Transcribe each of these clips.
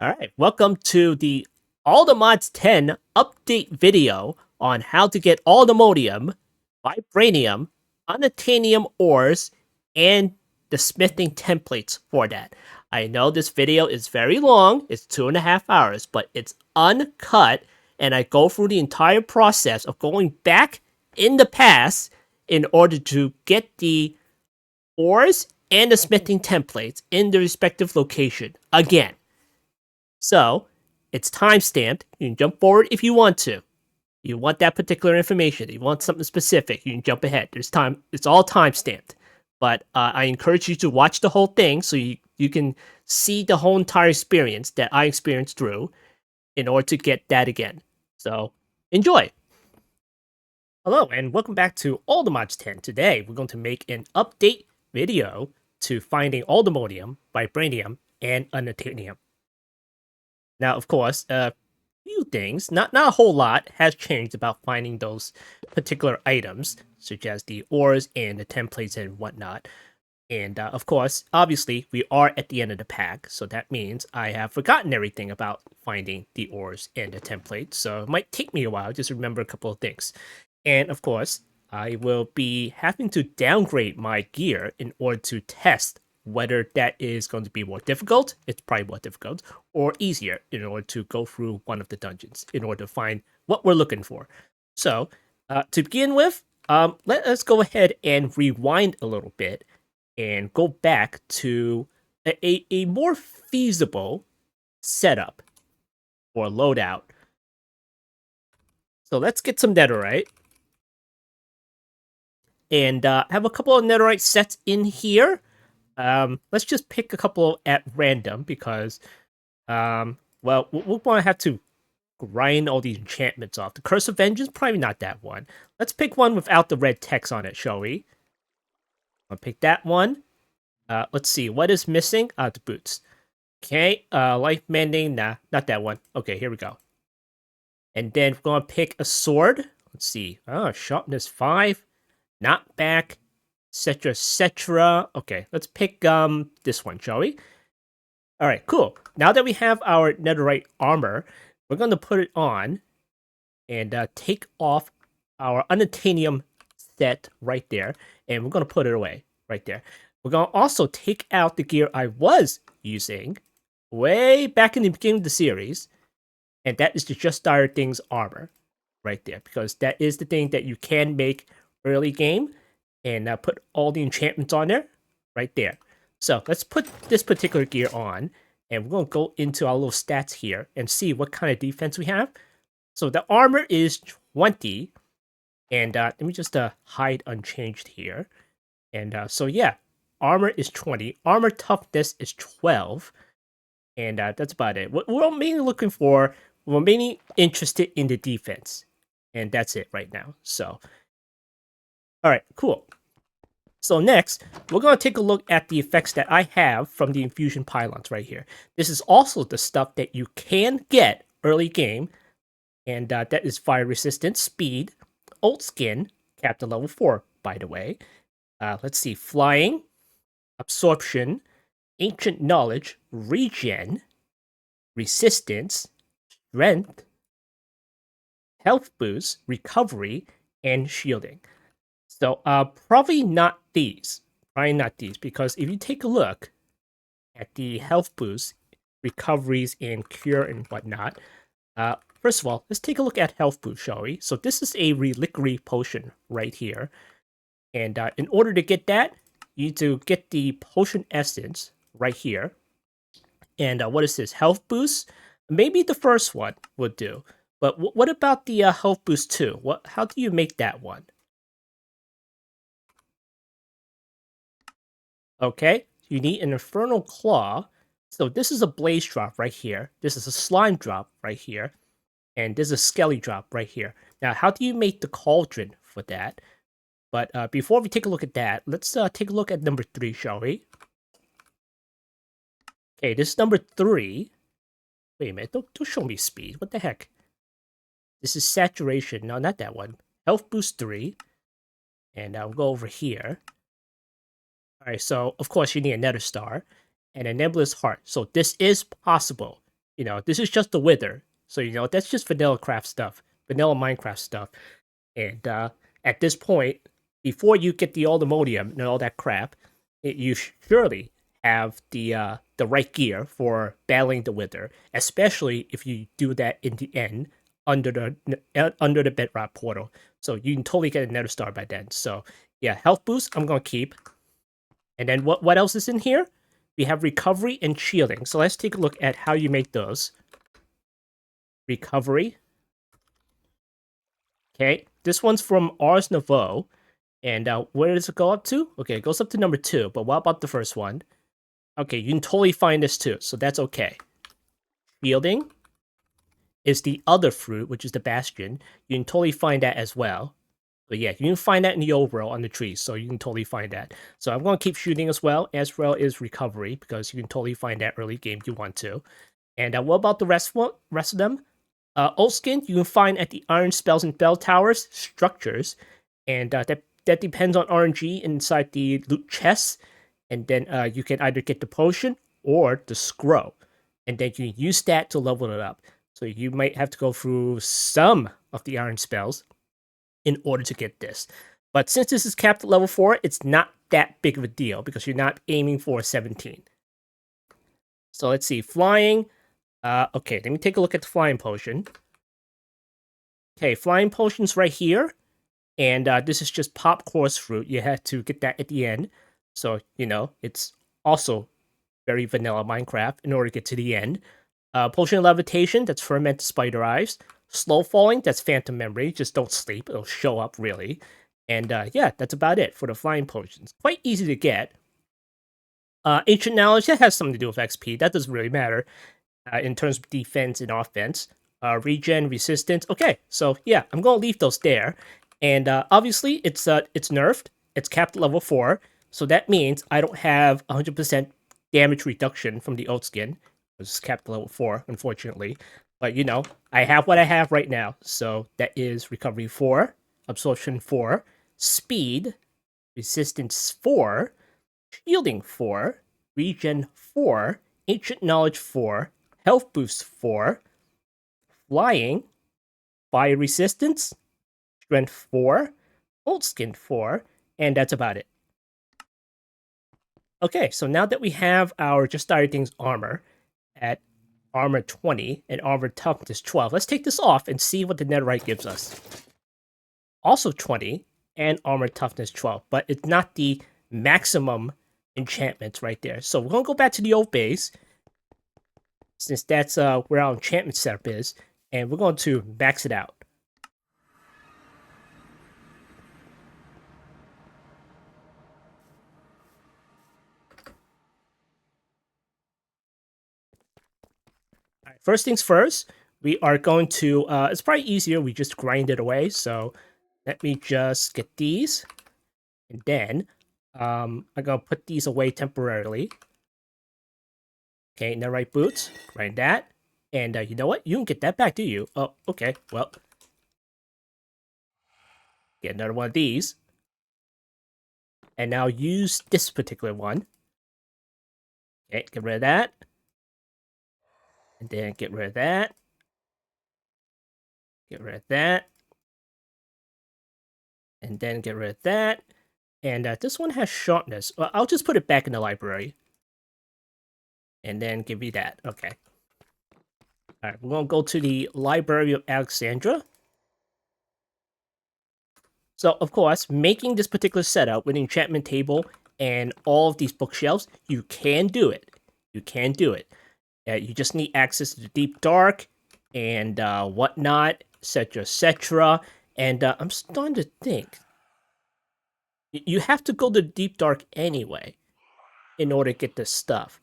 Alright, welcome to the Allthemodium 10 update video on how to get Allthemodium, Vibranium, Unobtainium Ores, and the smithing templates for that. I know this video is very long, it's 2.5 hours, but it's uncut, and I go through the entire process of going back in the past in order to get the ores and the smithing templates in the respective location again. So, it's timestamped. You can jump forward if you want to. You want that particular information. You want something specific. You can jump ahead. There's time. It's all timestamped. But I encourage you to watch the whole thing so you can see the whole entire experience that I experienced through in order to get that again. So, enjoy! Hello, and welcome back to Allthemodium 10. Today, we're going to make an update video to finding Allthemodium, Vibranium, and Unobtainium. Now, of course, a few things, not a whole lot, has changed about finding those particular items, such as the ores and the templates and whatnot. And, of course, obviously, we are at the end of the pack, so that means I have forgotten everything about finding the ores and the templates, so it might take me a while just to remember a couple of things. And, of course, I will be having to downgrade my gear in order to test whether that is going to be more difficult, it's probably more difficult, or easier in order to go through one of the dungeons in order to find what we're looking for. So, to begin with, let us go ahead and rewind a little bit and go back to a more feasible setup or loadout. So let's get some netherite. And have a couple of netherite sets in here. Let's just pick a couple at random because, well, we'll want to have to grind all these enchantments off. The Curse of Vengeance, probably not that one. Let's pick one without the red text on it, shall we? I'll pick that one. Let's see, what is missing? The boots. Okay, life mending, nah, not that one. Okay, here we go. And then we're gonna pick a sword. Let's see, sharpness 5, not back, etc, etc. Okay, let's pick this one, shall we? All right, cool. Now that we have our Netherite armor, we're going to put it on and take off our Unobtainium set right there, and we're going to put it away right there. We're going to also take out the gear I was using way back in the beginning of the series, and that is the Just Starter Things armor right there, because that is the thing that you can make early game, and put all the enchantments on there, right there. So let's put this particular gear on, and we're going to go into our little stats here and see what kind of defense we have. So the armor is 20, and let me just hide unchanged here. And so yeah, armor is 20, armor toughness is 12, and that's about it. What we're mainly looking for, we're mainly interested in the defense, and that's it right now. So alright, cool. So next, we're going to take a look at the effects that I have from the Infusion Pylons right here. This is also the stuff that you can get early game, and that is fire resistance, speed, old skin, capped to level 4, by the way. Let's see, flying, absorption, ancient knowledge, regen, resistance, strength, health boost, recovery, and shielding. So, probably not these. Probably not these, because if you take a look at the health boost, recoveries, and cure and whatnot, first of all, let's take a look at health boost, shall we? So this is a reliquary potion right here. And in order to get that, you need to get the potion essence right here. And what is this? Health boost? Maybe the first one would do. But what about the health boost 2? How do you make that one? Okay, you need an Infernal Claw. So this is a Blaze drop right here. This is a Slime drop right here. And this is a Skelly drop right here. Now, how do you make the Cauldron for that? But before we take a look at that, let's take a look at number 3, shall we? Okay, this is number 3. Wait a minute, don't show me speed. What the heck? This is Saturation. No, not that one. Health Boost 3. And I'll go over here. Alright, so of course you need a Nether Star and a Nebulous Heart. So this is possible you know, this is just the wither. So, you know, that's just vanilla craft stuff, vanilla Minecraft stuff. And at this point, before you get the Allthemodium and all that crap, you surely have the right gear for battling the wither, especially if you do that in the end under the bedrock portal. So you can totally get a nether star by then. So yeah, health boost I'm gonna keep. And then what else is in here? We have recovery and shielding. So let's take a look at how you make those. Recovery. Okay, this one's from Ars Nouveau. And where does it go up to? Okay, it goes up to number 2, but what about the first one? Okay, you can totally find this too, so that's okay. Shielding is the other fruit, which is the bastion. You can totally find that as well. But yeah, you can find that in the overworld on the trees, so you can totally find that. So I'm going to keep shooting as well is recovery, because you can totally find that early game if you want to. And what about the rest of them? Old skin, you can find at the iron spells and bell towers, structures, and that depends on RNG inside the loot chests. And then you can either get the potion or the scroll, and then you use that to level it up. So you might have to go through some of the iron spells in order to get this. But since this is capped at level 4, it's not that big of a deal because you're not aiming for 17. So let's see, flying. Okay, let me take a look at the flying potion. Okay, flying potion's right here. And this is just pop course fruit. You had to get that at the end. So, you know, it's also very vanilla Minecraft in order to get to the end. Potion of levitation, that's fermented spider eyes. Slow falling, that's phantom memory. Just don't sleep, it'll show up really. And yeah, that's about it for the flying potions. Quite easy to get. Ancient knowledge, that has something to do with XP. That doesn't really matter in terms of defense and offense. Regen, resistance. Okay, so yeah, I'm gonna leave those there. And obviously, it's nerfed. It's capped at level 4, so that means I don't have 100% damage reduction from the old skin. It's capped at level 4, unfortunately. But you know, I have what I have right now. So that is recovery 4, absorption 4, speed, resistance 4, shielding 4, regen 4, ancient knowledge 4, health boost 4, flying, fire resistance, strength 4, old skin 4, and that's about it. Okay, so now that we have our Just Dire Things armor at armor 20 and armor toughness 12, let's take this off and see what the netherite gives us. Also 20 and armor toughness 12, but it's not the maximum enchantments right there. So we're going to go back to the old base, since that's where our enchantment setup is, and we're going to max it out. All right, first things first, we are going to, it's probably easier, we just grind it away. So let me just get these, and then I'm going to put these away temporarily. Okay, netherite boots, grind that. And you know what? You can get that back, do you? Oh, okay, well. Get another one of these. And now use this particular one. Okay, get rid of that. And then get rid of that. Get rid of that. And then get rid of that. And this one has sharpness. Well, I'll just put it back in the library. And then give you that. Okay. Alright, we're going to go to the Library of Alexandria. So, of course, making this particular setup with the enchantment table and all of these bookshelves, you can do it. You can do it. You just need access to the deep dark and whatnot, etc., etc. And I'm starting to think you have to go to the deep dark anyway in order to get this stuff.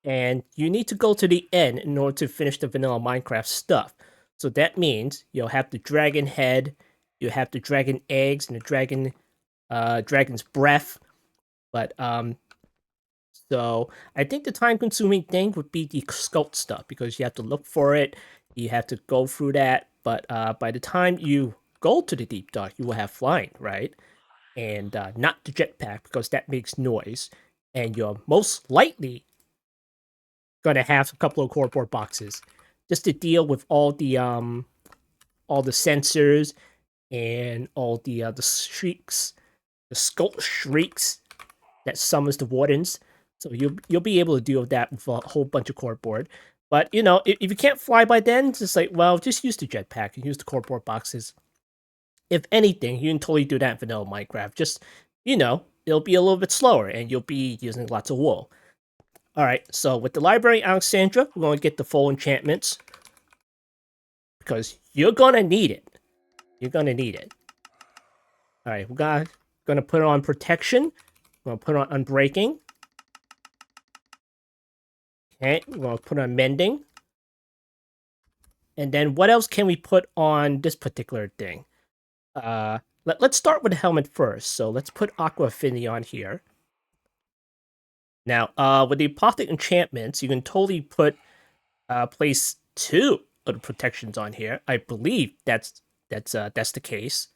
And you need to go to the end in order to finish the vanilla Minecraft stuff. So that means you'll have the dragon head, you have the dragon eggs, and the dragon's breath. But so I think the time-consuming thing would be the sculpt stuff, because you have to look for it, you have to go through that. But by the time you go to the deep dark, you will have flying, right? And not the jetpack, because that makes noise. And you're most likely gonna have a couple of cardboard boxes just to deal with all the sensors and all the shrieks, the skull shrieks that summons the wardens. So you'll be able to deal with that with a whole bunch of cardboard. But you know, if you can't fly by then, it's just like, well, just use the jetpack and use the cardboard boxes. If anything, you can totally do that in vanilla Minecraft. Just, you know, it'll be a little bit slower and you'll be using lots of wool. Alright, so with the library, Alexandra, we're going to get the full enchantments. Because you're going to need it. You're going to need it. Alright, we're going to put on protection. We're going to put on unbreaking. Okay, we're going to put on mending. And then what else can we put on this particular thing? Let's start with the helmet first. So let's put Aqua Affinity on here. Now, with the Apothic enchantments, you can totally put place 2 of the protections on here. I believe that's the case.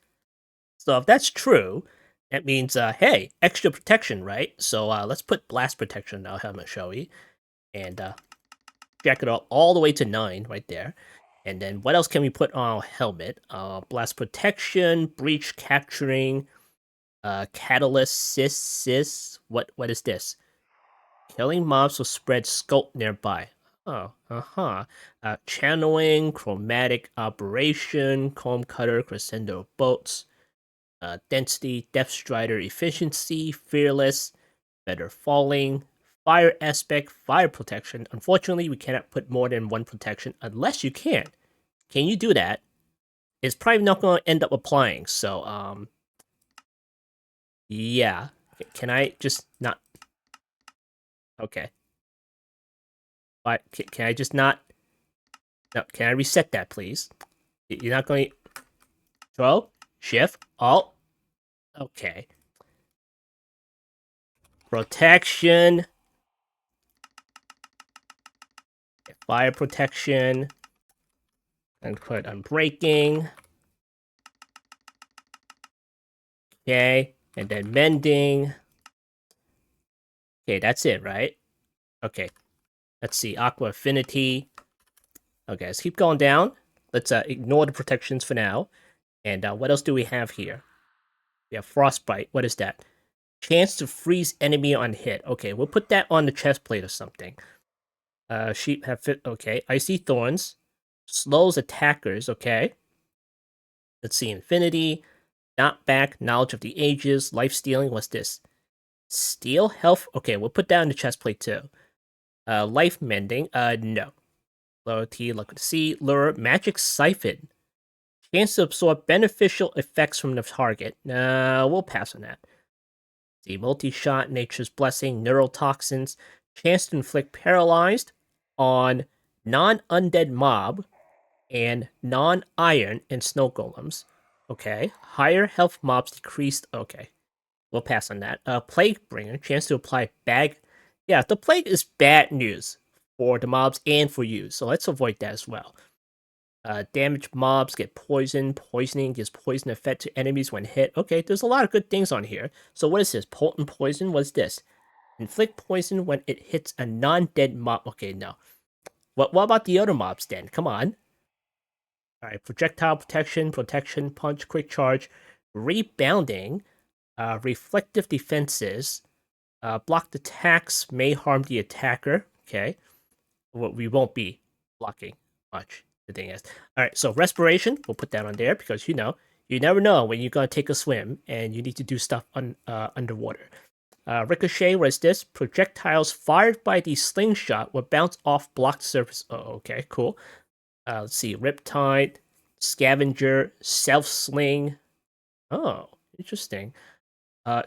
So if that's true, that means hey, extra protection, right? So let's put blast protection on our helmet, shall we? And jack it all the way to 9 right there. And then what else can we put on our helmet? Blast protection, breach capturing, catalyst, sis. What is this? Killing mobs will spread scope nearby. Oh, channeling, chromatic operation, comb cutter, crescendo bolts, density, depth strider, efficiency, fearless, better falling, fire aspect, fire protection. Unfortunately, we cannot put more than 1 protection unless you can. Can you do that? It's probably not going to end up applying. So, yeah. Can I just not? Okay. But can I just not? No, can I reset that, please? You're not going to... Control, Shift, Alt. Okay. Protection. Fire protection. And put unbreaking. Okay. And then mending. Okay, that's it, right? Okay. Let's see. Aqua Affinity. Okay, let's keep going down. Let's ignore the protections for now. And what else do we have here? We have Frostbite. What is that? Chance to freeze enemy on hit. Okay, we'll put that on the chest plate or something. Sheep have fit. Okay, Icy Thorns. Slows attackers. Okay. Let's see. Infinity. Not back. Knowledge of the Ages. Life stealing. What's this? Steal health. Okay, we'll put that on the chest plate too. Life mending. No. Loyalty. Look to see. Lure. Magic Siphon. Chance to absorb beneficial effects from the target. We'll pass on that. The multi-shot, Nature's Blessing, Neurotoxins. Chance to inflict paralyzed on non-undead mob and non-iron and snow golems. Okay. Higher health mobs decreased. Okay. We'll pass on that. Plague Bringer. Chance to apply bag. Yeah, the plague is bad news for the mobs and for you. So let's avoid that as well. Damaged mobs get poisoned. Poisoning gives poison effect to enemies when hit. Okay, there's a lot of good things on here. So what is this? Potent poison? What's this? Inflict poison when it hits a non-dead mob. Okay, no. What about the other mobs then? Come on. Alright, projectile protection, protection, punch, quick charge, rebounding, reflective defenses, blocked attacks may harm the attacker. Okay. We won't be blocking much. The thing is. Alright, so respiration, we'll put that on there because you know, you never know when you're gonna take a swim and you need to do stuff underwater. Ricochet, what is this? Projectiles fired by the slingshot will bounce off blocked surface. Oh, okay, cool. Let's see, Riptide, Scavenger, Self-Sling. Oh, interesting.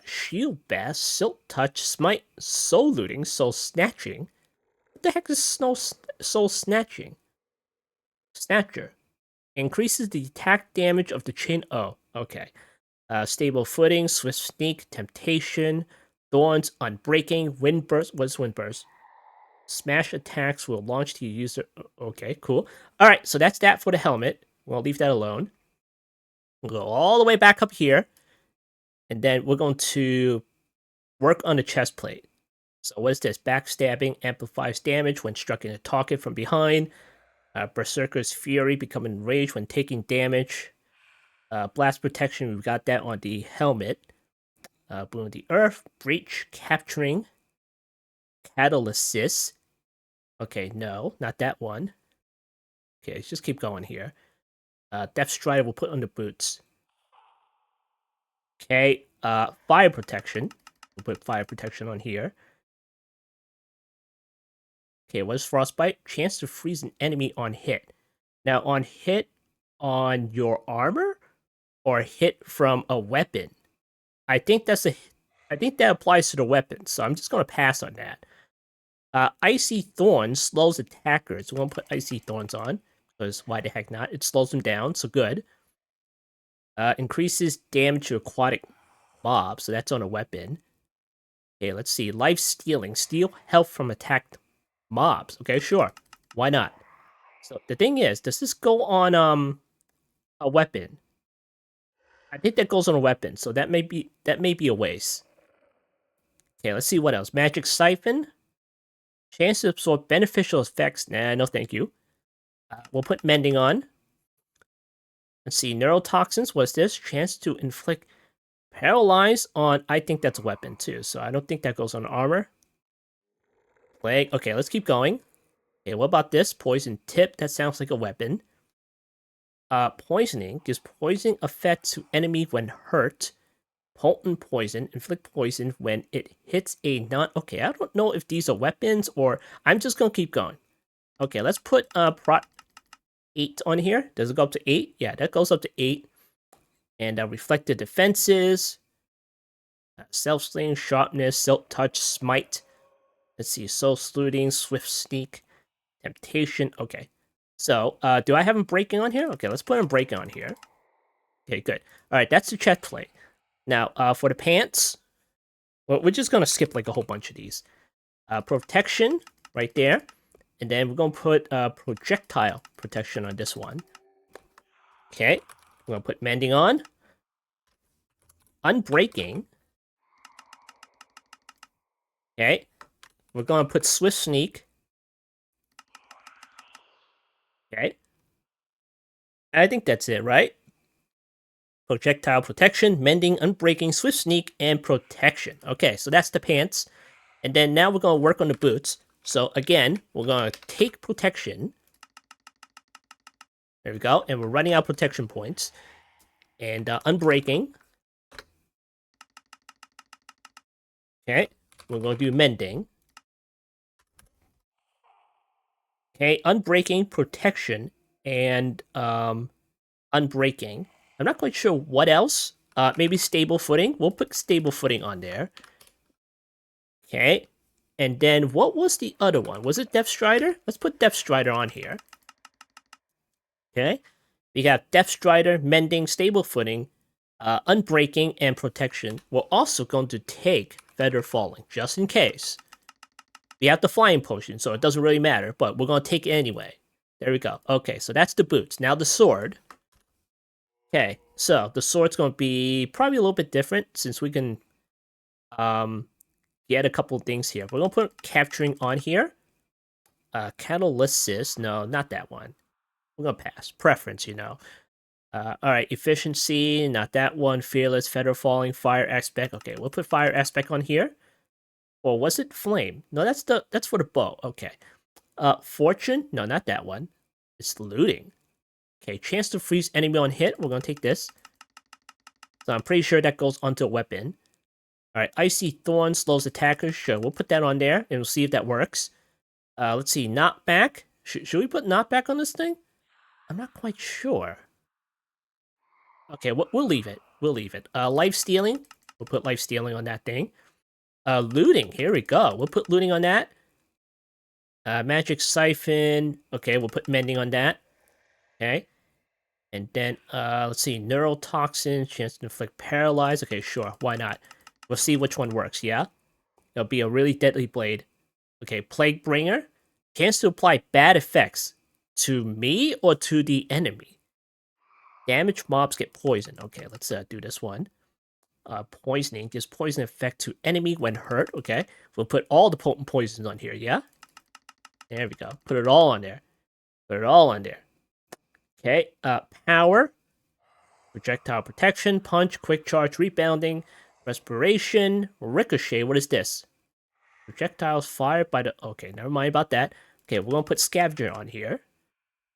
Shield Bass, Silk Touch, Smite, Soul Looting, Soul Snatching. What the heck is Soul Snatching? Snatcher. Increases the attack damage of the chain. Oh, okay. Stable Footing, Swift Sneak, Temptation, Thorns, Unbreaking, Windburst. What's Windburst? Smash attacks will launch to your user. Okay, cool. Alright, so that's that for the helmet. We'll leave that alone. We'll go all the way back up here. And then we're going to work on the chest plate. So what is this? Backstabbing amplifies damage when striking a target from behind. Berserker's Fury, become enraged when taking damage. Blast protection, we've got that on the helmet. Bloom of the Earth, breach, capturing, catalysis. Okay, no, not that one. Okay, let's just keep going here. Death Strider we'll put on the boots. Okay, fire protection. We'll put fire protection on here. Okay, what is Frostbite? Chance to freeze an enemy on hit. Now, on hit on your armor or hit from a weapon? I think that applies to the weapon, so I'm just gonna pass on that. Icy Thorns slows attackers. We won't put Icy Thorns on, because why the heck not? It slows them down, so good. Increases damage to aquatic mobs, so that's on a weapon. Okay, let's see. Life Stealing. Steal health from attacked mobs. Okay, sure. Why not? So the thing is, does this go on a weapon? I think that goes on a weapon, so that may be a waste. Okay, let's see what else. Magic Siphon. Chance to absorb beneficial effects. Nah, no thank you. We'll put Mending on. Let's see. Neurotoxins. What's this? Chance to inflict Paralyze on... I think that's a weapon too, so I don't think that goes on armor. Plague. Okay, let's keep going. Okay, what about this? Poison Tip. That sounds like a weapon. Poisoning. Gives poison effect to enemy when hurt. Potent Poison. Inflict poison when it hits a non... Okay, I don't know if these are weapons or... I'm just gonna keep going. Okay, let's put Prot 8 on here. Does it go up to 8? Yeah, that goes up to 8. And Reflected Defenses. Self-Sling, Sharpness, Silk Touch, Smite. Let's see, Soul Sleuthing, Swift Sneak, Temptation. Okay. So, do I have him breaking on here? Okay, let's put him breaking on here. Okay, good. Alright, that's the chest plate. Now, for the pants, well, we're just gonna skip like a whole bunch of these. Protection, right there. And then we're gonna put projectile protection on this one. Okay. We're gonna put Mending on. Unbreaking. Okay. We're gonna put Swift Sneak. Okay. I think that's it, right? Projectile protection, mending, unbreaking, swift sneak, and protection. Okay, so that's the pants. And then now we're going to work on the boots. So again, we're going to take protection. There we go. And we're running out protection points. And unbreaking. Okay, we're going to do mending. Okay, unbreaking, protection, and unbreaking. I'm not quite sure what else. Maybe stable footing. We'll put stable footing on there. Okay. And then what was the other one? Was it Death Strider? Let's put Death Strider on here. Okay. We got Death Strider, Mending, Stable Footing, Unbreaking, and Protection. We're also going to take Feather Falling, just in case. We have the Flying Potion, so it doesn't really matter, but we're going to take it anyway. There we go. Okay, so that's the boots. Now the sword. Okay, so the sword's going to be probably a little bit different since we can get a couple things here. We're going to put Capturing on here. Catalysis. No, not that one. We're going to pass. Preference, you know. Alright, Efficiency. Not that one. Fearless, Feather Falling, Fire Aspect. Okay, we'll put Fire Aspect on here. Or was it Flame? No, that's for the bow. Okay. Fortune. No, not that one. It's Looting. Okay, chance to freeze enemy on hit. We're going to take this. So I'm pretty sure that goes onto a weapon. Alright, Icy Thorn slows attackers. Sure, we'll put that on there, and we'll see if that works. Let's see, Knockback. Should we put Knockback on this thing? I'm not quite sure. Okay, we'll leave it. We'll leave it. Life Stealing. We'll put Life Stealing on that thing. Looting. Here we go. We'll put Looting on that. Magic Siphon. Okay, we'll put Mending on that. Okay. And then, let's see, Neurotoxin, chance to inflict Paralyze. Okay, sure, why not? We'll see which one works, yeah? It'll be a really deadly blade. Okay, Plague Bringer. Chance to apply bad effects to me or to the enemy. Damage mobs get poisoned. Okay, let's do this one. poisoning gives poison effect to enemy when hurt. Okay, we'll put all the potent poisons on here. Yeah, there we go. Put it all on there. Put it all on there. Okay, power, projectile protection, punch, quick charge, rebounding, respiration, ricochet. What is this? Projectiles fired by the. Okay, never mind about that. Okay, we're gonna put scavenger on here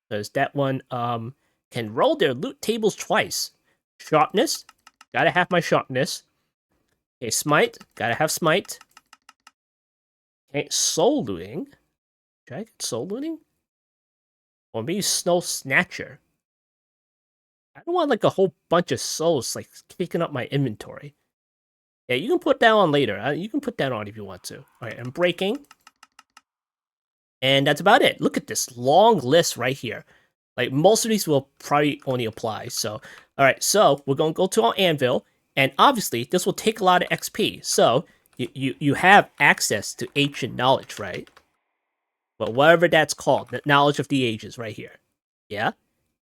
because that one can roll their loot tables twice. Sharpness, gotta have my sharpness. Okay, smite, gotta have smite. Okay, soul looting. Should I get soul looting? Or maybe snow snatcher. I don't want like a whole bunch of souls like kicking up my inventory. Yeah, you can put that on later. You can put that on if you want to. All right, I'm breaking. And that's about it. Look at this long list right here. Like, most of these will probably only apply. So, all right, so we're going to go to our anvil. And obviously, this will take a lot of XP. So, you have access to ancient knowledge, right? But whatever that's called, the knowledge of the ages right here. Yeah?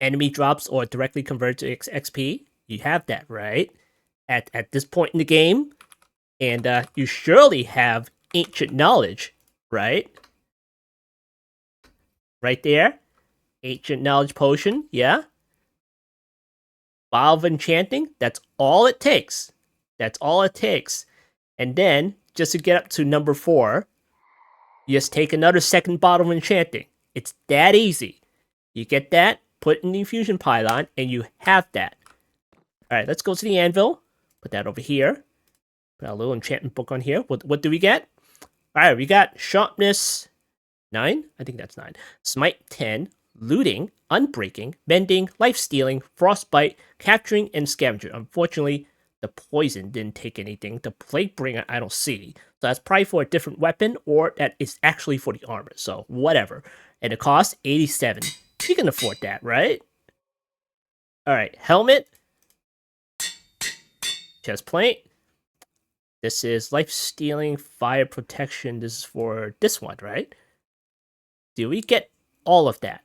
Enemy drops or directly convert to XP. You have that, right? At this point in the game. And you surely have ancient knowledge, right? Right there. Ancient knowledge potion, yeah. Vial of enchanting, that's all it takes. That's all it takes. And then, just to get up to number 4, you just take another second bottle of enchanting. It's that easy. You get that, put in the infusion pylon, and you have that. Alright, let's go to the anvil. Put that over here. Put a little enchantment book on here. What do we get? Alright, we got sharpness 9? I think that's 9. Smite 10. Looting, unbreaking, mending, life-stealing, frostbite, capturing, and scavenger. Unfortunately, the poison didn't take anything. The plague bringer I don't see. So that's probably for a different weapon, or that is actually for the armor. So whatever. And the cost, 87. You can afford that, right? Alright, helmet. Chest plate. This is life-stealing, fire protection. This is for this one, right? Do we get all of that?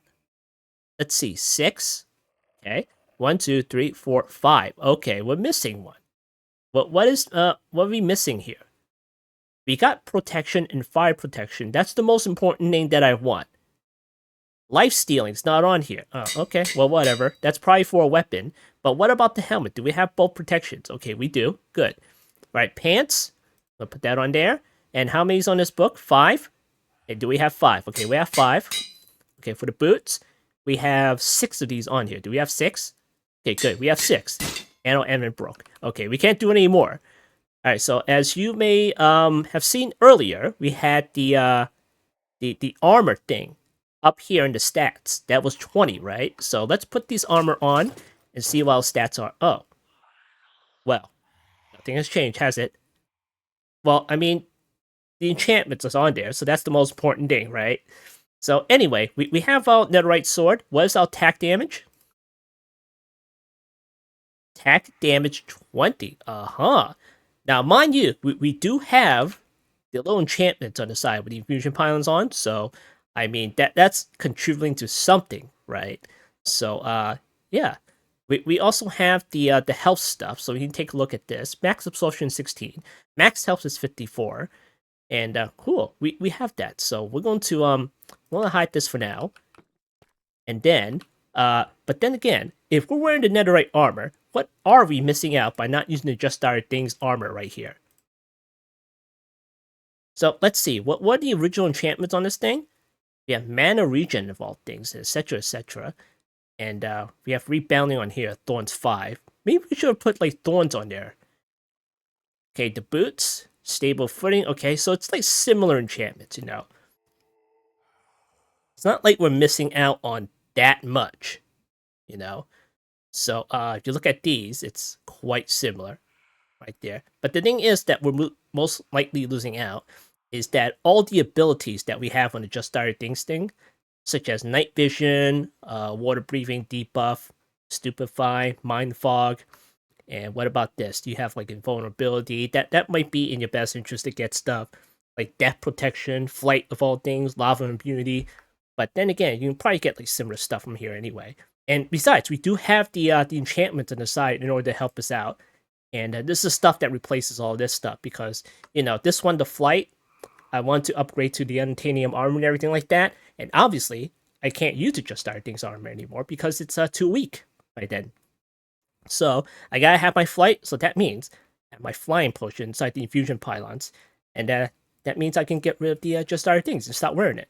Let's see, 6. Okay, 1, 2, 3, 4, 5. Okay, we're missing one. What are we missing here? We got protection and fire protection. That's the most important thing that I want. Life stealing's not on here. Oh, okay, well, whatever. That's probably for a weapon. But what about the helmet? Do we have both protections? Okay, we do. Good. All right, pants. I'll put that on there. And how many's on this book? 5. Okay, do we have 5? Okay, we have 5. Okay, for the boots. We have 6 of these on here. Do we have 6? Okay, good. We have 6. And our element broke. Okay, we can't do it anymore. Alright, so as you may have seen earlier, we had the armor thing up here in the stats. That was 20, right? So let's put these armor on and see what our stats are. Oh. Well, nothing has changed, has it? Well, I mean, the enchantments is on there, so that's the most important thing, right? So anyway, we have our netherite sword. What is our attack damage? Attack damage 20. Uh-huh. Now, mind you, we do have the little enchantments on the side with the infusion pylons on. So, I mean, that's contributing to something, right? So, yeah. We also have the health stuff. So we can take a look at this. Max absorption 16. Max health is 54. And cool, we have that. So we're going to hide this for now. And then, but then again, if we're wearing the netherite armor, what are we missing out by not using the Just Started Things armor right here? So let's see, what are the original enchantments on this thing? We have mana regen of all things, etc., etc. And we have rebounding on here, thorns 5. Maybe we should have put like thorns on there. Okay, the boots. Stable footing. Okay, so it's like similar enchantments, you know. It's not like we're missing out on that much, you know. So if you look at these, it's quite similar right there. But the thing is that we're most likely losing out is that all the abilities that we have on the Just Started Things thing, such as night vision, water breathing, debuff, stupefy, mind fog. And what about this? Do you have like invulnerability? That might be in your best interest to get stuff like death protection, flight of all things, lava immunity. But then again, you can probably get like similar stuff from here anyway. And besides, we do have the enchantments on the side in order to help us out. And this is stuff that replaces all this stuff because, this one, the flight, I want to upgrade to the Unobtainium Armor and everything like that. And obviously, I can't use the Just Started Things Armor anymore because it's too weak by then. So I gotta have my flight, so that means I have my flying potion inside the Infusion Pylons. And that means I can get rid of the Just Started Things and stop wearing it.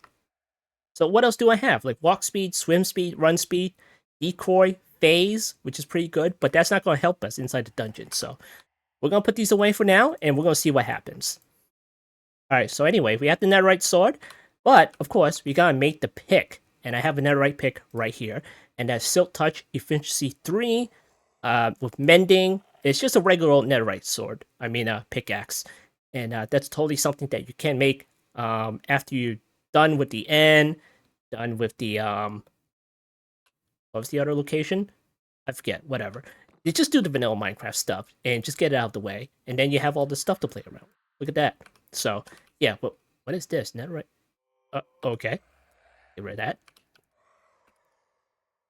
So what else do I have? Like walk speed, swim speed, run speed, decoy, phase, which is pretty good, but that's not going to help us inside the dungeon. So we're going to put these away for now, and we're going to see what happens. Alright, so anyway, we have the netherite sword, but of course, we got to make the pick. And I have a netherite pick right here. And that's Silk Touch, Efficiency 3, with Mending. It's just a regular old netherite sword. I mean, pickaxe. And that's totally something that you can make after you're done with the end, done with the, what was the other location? I forget, whatever. You just do the vanilla Minecraft stuff and just get it out of the way. And then you have all this stuff to play around. Look at that. So, yeah, what is this? Netherite? Okay. Get rid of that.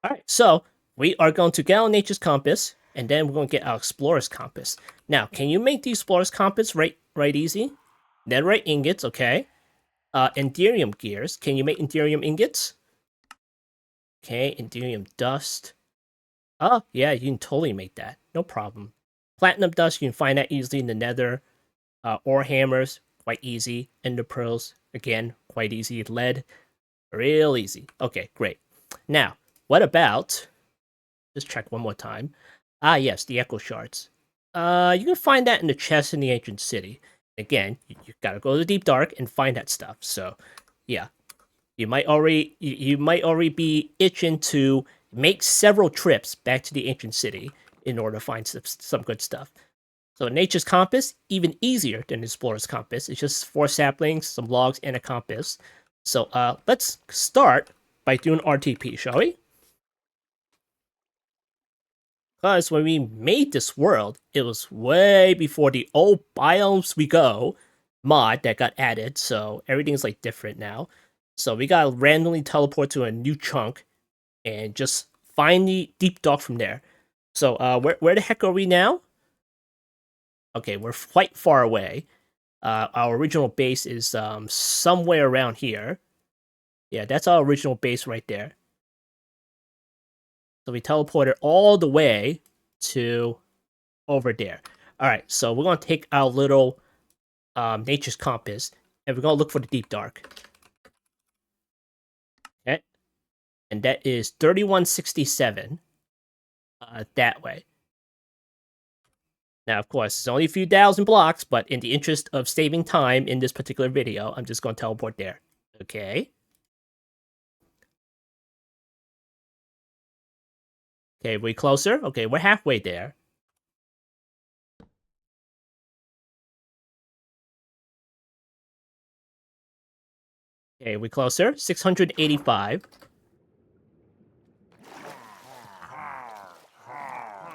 Alright, so we are going to get our Nature's Compass, and then we're going to get our Explorer's Compass. Now, can you make the Explorer's Compass right easy? Netherite ingots, okay. Enderium gears. Can you make Enderium ingots? Okay, Enderium dust. Oh, yeah, you can totally make that. No problem. Platinum dust, you can find that easily in the Nether. Ore hammers, quite easy. Ender pearls, again, quite easy. Lead, real easy. Okay, great. Now, what about... Just check one more time. Ah, yes, the Echo Shards. You can find that in the chest in the Ancient City. Again, you gotta go to the Deep Dark and find that stuff. So, yeah. You might already be itching to make several trips back to the Ancient City in order to find some good stuff. So Nature's Compass, even easier than Explorer's Compass. It's just 4 saplings, some logs, and a compass. So let's start by doing RTP, shall we? Because when we made this world, it was way before the old Biomes We Go mod that got added, so everything's like different now. So we gotta randomly teleport to a new chunk and just find the deep dark from there. So where the heck are we now? Okay, we're quite far away. Our original base is somewhere around here. Yeah, that's our original base right there. So we teleported all the way to over there. All right, so we're gonna take our little Nature's Compass and we're gonna look for the deep dark. Okay, and that is 3167. That way. Now, of course, it's only a few thousand blocks, but in the interest of saving time in this particular video, I'm just gonna teleport there. Okay. Okay, we closer? Okay, we're halfway there. Okay, we closer? 685.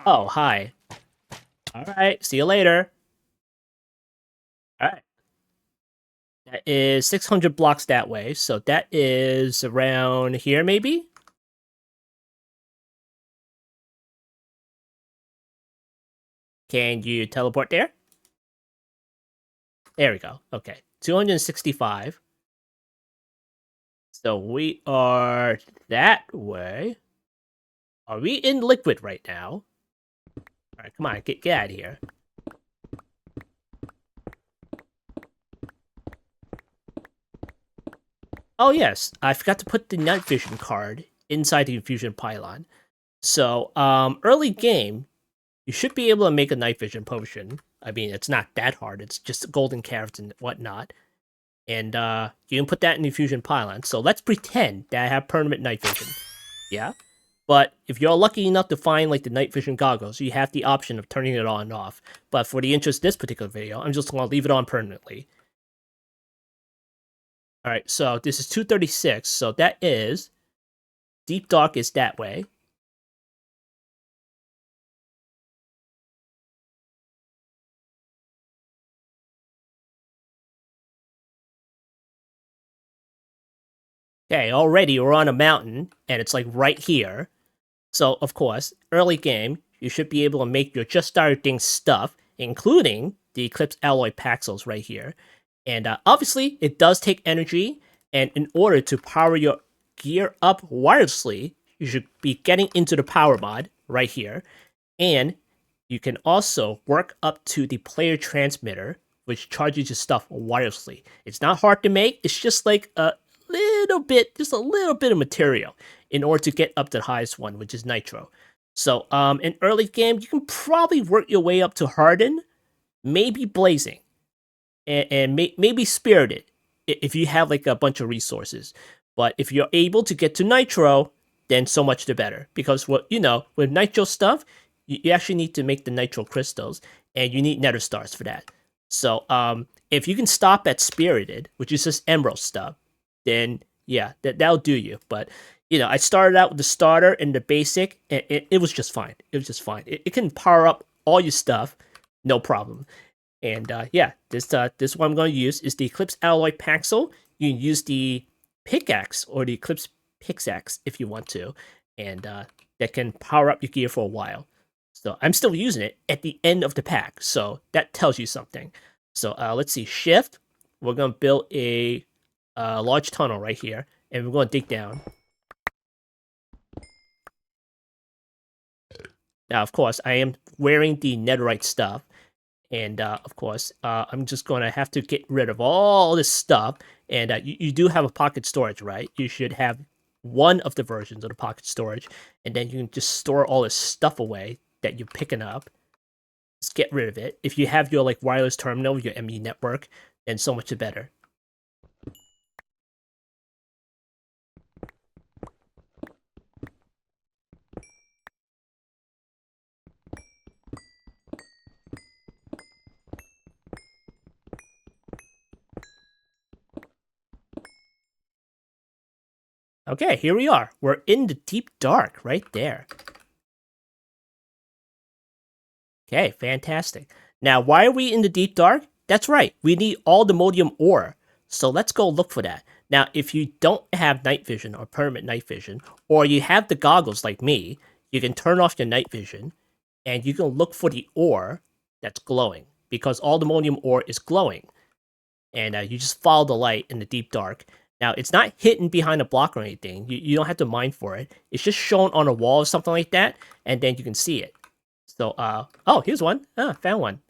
Oh, hi. Alright, see you later. Alright. That is 600 blocks that way, so that is around here, maybe? Can you teleport there? There we go. Okay, 265. So we are that way. Are we in liquid right now? Alright, come on, get out of here. Oh yes, I forgot to put the night vision card inside the Infusion Pylon. So, early game, you should be able to make a night vision potion. I mean, it's not that hard, it's just golden carrots and whatnot. And, you can put that in the Infusion Pylon. So let's pretend that I have permanent night vision. Yeah? But if you're lucky enough to find, like, the night vision goggles, you have the option of turning it on and off. But for the interest of this particular video, I'm just gonna leave it on permanently. Alright, so this is 236, so that is... Deep Dark is that way. Okay, already we're on a mountain, and it's like right here. So, of course, early game, you should be able to make your just started things stuff, including the Eclipse Alloy Paxels right here. And obviously, it does take energy, and in order to power your gear up wirelessly, you should be getting into the power mod right here. And you can also work up to the player transmitter, which charges your stuff wirelessly. It's not hard to make, it's just like a little bit of material in order to get up to the highest one, which is nitro. So in early game, you can probably work your way up to harden, maybe blazing, and maybe spirited if you have like a bunch of resources. But if you're able to get to nitro, then so much the better. Because with nitro stuff, you actually need to make the nitro crystals, and you need nether stars for that. So if you can stop at spirited, which is just emerald stuff, then yeah, that'll do you. But I started out with the starter and the basic, and it was just fine. It was just fine. It can power up all your stuff, no problem. And yeah, this one I'm going to use is the Eclipse Alloy Paxel. You can use the pickaxe or the Eclipse Pickaxe if you want to, and that can power up your gear for a while. So I'm still using it at the end of the pack, so that tells you something. So let's see, shift. We're going to build a large tunnel right here, and we're going to dig down. Now, of course, I am wearing the netherite stuff. And of course, I'm just going to have to get rid of all this stuff. And you do have a pocket storage, right? You should have one of the versions of the pocket storage. And then you can just store all this stuff away that you're picking up. Just get rid of it. If you have your like wireless terminal, your ME network, then so much the better. Okay, here we are. We're in the deep dark right there. Okay, fantastic. Now, why are we in the deep dark? That's right, we need Allthemodium Ore. So let's go look for that. Now, if you don't have night vision or permanent night vision, or you have the goggles like me, you can turn off your night vision, and you can look for the ore that's glowing, because Allthemodium Ore is glowing. And you just follow the light in the deep dark. Now, it's not hidden behind a block or anything. You don't have to mine for it. It's just shown on a wall or something like that, and then you can see it. So, oh, here's one. Ah, found one.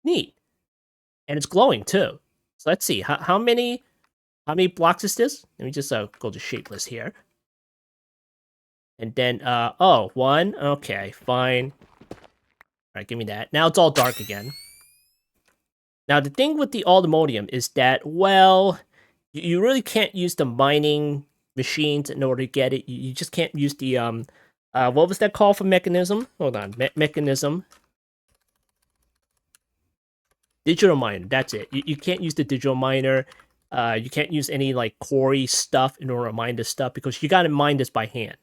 Neat. And it's glowing, too. So let's see. How many blocks is this? Let me just go to shapeless here. And then, oh, one. Okay, fine. Alright, give me that. Now it's all dark again. Now, the thing with the Allthemodium is that, well, you really can't use the mining machines in order to get it. You just can't use the, what was that called for mechanism? Hold on, mechanism. Digital miner, that's it. You can't use the digital miner. You can't use any, like, quarry stuff in order to mine this stuff, because you gotta mine this by hand.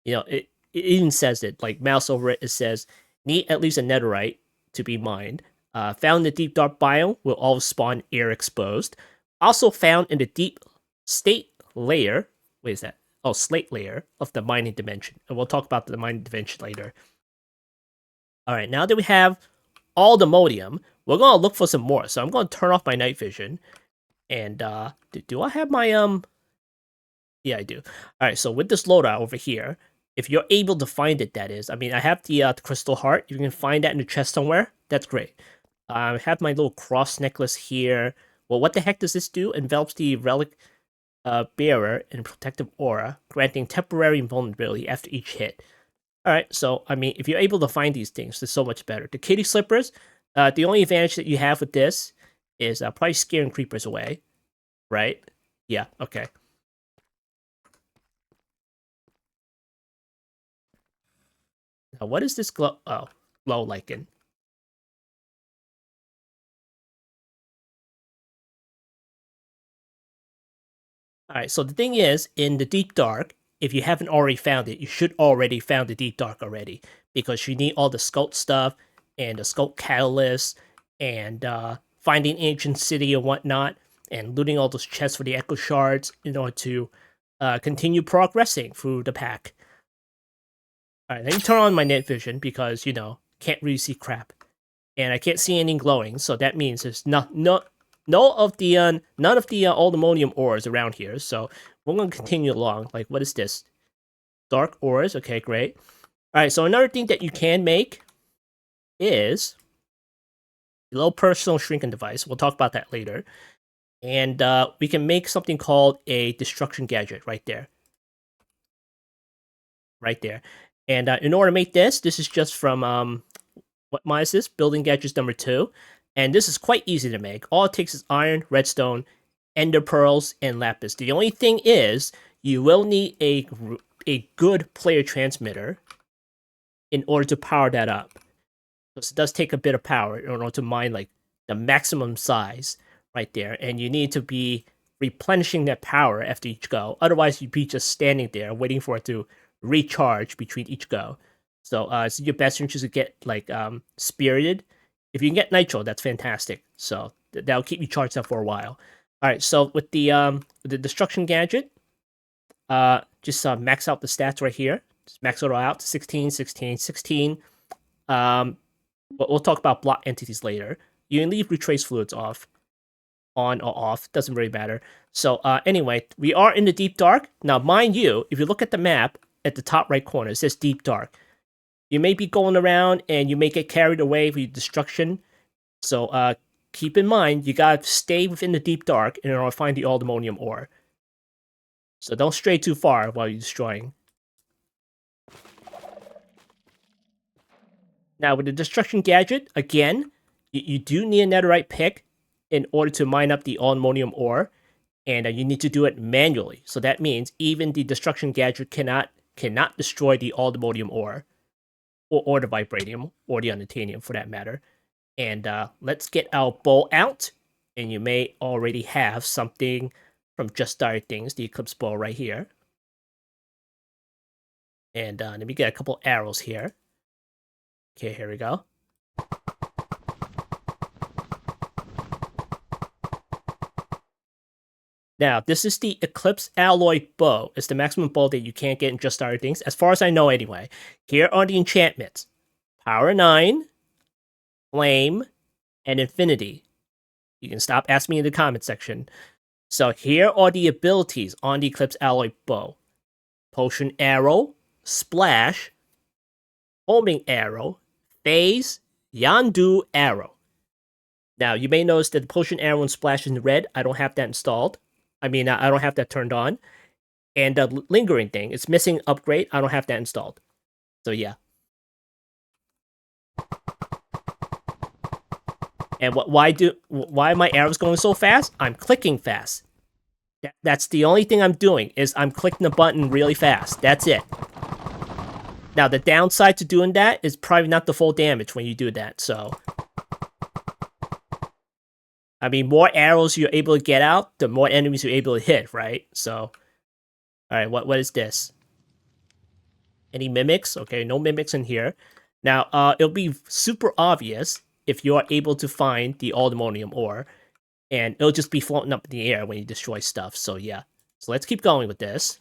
It even says it, like, mouse over it, it says, need at least a netherite to be mined. Found in the deep dark biome will always spawn air exposed. Also found in the deep state layer. What is that? Oh, slate layer of the mining dimension. And we'll talk about the mining dimension later. Alright, now that we have Allthemodium, we're going to look for some more. So I'm going to turn off my night vision. And do I have my... Yeah, I do. Alright, so with this loadout over here, if you're able to find it, that is. I mean, I have the crystal heart. If you can find that in the chest somewhere, that's great. I have my little cross necklace here. Well, what the heck does this do? Envelops the relic bearer in protective aura, granting temporary invulnerability after each hit. Alright, so, I mean, if you're able to find these things, it's so much better. The kitty slippers, the only advantage that you have with this is probably scaring creepers away. Right? Yeah, okay. Now, what is this glow? Oh, glow lichen. Alright, so the thing is, in the deep dark, if you haven't already found it, you should already found the deep dark already, because you need all the sculpt stuff, and the sculpt catalyst, and finding ancient city and whatnot, and looting all those chests for the echo shards in order to continue progressing through the pack. Alright, let me turn on my night vision because, you know, can't really see crap. And I can't see anything glowing, so that means there's none of the Allthemodium ores around here. So we're gonna continue along. Like, what is this? Dark ores. Okay, great. All right. So another thing that you can make is a little personal shrinking device. We'll talk about that later. And we can make something called a destruction gadget right there. Right there. And in order to make this is just from what mod is this? Building gadgets number 2. And this is quite easy to make. All it takes is iron, redstone, ender pearls, and lapis. The only thing is you will need a good player transmitter in order to power that up. Because it does take a bit of power in order to mine like the maximum size right there. And you need to be replenishing that power after each go. Otherwise, you'd be just standing there waiting for it to recharge between each go. So it's your best interest to get like spirited. If you can get nitro, that's fantastic. So that'll keep you charged up for a while. All right, so with the destruction gadget, just max out the stats right here. Just max it all out to 16, 16, 16. But we'll talk about block entities later. You can leave retrace fluids on or off, doesn't really matter. So anyway, we are in the deep dark. Now, mind you, if you look at the map at the top right corner, it says deep dark. You may be going around and you may get carried away with your destruction. So keep in mind, you gotta stay within the deep dark in order to find the Allthemodium ore. So don't stray too far while you're destroying. Now, with the destruction gadget, again, you do need a netherite pick in order to mine up the Allthemodium ore, and you need to do it manually. So that means even the destruction gadget cannot destroy the Allthemodium ore, or the Vibranium, or the Unobtainium for that matter. And let's get our bow out, and you may already have something from Just Dire Things, the Eclipse bow right here. And let me get a couple arrows here. Okay, here we go. Now, this is the Eclipse Alloy Bow. It's the maximum bow that you can't get in Just Dire Things, as far as I know anyway. Here are the enchantments. Power 9, Flame, and Infinity. You can stop asking me in the comment section. So here are the abilities on the Eclipse Alloy Bow. Potion Arrow, Splash, Homing Arrow, Phase, Yandu Arrow. Now, you may notice that the Potion Arrow and Splash is in red. I don't have that installed. I mean, I don't have that turned on. And the lingering thing, it's missing upgrade. I don't have that installed. So yeah. And why are my arrows going so fast? I'm clicking fast. That's the only thing I'm doing, is I'm clicking the button really fast. That's it. Now, the downside to doing that is probably not the full damage when you do that, so... I mean, more arrows you're able to get out, the more enemies you're able to hit, right? So... Alright, what is this? Any mimics? Okay, no mimics in here. Now, it'll be super obvious if you are able to find the Allthemodium ore. And it'll just be floating up in the air when you destroy stuff, so yeah. So let's keep going with this.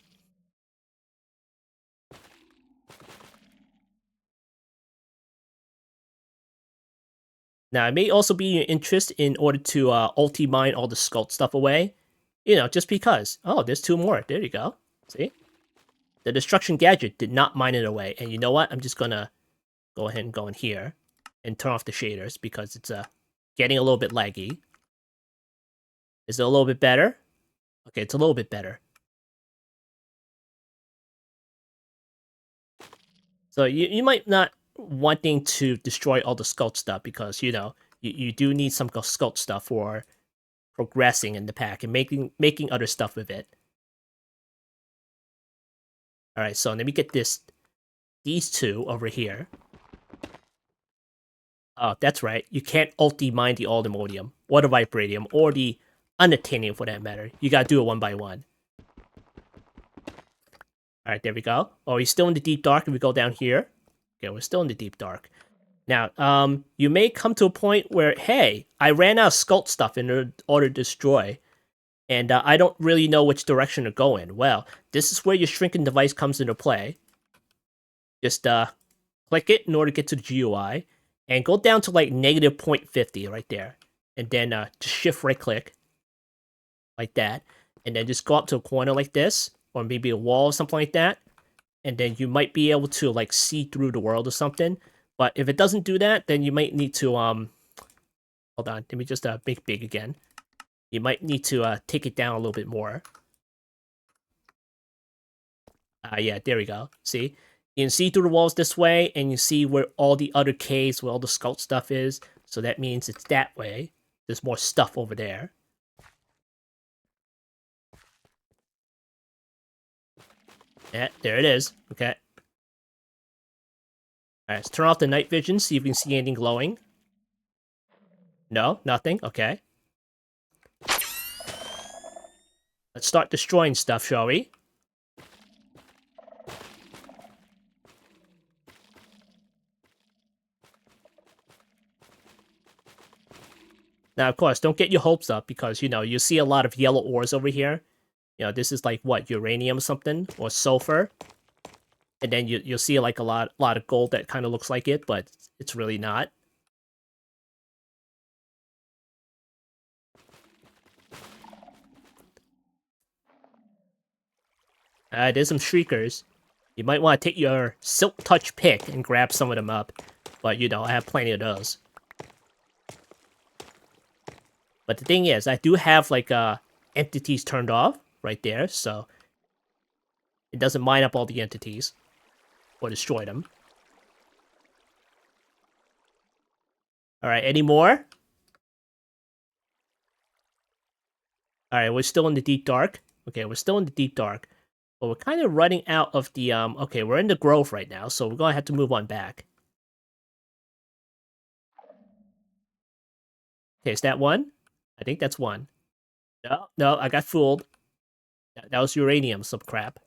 Now, it may also be your interest in order to ulti-mine all the sculpt stuff away. You know, just because. Oh, there's 2 more. There you go. See? The destruction gadget did not mine it away. And you know what? I'm just gonna go ahead and go in here and turn off the shaders because it's getting a little bit laggy. Is it a little bit better? Okay, it's a little bit better. So you might not wanting to destroy all the sculpt stuff because, you know, you do need some sculpt stuff for progressing in the pack and making other stuff with it. Alright, so let me get these 2 over here. Oh, that's right. You can't ulti-mine the Allthemodium, or the Vibranium, or the Unobtainium for that matter. You gotta do it one by one. Alright, there we go. Oh, he's still in the deep dark if we go down here. Okay, we're still in the deep dark. Now, you may come to a point where, hey, I ran out of sculpt stuff in order to destroy. And I don't really know which direction to go in. Well, this is where your shrinking device comes into play. Just click it in order to get to the GUI, and go down to like negative 0.50 right there, and then just shift right click like that, and then just go up to a corner like this, or maybe a wall or something like that, and then you might be able to like see through the world or something. But if it doesn't do that, then you might need to hold on, let me just make big again. You might need to take it down a little bit more. Yeah, there we go. See? You can see through the walls this way, and you see where all the other caves, where all the sculpt stuff is. So that means it's that way. There's more stuff over there. Yeah, there it is. Okay. Alright, let's turn off the night vision, see if we can see anything glowing. No, nothing. Okay. Let's start destroying stuff, shall we? Now, of course, don't get your hopes up because, you see a lot of yellow ores over here. This is like, what, uranium or something? Or sulfur? And then you'll see like a lot of gold that kind of looks like it, but it's really not. There's some shriekers. You might want to take your silk touch pick and grab some of them up. But, I have plenty of those. But the thing is, I do have, like, entities turned off right there, so it doesn't mine up all the entities or destroy them. Alright, any more? Alright, we're still in the deep dark. Okay, we're still in the deep dark. But we're kind of running out of the, okay, we're in the grove right now, so we're gonna have to move on back. Okay, is that one? I think that's one. No, I got fooled. That was uranium, some crap.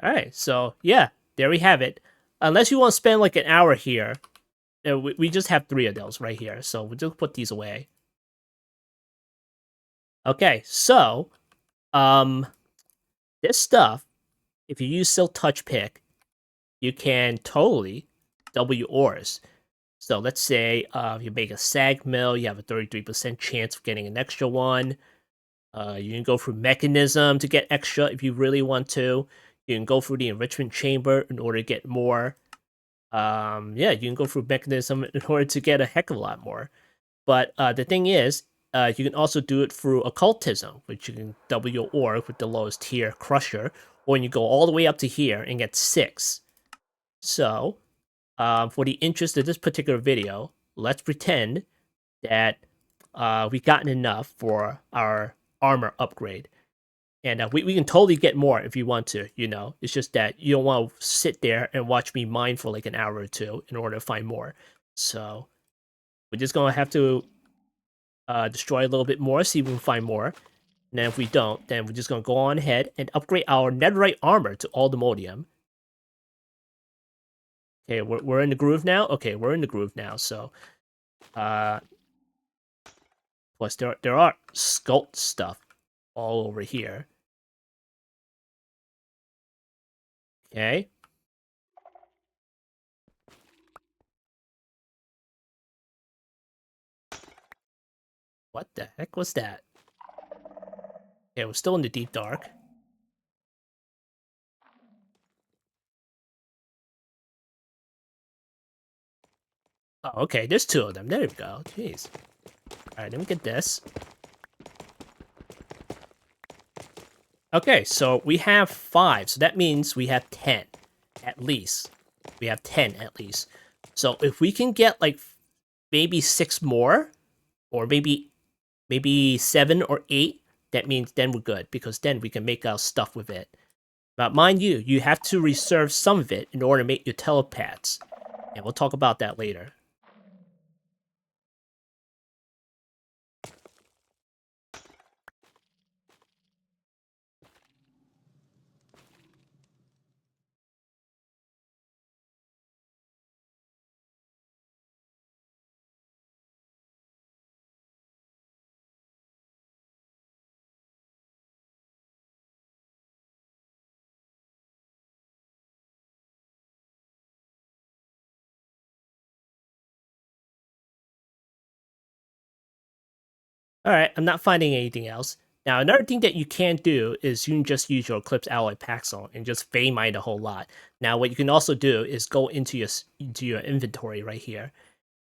Alright, so, yeah, there we have it. Unless you want to spend, like, an hour here, we just have 3 of those right here, so we'll just put these away. Okay, so, this stuff, if you use Silk Touch Pick, you can totally double your ores. So let's say you make a sag mill, you have a 33% chance of getting an extra one. You can go through mechanism to get extra if you really want to. You can go through the enrichment chamber in order to get more. Yeah, you can go through mechanism in order to get a heck of a lot more. But the thing is, you can also do it through occultism, which you can double your ore with the lowest tier crusher, or you go all the way up to here and get 6. So, for the interest of this particular video, let's pretend that we've gotten enough for our armor upgrade. And we can totally get more if you want to, It's just that you don't want to sit there and watch me mine for like an hour or two in order to find more. So, we're just going to have to destroy a little bit more, see if we can find more. And then if we don't, then we're just going to go on ahead and upgrade our Netherite Armor to Allthemodium. Okay, we're in the groove now? Okay, we're in the groove now, so... plus, there are sculpt stuff all over here. Okay. What the heck was that? Okay, we're still in the deep dark. Oh, okay, there's 2 of them. There we go. Jeez. Alright, let me get this. Okay, so we have 5, so that means we have 10. At least. We have 10 at least. So if we can get, like, maybe 6 more, or maybe 7 or 8, that means then we're good, because then we can make our stuff with it. But mind you, you have to reserve some of it in order to make your telepaths. And we'll talk about that later. Alright, I'm not finding anything else. Now, another thing that you can do is you can just use your Eclipse Alloy Pack Zone and just vein mine a whole lot. Now, what you can also do is go into your inventory right here.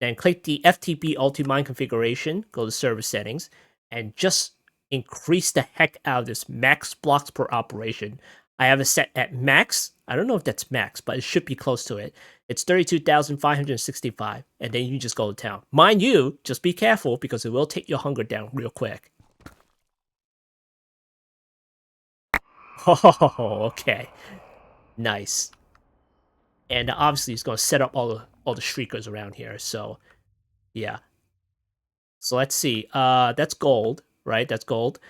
Then click the FTP Ultimine configuration, go to server settings, and just increase the heck out of this max blocks per operation. I have it set at max. I don't know if that's max, but it should be close to it. It's 32,565, and then you just go to town. Mind you, just be careful because it will take your hunger down real quick. Oh, okay. Nice. And obviously it's going to set up all the shriekers around here, so yeah. So let's see. That's gold, right? That's gold.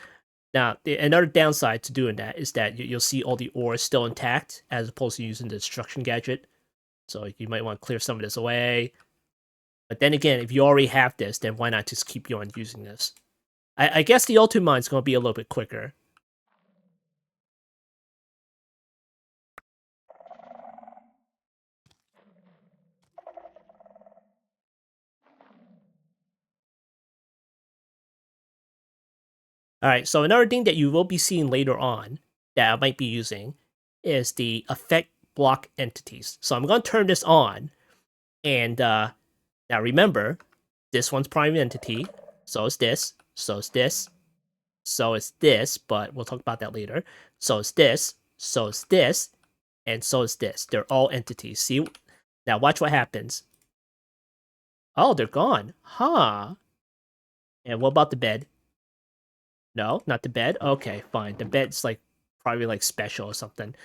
Now, another downside to doing that is that you'll see all the ores still intact as opposed to using the destruction gadget. So you might want to clear some of this away. But then again, if you already have this, then why not just keep on using this? I guess the ultimate mine is going to be a little bit quicker. Alright, so another thing that you will be seeing later on that I might be using is the effect block entities. So I'm going to turn this on, and now remember, this one's prime entity, so is this, so is this, so is this, but we'll talk about that later. So is this, so is this, and so is this. They're all entities. See? Now watch what happens. Oh, they're gone. Huh. And what about the bed? No, not the bed? Okay, fine. The bed's like probably like special or something.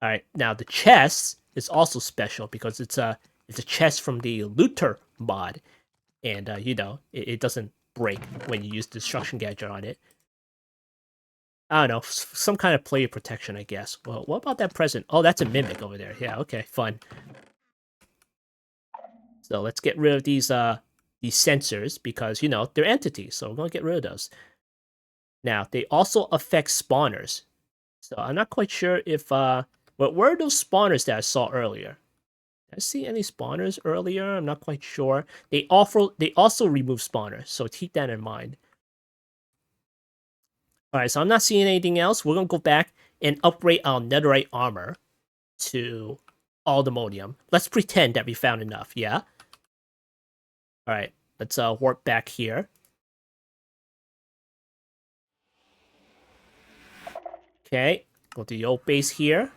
Alright, now the chest is also special because it's a chest from the looter mod. And you know, it doesn't break when you use destruction gadget on it. I don't know, some kind of player protection, I guess. Well, what about that present? Oh, that's a mimic over there. Yeah, okay, fun. So let's get rid of these sensors because, you know, they're entities, so we're going to get rid of those. Now, they also affect spawners. So I'm not quite sure if, where are those spawners that I saw earlier? Did I see any spawners earlier? I'm not quite sure. They also remove spawners, so keep that in mind. Alright, so I'm not seeing anything else. We're going to go back and upgrade our Netherite Armor to Allthemodium. Let's pretend that we found enough, yeah? Alright, let's warp back here. Okay, go to the old base here.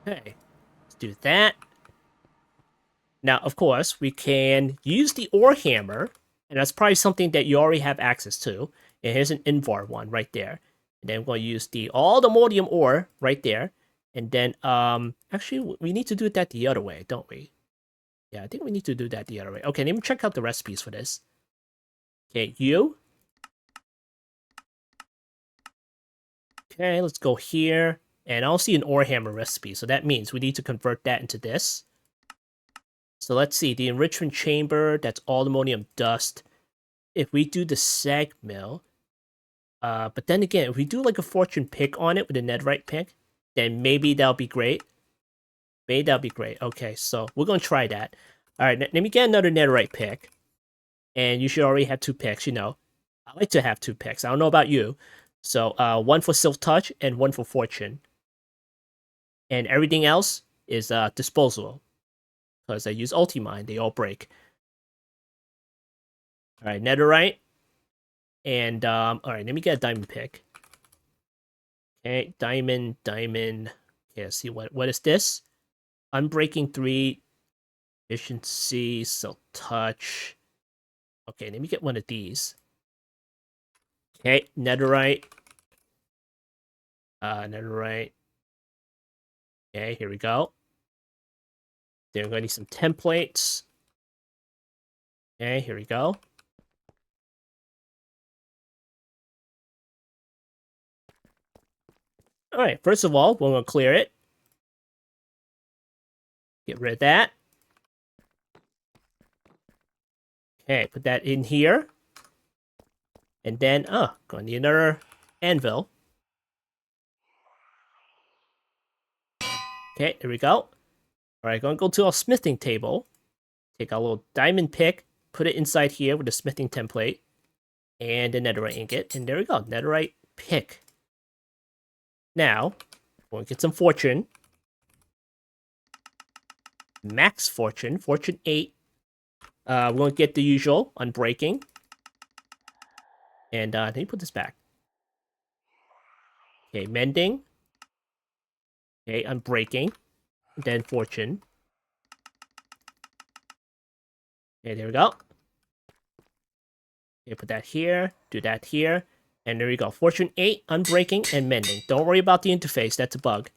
Okay, let's do that. Now, of course, we can use the ore hammer, and that's probably something that you already have access to. And here's an Invar one right there. And then we're going to use the Allthemodium ore right there. And then, actually, we need to do that the other way, don't we? Yeah, I think we need to do that the other way. Okay, let me check out the recipes for this. Okay, you. Okay, let's go here. And I don't see an ore hammer recipe, so that means we need to convert that into this. So let's see, the enrichment chamber, that's Allthemodium dust. If we do the sag mill, but then again, if we do like a fortune pick on it with a netherite pick, then maybe that'll be great. Maybe that'll be great. Okay, so we're gonna try that. Alright, let me get another netherite pick. And you should already have 2 picks, you know. I like to have 2 picks. I don't know about you. So, one for Silk Touch and one for Fortune. And everything else is disposable. Because I use Ultimine, they all break. Alright, Netherite. And, alright, let me get a diamond pick. Okay, diamond. Okay, let's see, what is this? Unbreaking 3, efficiency, Silk Touch. Okay, let me get one of these. Okay, Netherite. Netherite. Okay, here we go. Then we're going to need some templates. Okay, here we go. Alright, first of all, we're going to clear it. Get rid of that. Okay, put that in here. And then, going to need another anvil. Okay, here we go. Alright, going to go to our smithing table. Take our little diamond pick. put it inside here with the smithing template and the netherite ingot. And there we go, netherite pick. Now, we're going to get some fortune. Max fortune, fortune 8. We're going to get the usual, unbreaking. And let me put this back. Okay, mending. Okay, unbreaking. Then fortune. Okay, there we go. Okay, put that here, do that here, and there we go. Fortune 8, unbreaking, and mending. Don't worry about the interface, that's a bug.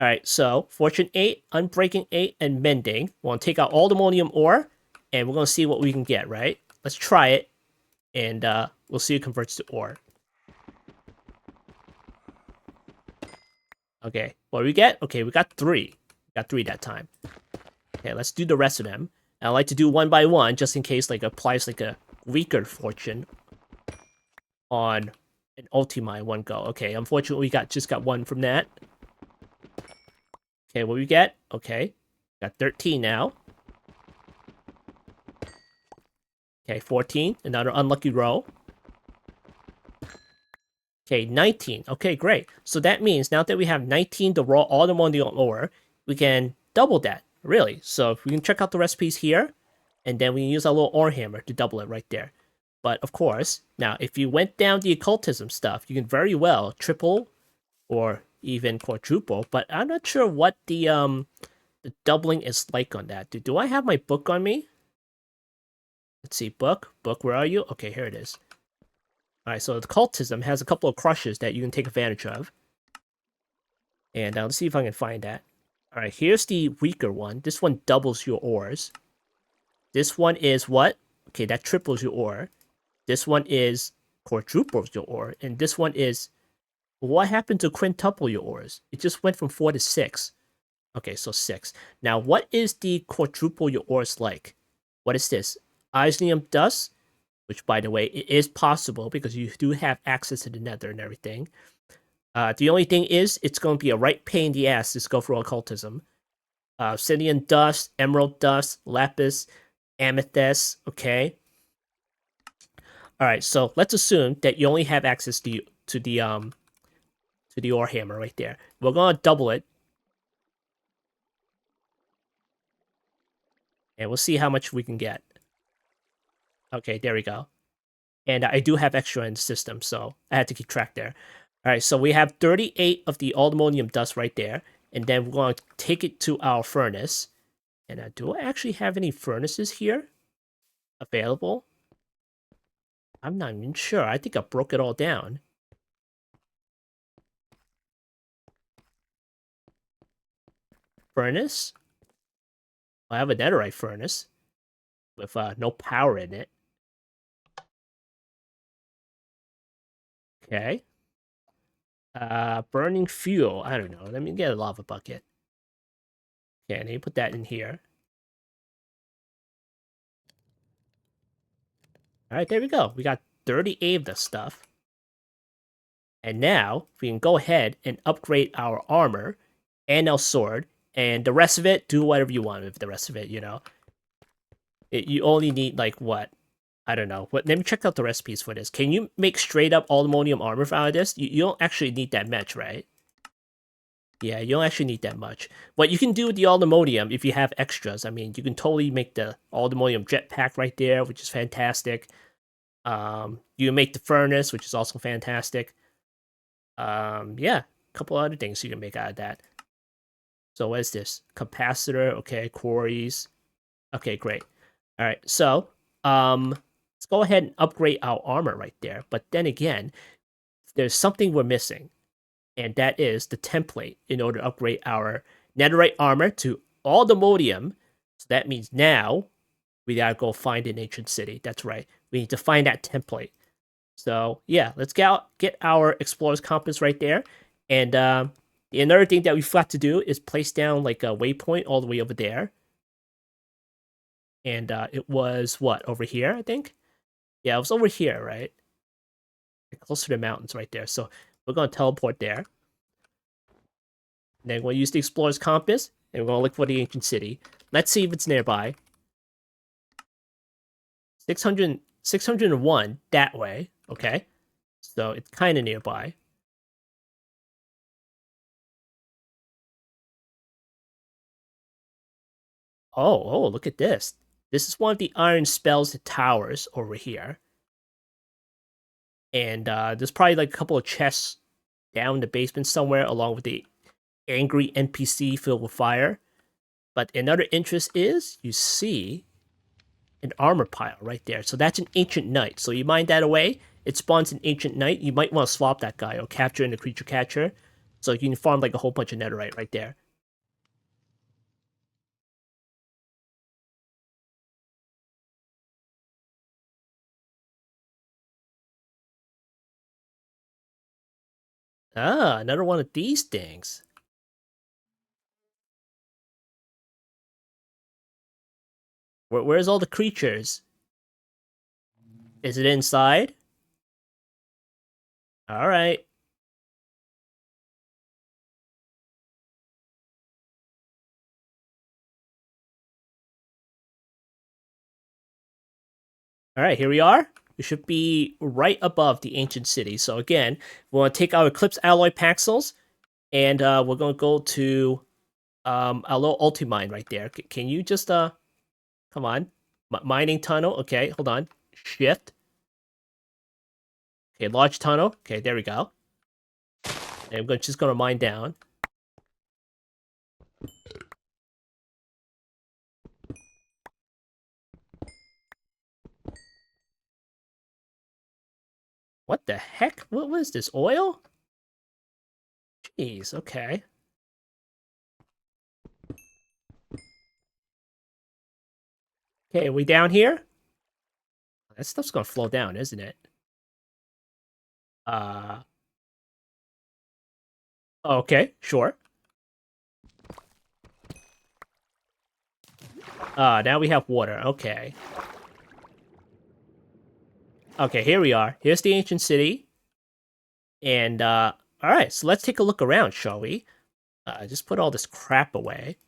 Alright, so Fortune 8, unbreaking 8, and mending. We're going to take out Allthemodium Ore, and we're going to see what we can get, right? Let's try it, and we'll see if it converts to ore. Okay, what do we get? Okay, we got 3. We got 3 that time. Okay, let's do the rest of them. And I like to do one by one, just in case like applies like a weaker fortune on an ulti one go. Okay, unfortunately we just got 1 from that. Okay, what do we get? Okay, got 13 now. Okay, 14, another unlucky row. Okay, 19. Okay, great. So that means now that we have 19 the raw Allthemodium ore, we can double that, really. So if we can check out the recipes here, and then we can use our little ore hammer to double it right there. But of course, now if you went down the occultism stuff, you can very well triple or even quadruple, but I'm not sure what the doubling is like on that. Do I have my book on me? Let's see, book, where are you? Okay, here it is. Alright, so the cultism has a couple of crushes that you can take advantage of. And let's see if I can find that. Alright, here's the weaker one. This one doubles your ores. This one is what? Okay, that triples your ore. This one is quadruples your ore. And this one is... What happened to quintuple your ores? It just went from 4 to 6. Okay, so 6. Now, what is the quadruple your ores like? What is this? Isonium dust? Which, by the way, it is possible because you do have access to the nether and everything. The only thing is, it's going to be a right pain in the ass to go through occultism. Obsidian dust, emerald dust, lapis, amethyst, okay? Alright, so let's assume that you only have access to the ore hammer right there. We're going to double it. And we'll see how much we can get. Okay, there we go. And I do have extra in the system, so I had to keep track there. Alright, so we have 38 of the Allthemodium dust right there. And then we're going to take it to our furnace. And do I actually have any furnaces here available? I'm not even sure. I think I broke it all down. Furnace? I have a netherite furnace with no power in it. Okay. Burning fuel. I don't know. Let me get a lava bucket. Okay, and you put that in here. Alright, there we go. We got 38 of this stuff. And now, we can go ahead and upgrade our armor and our sword. And the rest of it, do whatever you want with the rest of it, you know. You only need, like, what? I don't know. Let me check out the recipes for this. Can you make straight up Allthemodium armor out of this? You don't actually need that much, right? Yeah, you don't actually need that much. What you can do with the Allthemodium, if you have extras, I mean, you can totally make the Allthemodium jetpack right there, which is fantastic. You can make the furnace, which is also fantastic. Yeah, a couple other things you can make out of that. So what is this? Capacitor, okay, quarries. Okay, great. All right, so let's go ahead and upgrade our armor right there. But then again, there's something we're missing, and that is the template in order to upgrade our Netherite armor to Allthemodium. So that means now we gotta go find an ancient city. That's right. We need to find that template. So yeah, let's get our explorer's compass right there. And another thing that we forgot to do is place down like a waypoint all the way over there. And it was what, over here, I think? Yeah, it was over here, right? Close to the mountains right there. So we're gonna teleport there. And then we'll use the explorer's compass, and we're gonna look for the ancient city. Let's see if it's nearby. 601 that way. Okay. So it's kind of nearby. Oh, look at this. This is one of the Iron Spells towers over here. And there's probably like a couple of chests down in the basement somewhere, along with the angry NPC filled with fire. But another interest is you see an armor pile right there. So that's an Ancient Knight. So you mine that away, it spawns an Ancient Knight. You might want to swap that guy or capture in the creature catcher. So you can farm like a whole bunch of netherite right there. Ah, another one of these things. Where's all the creatures? Is it inside? All right. All right, here we are. We should be right above the ancient city. So again, we want to take our Eclipse Alloy Paxels, and we're going to go to our little ulti-mine right there. Can you just come on, mining tunnel? Okay, hold on. Shift. Okay, large tunnel. Okay, there we go. And we're just going to mine down. What the heck? What was this? Oil? Jeez, okay. Okay, are we down here? That stuff's gonna flow down, isn't it? Okay, sure. Now we have water. Okay. Okay, here we are. Here's the ancient city. And, alright, so let's take a look around, shall we? Just put all this crap away.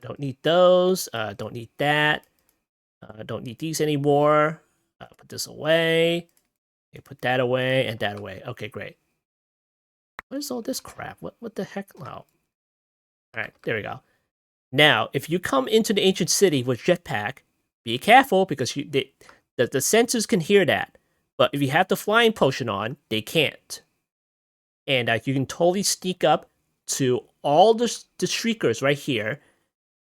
Don't need those. Don't need that. Don't need these anymore. Put this away. Okay, put that away and that away. Okay, great. What is all this crap? What the heck? Oh. Alright, there we go. Now, if you come into the ancient city with jetpack, be careful because the sensors can hear that. But if you have the flying potion on, they can't. And you can totally sneak up to all the shriekers right here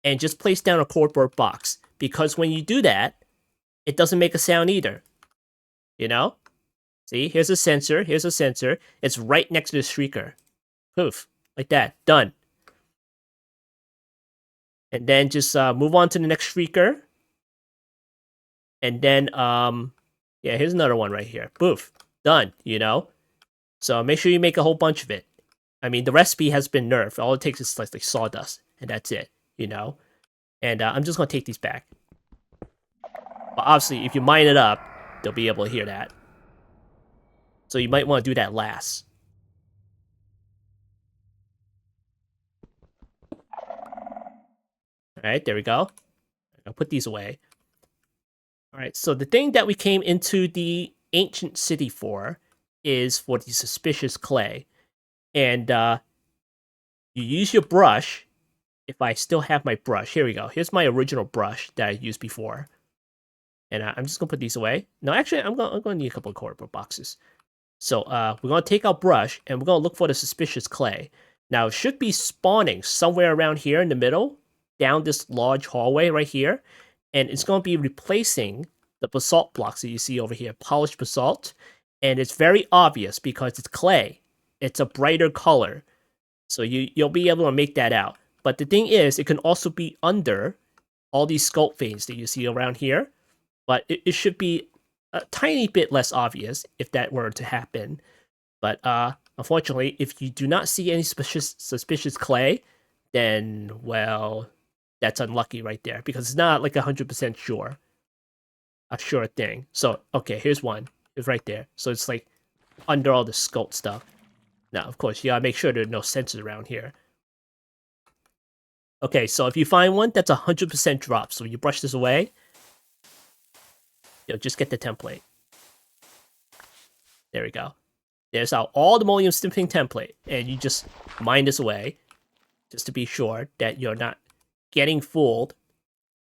and just place down a cardboard box. Because when you do that, it doesn't make a sound either. You know? See, here's a sensor. Here's a sensor. It's right next to the shrieker. Poof. Like that. Done. And then just move on to the next shrieker. And then, yeah, here's another one right here. Poof. Done, you know? So make sure you make a whole bunch of it. I mean, the recipe has been nerfed. All it takes is like sawdust, and that's it, you know? And I'm just going to take these back. But obviously, if you mine it up, they'll be able to hear that. So you might want to do that last. Alright, there we go. I'll put these away. Alright, so the thing that we came into the ancient city for is for the suspicious clay. And you use your brush. If I still have my brush, here we go. Here's my original brush that I used before. And I'm just going to put these away. No, actually, I'm going to need a couple of cardboard boxes. So we're going to take our brush, and we're going to look for the suspicious clay. Now, it should be spawning somewhere around here in the middle, down this large hallway right here. And it's going to be replacing the basalt blocks that you see over here, polished basalt. And it's very obvious because it's clay. It's a brighter color. So you'll be able to make that out. But the thing is, it can also be under all these sculpt veins that you see around here. But it should be a tiny bit less obvious if that were to happen. But unfortunately, if you do not see any suspicious clay, then, well, that's unlucky right there. Because it's not like 100% sure. A sure thing. So, okay, here's one. It's right there. So it's like under all the sculpt stuff. Now, of course, you gotta make sure there are no sensors around here. Okay, so if you find one, that's 100% drop. So you brush this away. just get the template. There we go. There's our Allthemodium sniffing template, and you just mine this away, just to be sure that you're not getting fooled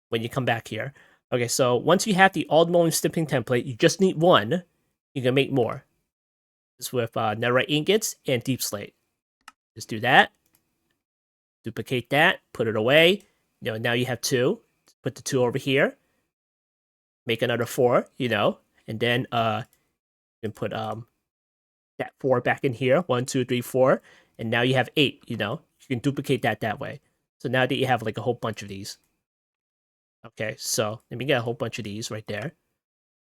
when you come back here. Okay, so once you have the Allthemodium sniffing template, you just need one. You can make more. This with netherite ingots and deep slate. Just do that. Duplicate that. Put it away. Now you have 2. Put the 2 over here. Make another 4. And then you can put that 4 back in here. 1, 2, 3, 4. And now you have 8, You can duplicate that way. So now that you have like a whole bunch of these. Okay, so let me get a whole bunch of these right there.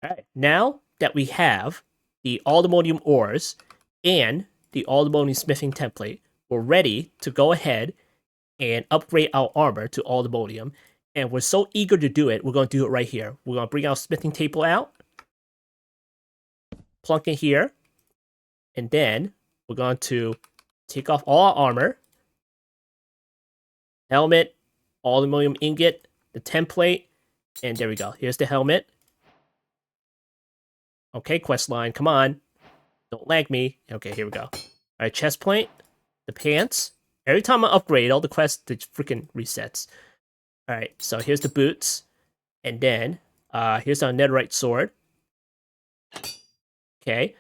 Alright, now that we have the Allthemodium ores and the Allthemodium smithing template, we're ready to go ahead and upgrade our armor to Allthemodium. And we're so eager to do it, we're going to do it right here. We're going to bring our smithing table out, plunk it here, and then we're going to take off all our armor, helmet, Allthemodium ingot, the template, and there we go. Here's the helmet. Okay, quest line, come on. Don't lag me. Okay, here we go. Alright, chest plate, the pants. Every time I upgrade, all the quests, it freaking resets. Alright, so here's the boots. And then, here's our netherite sword. Okay.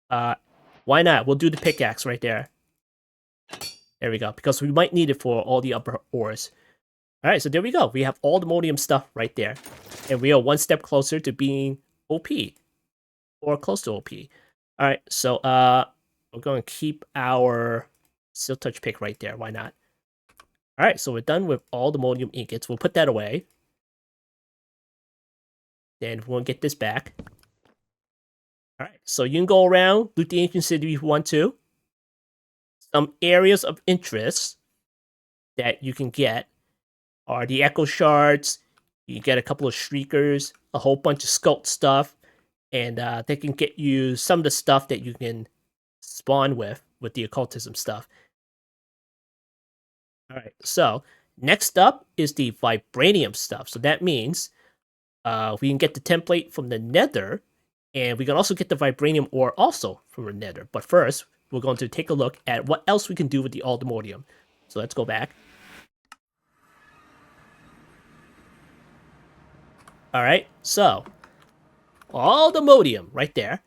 Why not? We'll do the pickaxe right there. There we go, because we might need it for all the upper ores. Alright, so there we go. We have Allthemodium stuff right there. And we are one step closer to being OP. Or close to OP. Alright, so we're going to keep our Silk Touch pick right there. Why not? Alright, so we're done with Allthemodium ingots. We'll put that away. Then we'll get this back. Alright, so you can go around, loot the ancient city if you want to. Some areas of interest that you can get are the Echo Shards. You can get a couple of Shriekers, a whole bunch of Sculpt stuff. And they can get you some of the stuff that you can spawn with the occultism stuff. Alright, so next up is the Vibranium stuff. So that means we can get the template from the Nether, and we can also get the Vibranium ore also from the Nether. But first, we're going to take a look at what else we can do with the Allthemodium. So let's go back. Alright, so Allthemodium right there.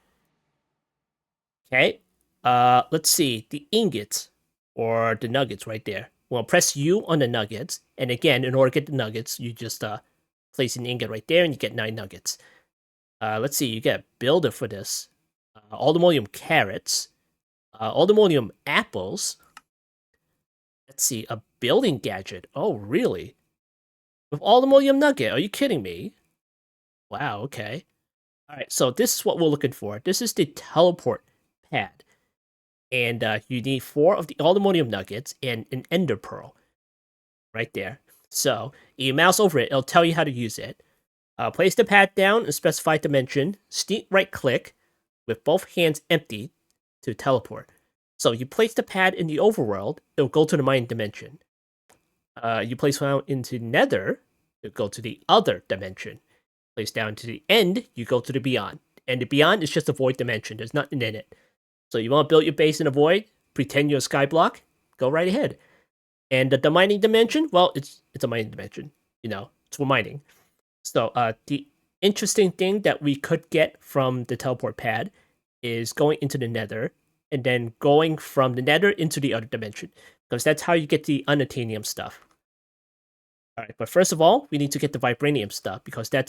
Okay. Let's see. The ingots or the nuggets right there. We'll press U on the nuggets. And again, in order to get the nuggets, you just place an ingot right there and you get 9 nuggets. Let's see. You get a builder for this. Allthemodium carrots. Allthemodium apples. Let's see. A building gadget. Oh, really? With Allthemodium nugget? Are you kidding me? Wow, okay. Alright, so this is what we're looking for. This is the teleport pad. And you need 4 of the Allthemodium nuggets and an ender pearl. Right there. So, you mouse over it, it'll tell you how to use it. Place the pad down and specify dimension. Sneak right click with both hands empty to teleport. So you place the pad in the overworld, it'll go to the mining dimension. You place one into Nether, it'll go to the other dimension. Place down to the end, you go to the beyond. And the beyond is just a void dimension. There's nothing in it. So you want to build your base in a void, pretend you're a skyblock, go right ahead. And the mining dimension, well, it's a mining dimension. It's for mining. So the interesting thing that we could get from the teleport pad is going into the Nether and then going from the Nether into the other dimension. Because that's how you get the Unobtainium stuff. Alright, but first of all, we need to get the Vibranium stuff because that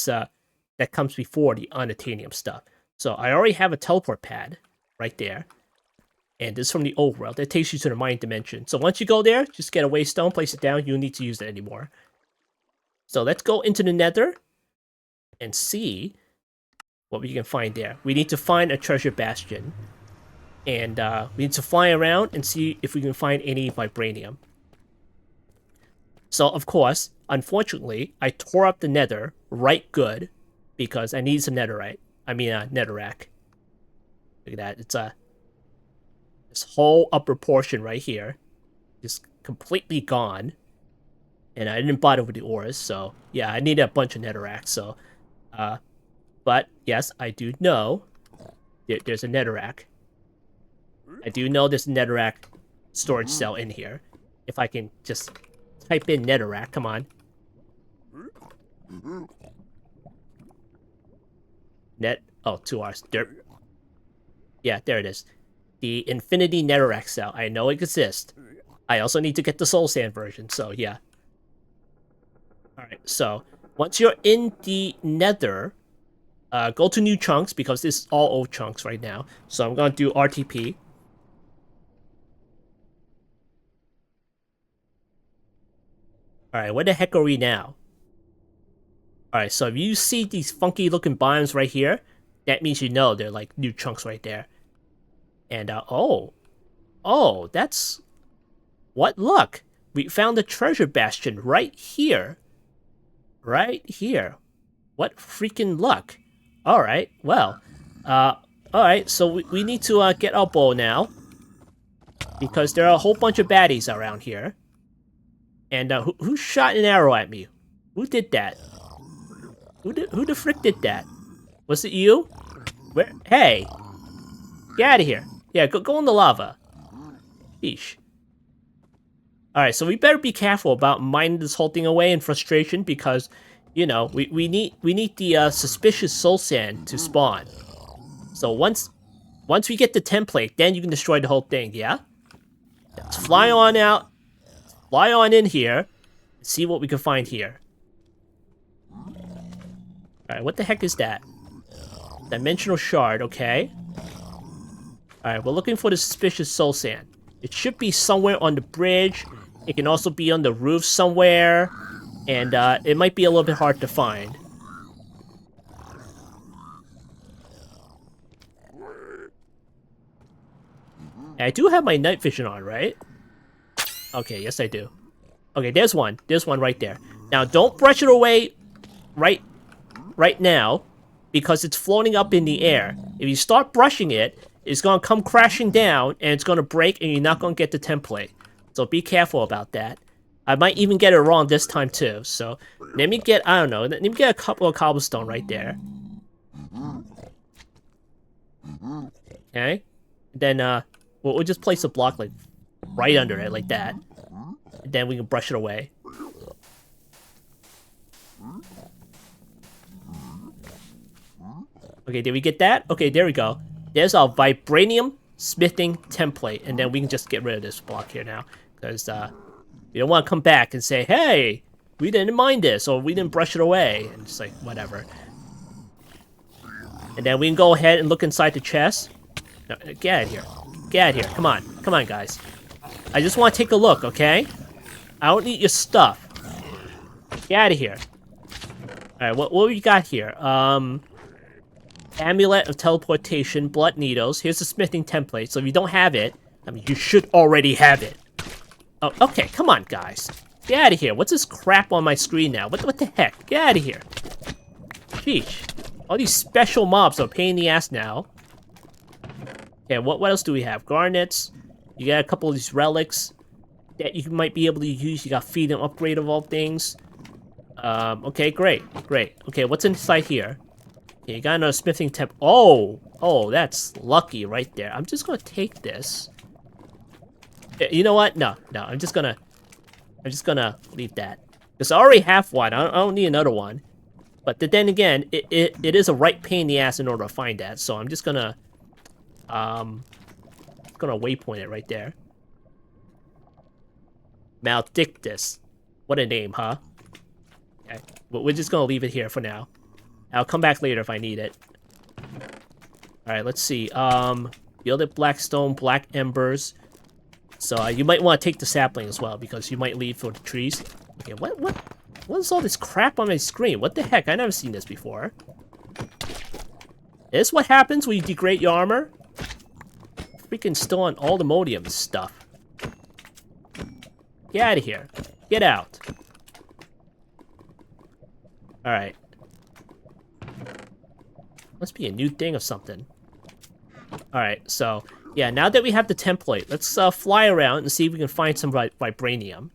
comes before the Unobtainium stuff. So I already have a teleport pad right there. And this is from the old world. That takes you to the mining dimension. So once you go there, just get a waystone, place it down. You don't need to use it anymore. So let's go into the Nether and see what we can find there. We need to find a treasure bastion. And we need to fly around and see if we can find any Vibranium. So, of course, unfortunately, I tore up the Nether right good because I need some netherite. Netherrack. Look at that. It's this whole upper portion right here is completely gone. And I didn't bother with the ores, so yeah, I need a bunch of netherrack. So, But yes, I do know there's a netherrack. I do know there's a netherrack storage cell in here. If I can just type in netherrack, come on. Oh, 2 R's. Dirt. Yeah, there it is. The Infinity Netherrack cell. I know it exists. I also need to get the Soul Sand version, so yeah. Alright, so once you're in the Nether, go to new chunks because this is all old chunks right now. So I'm gonna do RTP. Alright, where the heck are we now? Alright, so if you see these funky looking biomes right here, that means you know they're like new chunks right there. And oh, that's what luck! We found the treasure bastion right here. Right here. What freaking luck! Alright, well, alright, so we need to get our bow now. Because there are a whole bunch of baddies around here. And who shot an arrow at me? Who did that? Who the frick did that? Was it you? Where? Hey! Get out of here. Yeah, go in the lava. Yeesh. Alright, so we better be careful about mining this whole thing away in frustration because, you know, we need the suspicious soul sand to spawn. So once we get the template, then you can destroy the whole thing, yeah? Let's fly on out. Fly on in here. See what we can find here. Alright, what the heck is that? Dimensional shard, okay. Alright, we're looking for the suspicious soul sand. It should be somewhere on the bridge. It can also be on the roof somewhere. And it might be a little bit hard to find. And I do have my night vision on, right? Okay, yes I do. Okay, there's one. There's one right there. Now, don't brush it away right now, because it's floating up in the air. If you start brushing it, it's going to come crashing down, and it's going to break, and you're not going to get the template. So be careful about that. I might even get it wrong this time, too. So, let me get, I don't know, let me get a couple of cobblestone right there. Okay. Then, we'll just place a block, like, right under it, like that. And then we can brush it away. Okay, did we get that? Okay, there we go. There's our Vibranium smithing template. And then we can just get rid of this block here now. Because, we don't want to come back and say, hey, we didn't mind this, or we didn't brush it away. And it's like, whatever. And then we can go ahead and look inside the chest. No, get out of here. Get out of here. Come on. Come on, guys. I just want to take a look, okay? I don't need your stuff. Get out of here. Alright, what we got here? Amulet of Teleportation, Blood Needles. Here's the smithing template, so if you don't have it, I mean, you should already have it. Oh, okay, come on, guys. Get out of here. What's this crap on my screen now? What the heck? Get out of here. Sheesh. All these special mobs are a pain in the ass now. Okay, what else do we have? Garnets. You got a couple of these relics that you might be able to use. You got feed and upgrade of all things. Okay, great. Okay, what's inside here? Okay, you got another smithing temp. Oh, that's lucky right there. I'm just gonna take this. You know what? No, I'm just gonna leave that. Because I already have one. I don't need another one. But then again, it is a right pain in the ass in order to find that. So I'm just gonna waypoint it right there. Maldictus. What a name, huh? Okay. We're just gonna leave it here for now. I'll come back later if I need it. Alright, let's see. Gilded Blackstone, Black Embers. So you might want to take the sapling as well, because you might leave for the trees. Okay, what is all this crap on my screen? What the heck? I've never seen this before. Is this what happens when you degrade your armor? Freaking still on Allthemodium stuff. Get out of here. Get out. Alright. Must be a new thing or something. Alright, so, yeah, now that we have the template, let's fly around and see if we can find some Vibranium.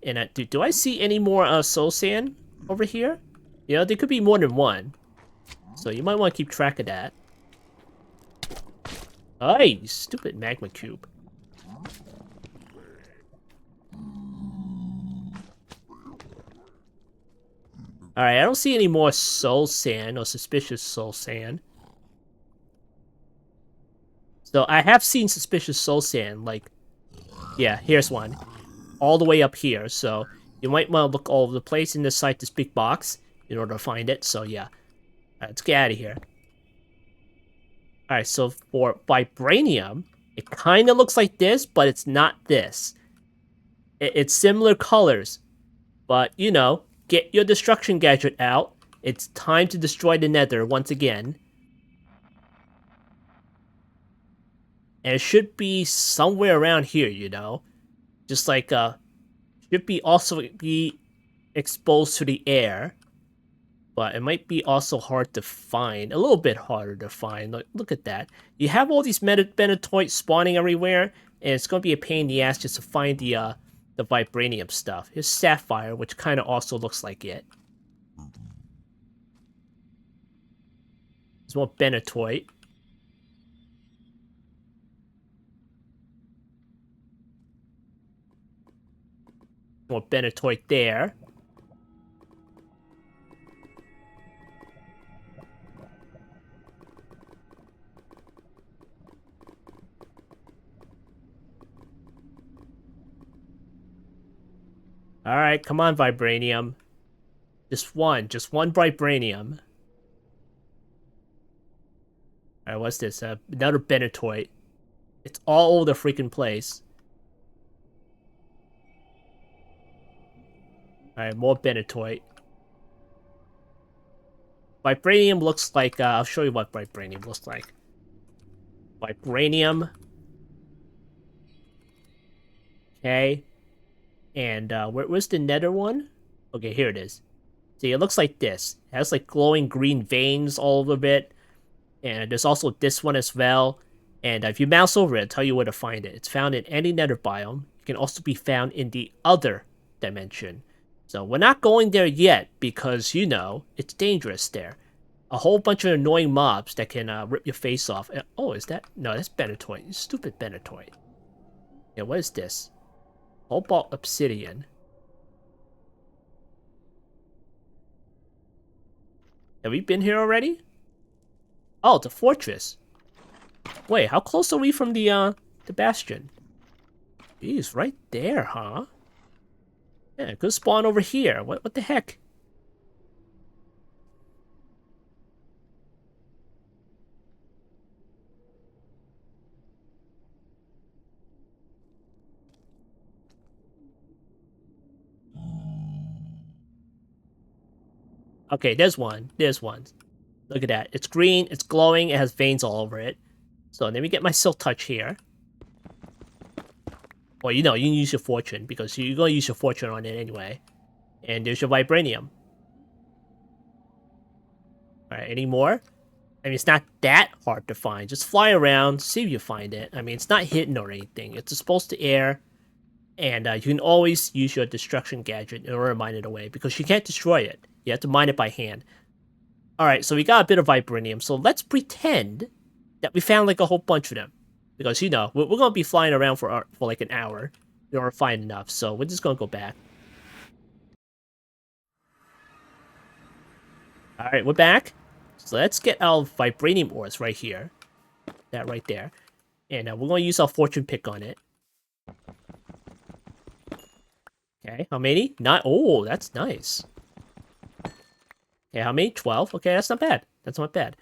And do I see any more soul sand over here? Yeah, there could be more than one. So you might want to keep track of that. Ay, you stupid magma cube. Alright, I don't see any more soul sand or suspicious soul sand. So I have seen suspicious soul sand, like, yeah, here's one. All the way up here, so you might want to look all over the place inside this big box in order to find it, so yeah. Alright, let's get out of here. Alright, so for Vibranium, it kind of looks like this, but it's not this. It's similar colors, but, you know, get your destruction gadget out. It's time to destroy the Nether once again. And it should be somewhere around here, you know? Just like, should be also be exposed to the air. But it might be also hard to find. A little bit harder to find. Look at that. You have all these Benetoids spawning everywhere, and it's going to be a pain in the ass just to find the Vibranium stuff. Here's Sapphire, which kind of also looks like it. There's more Benetoid. More Benetoid there. Alright, come on, Vibranium. Just one Vibranium. Alright, what's this? Another Benetoid. It's all over the freaking place. Alright, more Benetoid. Vibranium looks like, I'll show you what Vibranium looks like. Vibranium. Okay. And, where's the Nether one? Okay, here it is. See, it looks like this. It has, like, glowing green veins all over it. And there's also this one as well. And if you mouse over it, it'll tell you where to find it. It's found in any Nether biome. It can also be found in the other dimension. So we're not going there yet because, you know, it's dangerous there. A whole bunch of annoying mobs that can rip your face off. Oh, is that? No, that's Benetoid. You stupid Benetoid. Yeah, what is this? Cobalt Obsidian. Have we been here already? Oh, it's a fortress. Wait, how close are we from the bastion? Jeez, right there, huh? Yeah, good spawn over here. What the heck? Okay, there's one. There's one. Look at that. It's green, it's glowing, it has veins all over it. So let me get my Silk Touch here. Well, you know, you can use your Fortune, because you're going to use your Fortune on it anyway. And there's your Vibranium. Alright, any more? I mean, it's not that hard to find. Just fly around, see if you find it. I mean, it's not hidden or anything. It's supposed to air. And you can always use your destruction gadget in order to mine it away, because you can't destroy it. You have to mine it by hand. Alright, so we got a bit of Vibranium. So let's pretend that we found like a whole bunch of them. Because, you know, we're going to be flying around for like an hour in order to find enough. So we're just going to go back. Alright, we're back. So let's get our Vibranium ores right here. That right there. And we're going to use our fortune pick on it. Okay, how many? Oh, that's nice. Okay, how many? 12. Okay, that's not bad. That's not bad.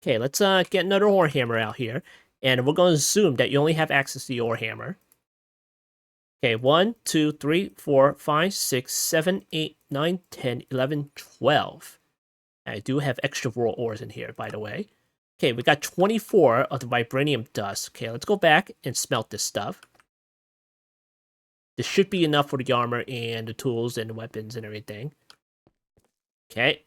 Okay, let's get another ore hammer out here. And we're going to assume that you only have access to the ore hammer. Okay, 1, 2, 3, 4, 5, 6, 7, 8, 9, 10, 11, 12. I do have extra raw ores in here, by the way. Okay, we got 24 of the Vibranium dust. Okay, let's go back and smelt this stuff. This should be enough for the armor and the tools and the weapons and everything. Okay.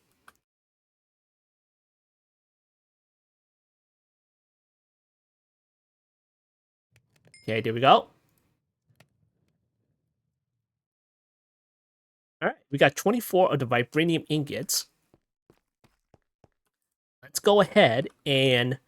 Okay, there we go. Alright, we got 24 of the Vibranium ingots. let's go ahead and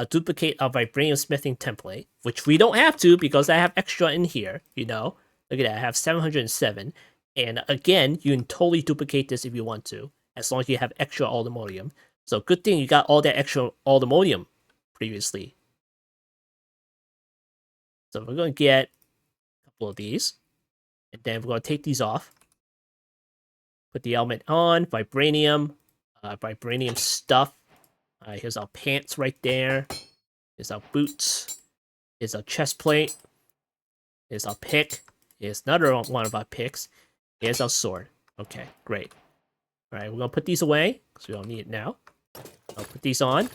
duplicate our Vibranium smithing template, which we don't have to because I have extra in here, you know. Look at that, I have 707. And again, you can totally duplicate this if you want to, as long as you have extra Allthemodium. So good thing you got all that extra Allthemodium previously. So we're going to get a couple of these. And then we're going to take these off. Put the element on, Vibranium, Vibranium stuff. Here's our pants right there. Here's our boots. Here's our chest plate. Here's our pick. Here's another one of our picks. Here's our sword. Okay, great. Alright, we're going to put these away, because we don't need it now. I'll put these on.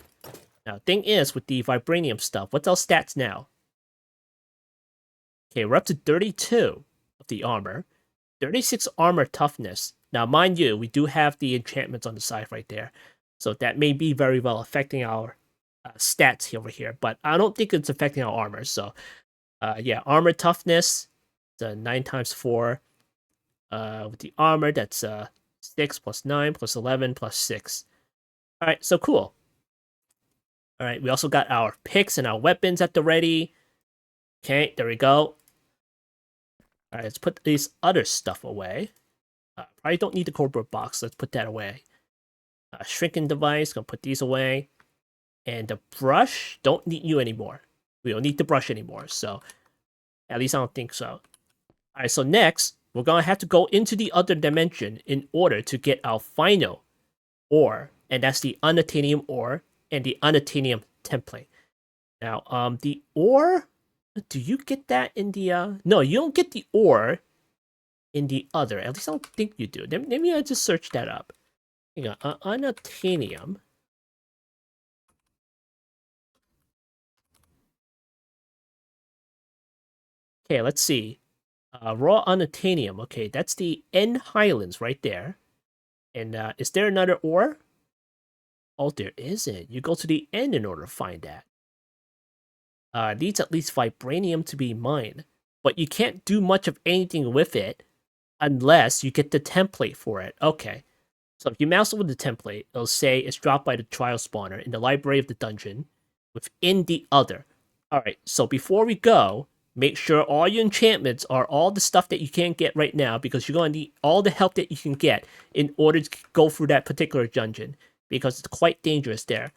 Now, thing is, with the Vibranium stuff, what's our stats now? Okay, we're up to 32 of the armor. 36 armor toughness. Now, mind you, we do have the enchantments on the side right there. So that may be very well affecting our stats over here. But I don't think it's affecting our armor. So, yeah, armor toughness. It's 9 times 4. With the armor, that's 6 plus 9 plus 11 plus 6. Alright, so cool. Alright, we also got our picks and our weapons at the ready. Okay, there we go. Alright, let's put this other stuff away. Probably don't need the cardboard box. Let's put that away. Shrinking device, gonna put these away. And the brush, don't need you anymore. We don't need the brush anymore, so at least I don't think so. Alright, so next, we're gonna have to go into the other dimension in order to get our final ore, and that's the Unobtainium Ore and the Unobtainium template. Now, the ore, do you get that in the, no, you don't get the ore in the other. At least I don't think you do. Maybe I just search that up. Hang on, Unobtainium. Okay, let's see. Raw Unobtainium. Okay, that's the N Highlands right there. And is there another ore? Oh, there isn't. You go to the end in order to find that. Needs at least Vibranium to be mined. But you can't do much of anything with it unless you get the template for it. Okay. So if you mouse over the template, it'll say it's dropped by the trial spawner in the library of the dungeon within the other. Alright, so before we go, make sure all your enchantments are all the stuff that you can't get right now because you're going to need all the help that you can get in order to go through that particular dungeon because it's quite dangerous there.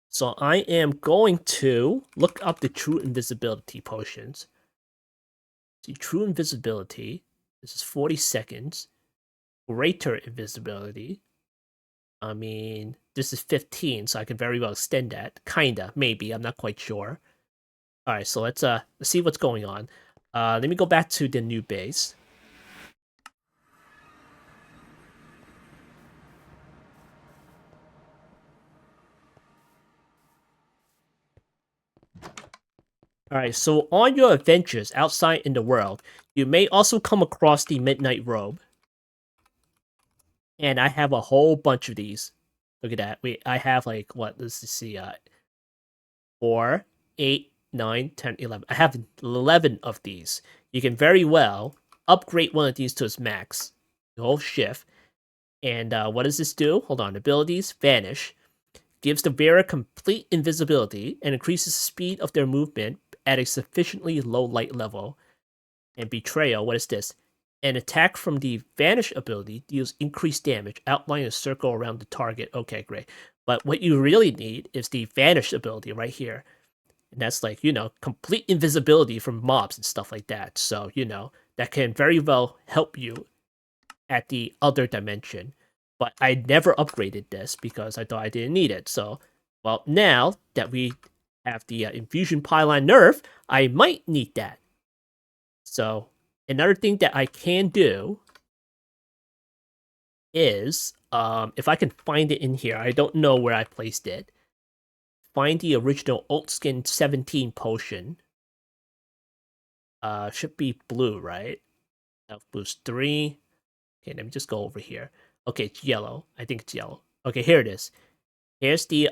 So I am going to look up the true invisibility potions. See, true invisibility. This is 40 seconds. Greater invisibility. I mean, this is 15, so I can very well extend that. Kinda, maybe. I'm not quite sure. Alright, so let's see what's going on. Let me go back to the new base. Alright, so on your adventures outside in the world, you may also come across the Midnight Robe. And I have a whole bunch of these. Look at that. I have like, what, let's see, 4, 8, 9, 10, 11. I have 11 of these. You can very well upgrade one of these to its max. Hold shift. And what does this do? Hold on. Abilities, vanish. Gives the bearer complete invisibility and increases the speed of their movement at a sufficiently low light level. And betrayal, what is this? An attack from the vanish ability deals increased damage, outlining a circle around the target. Okay, great. But what you really need is the vanish ability right here. And that's like, you know, complete invisibility from mobs and stuff like that. So, you know, that can very well help you at the other dimension. But I never upgraded this because I thought I didn't need it. So, well, now that we have the Infusion Pylon nerf, I might need that. So, another thing that I can do is, if I can find it in here, I don't know where I placed it. Find the original Oatskin 17 potion. Should be blue, right? Health boost 3. Okay, let me just go over here. Okay, it's yellow. I think it's yellow. Okay, here it is. Here's the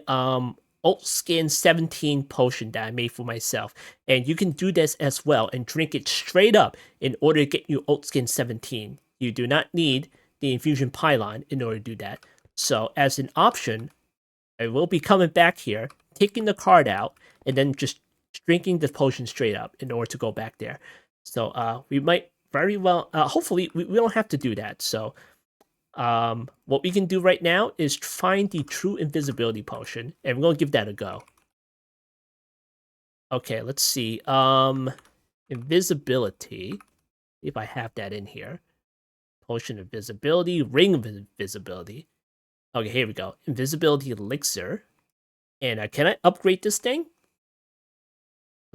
Oatskin 17 potion that I made for myself. And you can do this as well and drink it straight up in order to get you Oatskin 17. You do not need the Infusion Pylon in order to do that. So as an option, I will be coming back here, taking the card out, and then just drinking the potion straight up in order to go back there. So we might very well, hopefully we don't have to do that. So what we can do right now is find the true invisibility potion, and we're gonna give that a go. Okay, let's see. Invisibility. See if I have that in here. Potion of invisibility, ring of invisibility. Okay, here we go. Invisibility elixir. And can I upgrade this thing?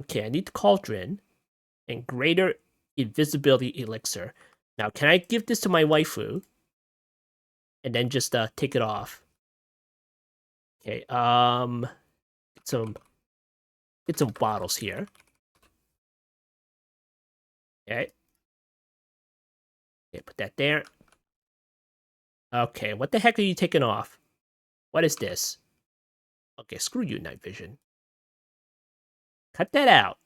Okay, I need the cauldron and greater invisibility elixir. Now, can I give this to my waifu and then just take it off? Okay, get some bottles here. Okay. Okay, put that there. Okay, what the heck are you taking off? What is this? Okay, screw you, night vision. Cut that out.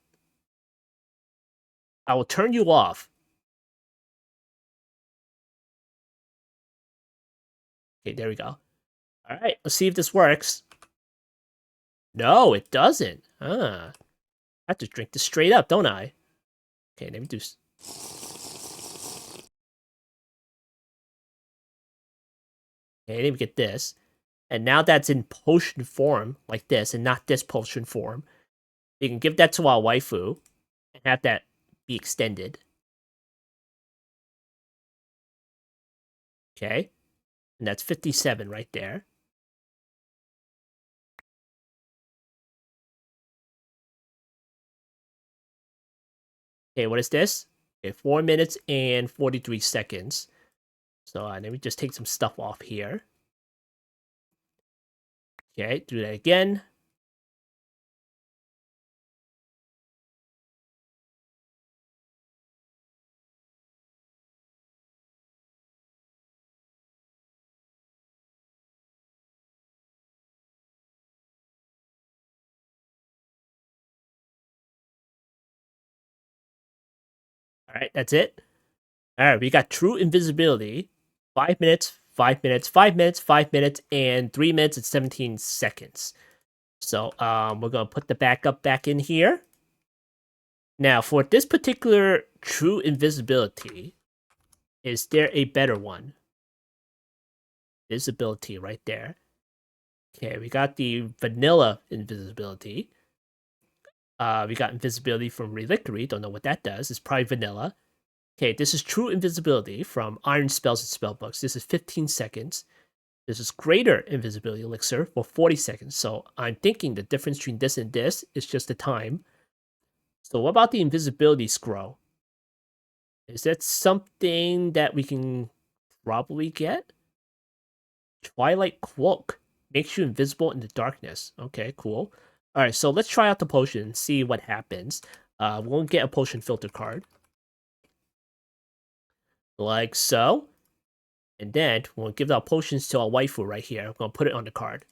I will turn you off. Okay, there we go. All right, let's see if this works. No, it doesn't. I have to drink this straight up, don't I? Okay, let me do... Okay, let me get this. And now that's in potion form, like this, and not this potion form. You can give that to our waifu, and have that be extended. Okay. And that's 57 right there. Okay, what is this? Okay, 4 minutes and 43 seconds. So let me just take some stuff off here. Okay, do that again. Alright, that's it. Alright, we got true invisibility. 5 minutes, 5 minutes, 5 minutes, 5 minutes, and 3 minutes and 17 seconds. So we're gonna put the backup back in here. Now, for this particular true invisibility, is there a better one? Visibility right there. Okay, we got the vanilla invisibility. We got invisibility from Relictory. Don't know what that does. It's probably vanilla. Okay, this is true invisibility from Iron Spells and Spellbooks. This is 15 seconds. This is greater invisibility elixir for 40 seconds. So I'm thinking the difference between this and this is just the time. So what about the invisibility scroll? Is that something that we can probably get? Twilight Cloak. Makes you invisible in the darkness. Okay, cool. Alright, so let's try out the potion and see what happens. We'll get a potion filter card. Like so. And then we'll give our potions to our waifu right here. I'm going to put it on the card.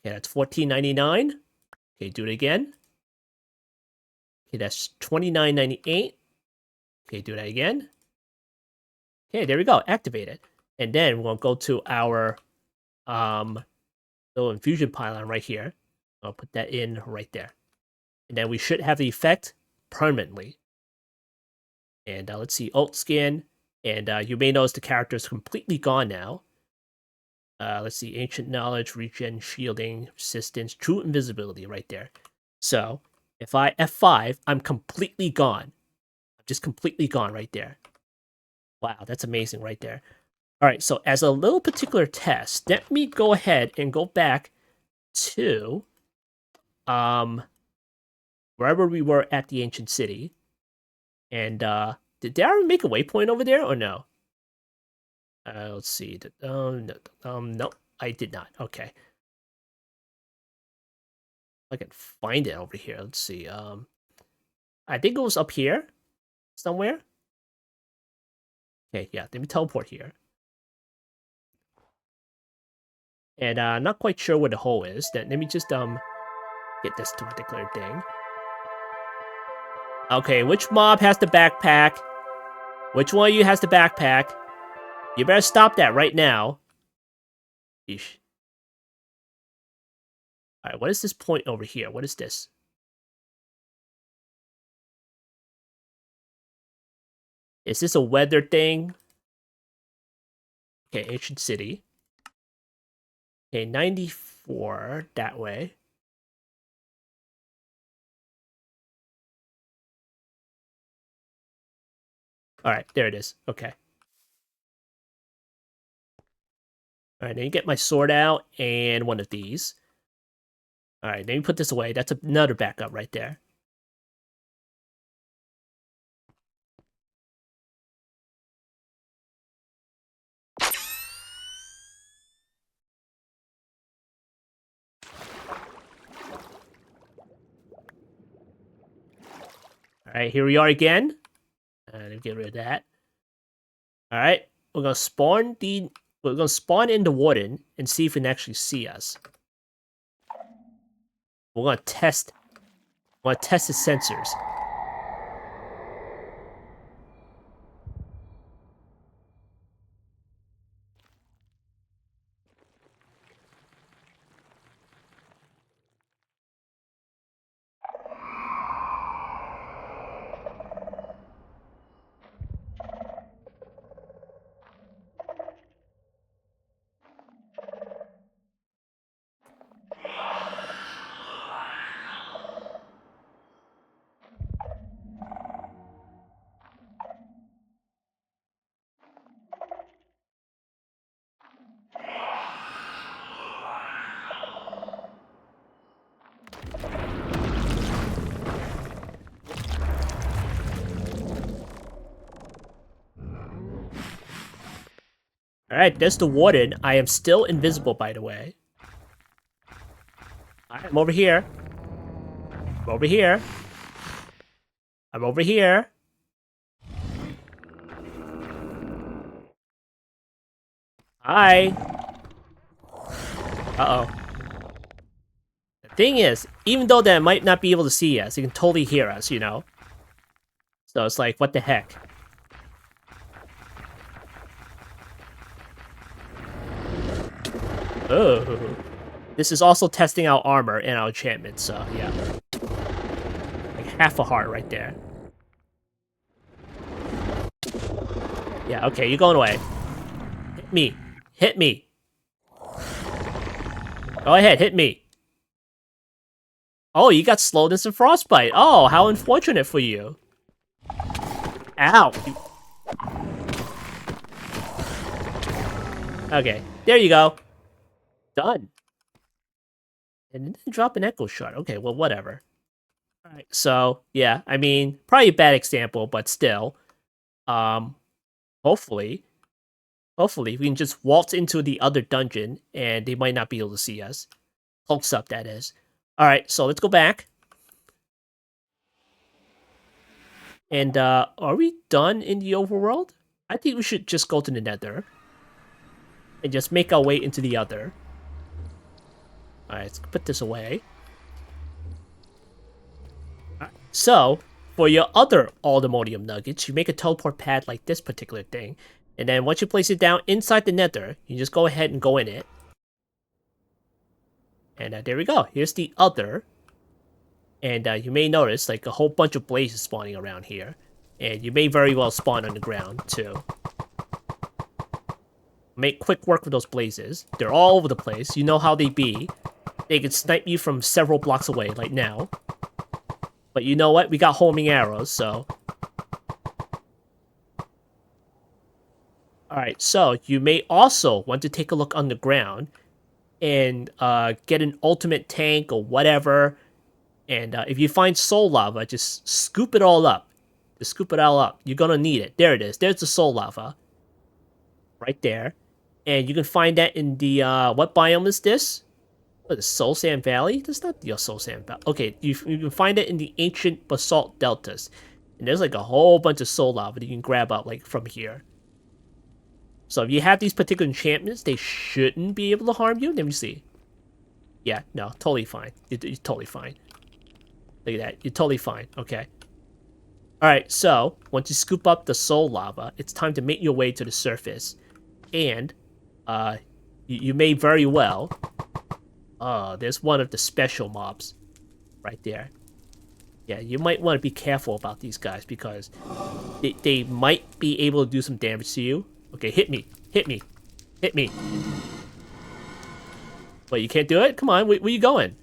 Okay, that's $14.99. Okay, do it again. Okay, that's $29.98. Okay, do that again. Okay, there we go. Activate it. And then we'll go to our little infusion pylon right here. I'll put that in right there. And then we should have the effect permanently. And let's see, alt scan. And you may notice the character is completely gone now. Let's see, ancient knowledge, regen, shielding, resistance, true invisibility right there. So if I F5, I'm completely gone. I'm just completely gone right there. Wow, that's amazing right there. All right, so as a little particular test, let me go ahead and go back to wherever we were at the ancient city. And did I make a waypoint over there or no? Let's see. No, I did not. Okay. I can find it over here. Let's see. I think it was up here somewhere. Okay, yeah, let me teleport here. And not quite sure where the hole is. Then let me just get this particular thing. Okay, which mob has the backpack? Which one of you has the backpack? You better stop that right now. Yeesh. Alright, what is this point over here? What is this? Is this a weather thing? Okay, ancient city. Okay, 94 that way. Alright, there it is. Okay. Alright, then you get my sword out and one of these. Alright, then you put this away. That's another backup right there. Alright, here we are again. And get rid of that. Alright, we're gonna spawn in the warden and see if it can actually see us. We're gonna test the sensors. Alright, there's the warden. I am still invisible, by the way. Alright, I'm over here. I'm over here. I'm over here. Hi. Uh-oh. The thing is, even though that might not be able to see us, it can totally hear us, you know? So it's like, what the heck? Oh. This is also testing our armor and our enchantments, so yeah. Like half a heart right there. Yeah, okay, you're going away. Hit me. Hit me. Go ahead, hit me. Oh, you got slowness and frostbite. Oh, how unfortunate for you. Ow. Okay, there you go. Done. And it didn't drop an echo shard. Okay, well, whatever. Alright, so, yeah, I mean, probably a bad example, but still. Hopefully we can just waltz into the other dungeon, and they might not be able to see us. Close up, that is. Alright, so let's go back. And, are we done in the overworld? I think we should just go to the Nether. And just make our way into the other. Alright, let's put this away. Alright, so, for your other Allthemodium nuggets, you make a teleport pad like this particular thing. And then once you place it down inside the Nether, you just go ahead and go in it. And there we go. Here's the other. And you may notice like a whole bunch of blazes spawning around here. And you may very well spawn on the ground too. Make quick work with those blazes. They're all over the place. You know how they be. They can snipe you from several blocks away, like now. But you know what? We got homing arrows, so... Alright, so you may also want to take a look underground and get an ultimate tank or whatever. And if you find soul lava, just scoop it all up. Just scoop it all up. You're gonna need it. There it is. There's the soul lava. Right there. And you can find that in the, what biome is this? What, the Soul Sand Valley? That's not the Soul Sand Valley. Okay, you can find it in the ancient basalt deltas. And there's like a whole bunch of soul lava that you can grab out, like, from here. So if you have these particular enchantments, they shouldn't be able to harm you. Let me see. Yeah, no, totally fine. You're totally fine. Look at that. You're totally fine. Okay. Alright, so, once you scoop up the soul lava, it's time to make your way to the surface. And you may very well. There's one of the special mobs right there. Yeah, you might want to be careful about these guys because they might be able to do some damage to you. Okay, hit me, hit me, hit me. But you can't do it? Come on, where you going?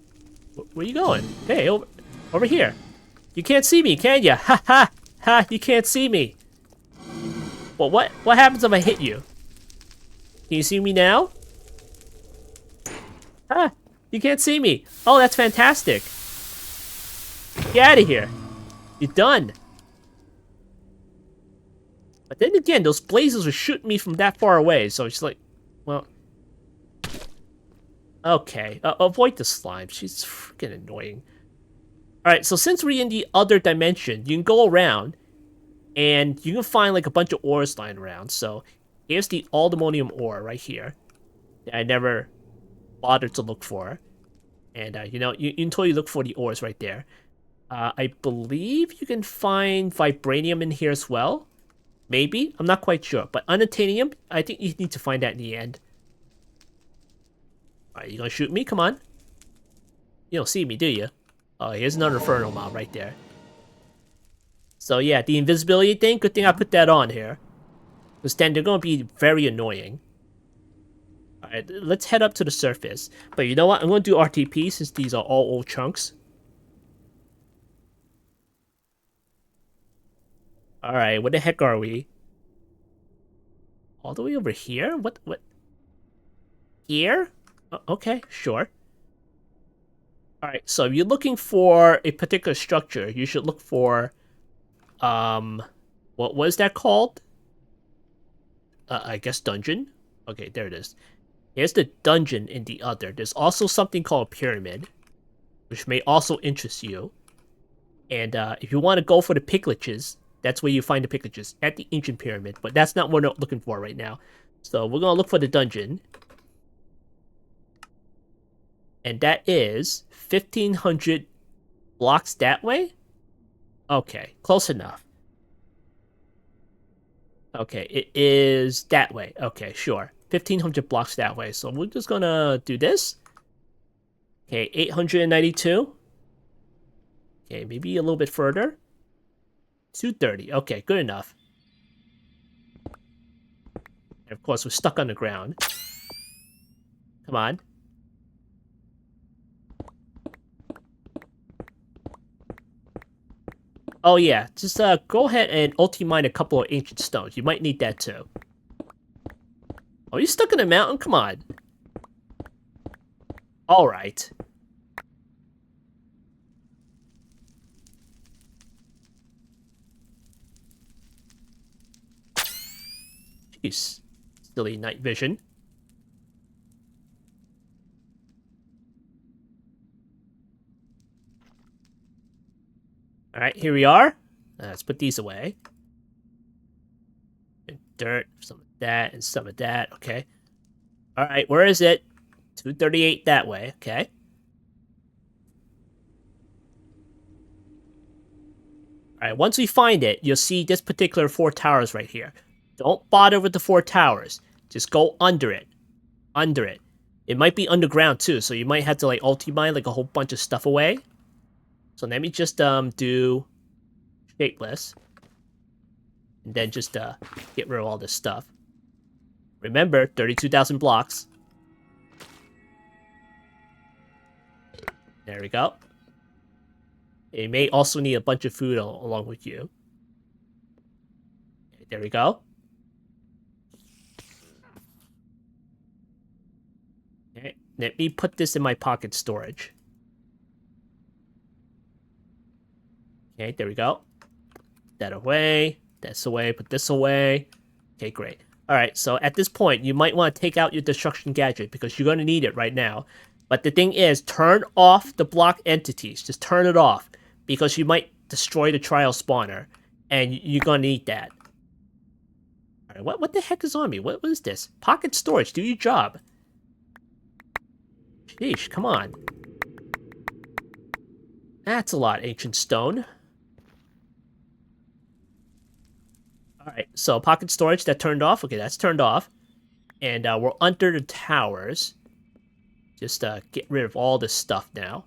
Where you going? Hey, over here. You can't see me, can ya? Ha ha ha! You can't see me. Well, what happens if I hit you? Can you see me now? Ah, you can't see me. Oh, that's fantastic. Get out of here. You're done. But then again, those blazes were shooting me from that far away, so it's like, well... Okay, avoid the slime. She's freaking annoying. Alright, so since we're in the other dimension, you can go around, and you can find like a bunch of ores lying around. So, here's the Allthemodium Ore right here. That I never bothered to look for. And, you know, you can totally look for the ores right there. I believe you can find Vibranium in here as well. Maybe? I'm not quite sure. But Unobtainium, I think you need to find that in the end. Alright, you gonna shoot me? Come on. You don't see me, do you? Oh, here's another Inferno mob right there. So yeah, the invisibility thing, good thing I put that on here. Because then they're gonna be very annoying. Alright, let's head up to the surface. But you know what? I'm gonna do RTP since these are all old chunks. Alright, where the heck are we? All the way over here? What? Here? Okay, sure. Alright, so if you're looking for a particular structure, you should look for, what was that called? I guess dungeon? Okay, there it is. Here's the dungeon in the other. There's also something called pyramid, which may also interest you. And if you want to go for the pigletches, that's where you find the pigletches, at the ancient pyramid. But that's not what we're looking for right now. So we're going to look for the dungeon. And that is 1,500 blocks that way? Okay, close enough. Okay, it is that way. Okay, sure. 1,500 blocks that way. So we're just gonna do this. Okay, 892. Okay, maybe a little bit further. 230. Okay, good enough. And of course, we're stuck on the ground. Come on. Oh yeah, just go ahead and ulti-mine a couple of ancient stones. You might need that too. Oh, you stuck in a mountain? Come on. Alright. Jeez. Silly night vision. Alright, here we are. Let's put these away. And dirt, some of that, and some of that. Okay. Alright, where is it? 238 that way. Okay. Alright, once we find it, you'll see this particular 4 towers right here. Don't bother with the 4 towers. Just go under it. Under it. It might be underground too, so you might have to like ulti-mine like a whole bunch of stuff away. So let me just do shapeless. And then just get rid of all this stuff. Remember, 32,000 blocks. There we go. You may also need a bunch of food along with you. Okay, there we go. Okay, let me put this in my pocket storage. Okay, there we go. That away. That's away. Put this away. Okay, great. Alright, so at this point, you might want to take out your destruction gadget because you're going to need it right now. But the thing is, turn off the block entities. Just turn it off because you might destroy the trial spawner. And you're going to need that. Alright, what the heck is on me? What is this? Pocket storage. Do your job. Sheesh, come on. That's a lot, ancient stone. Alright, so pocket storage, that turned off. Okay, that's turned off. And we're under the towers. Just get rid of all this stuff now.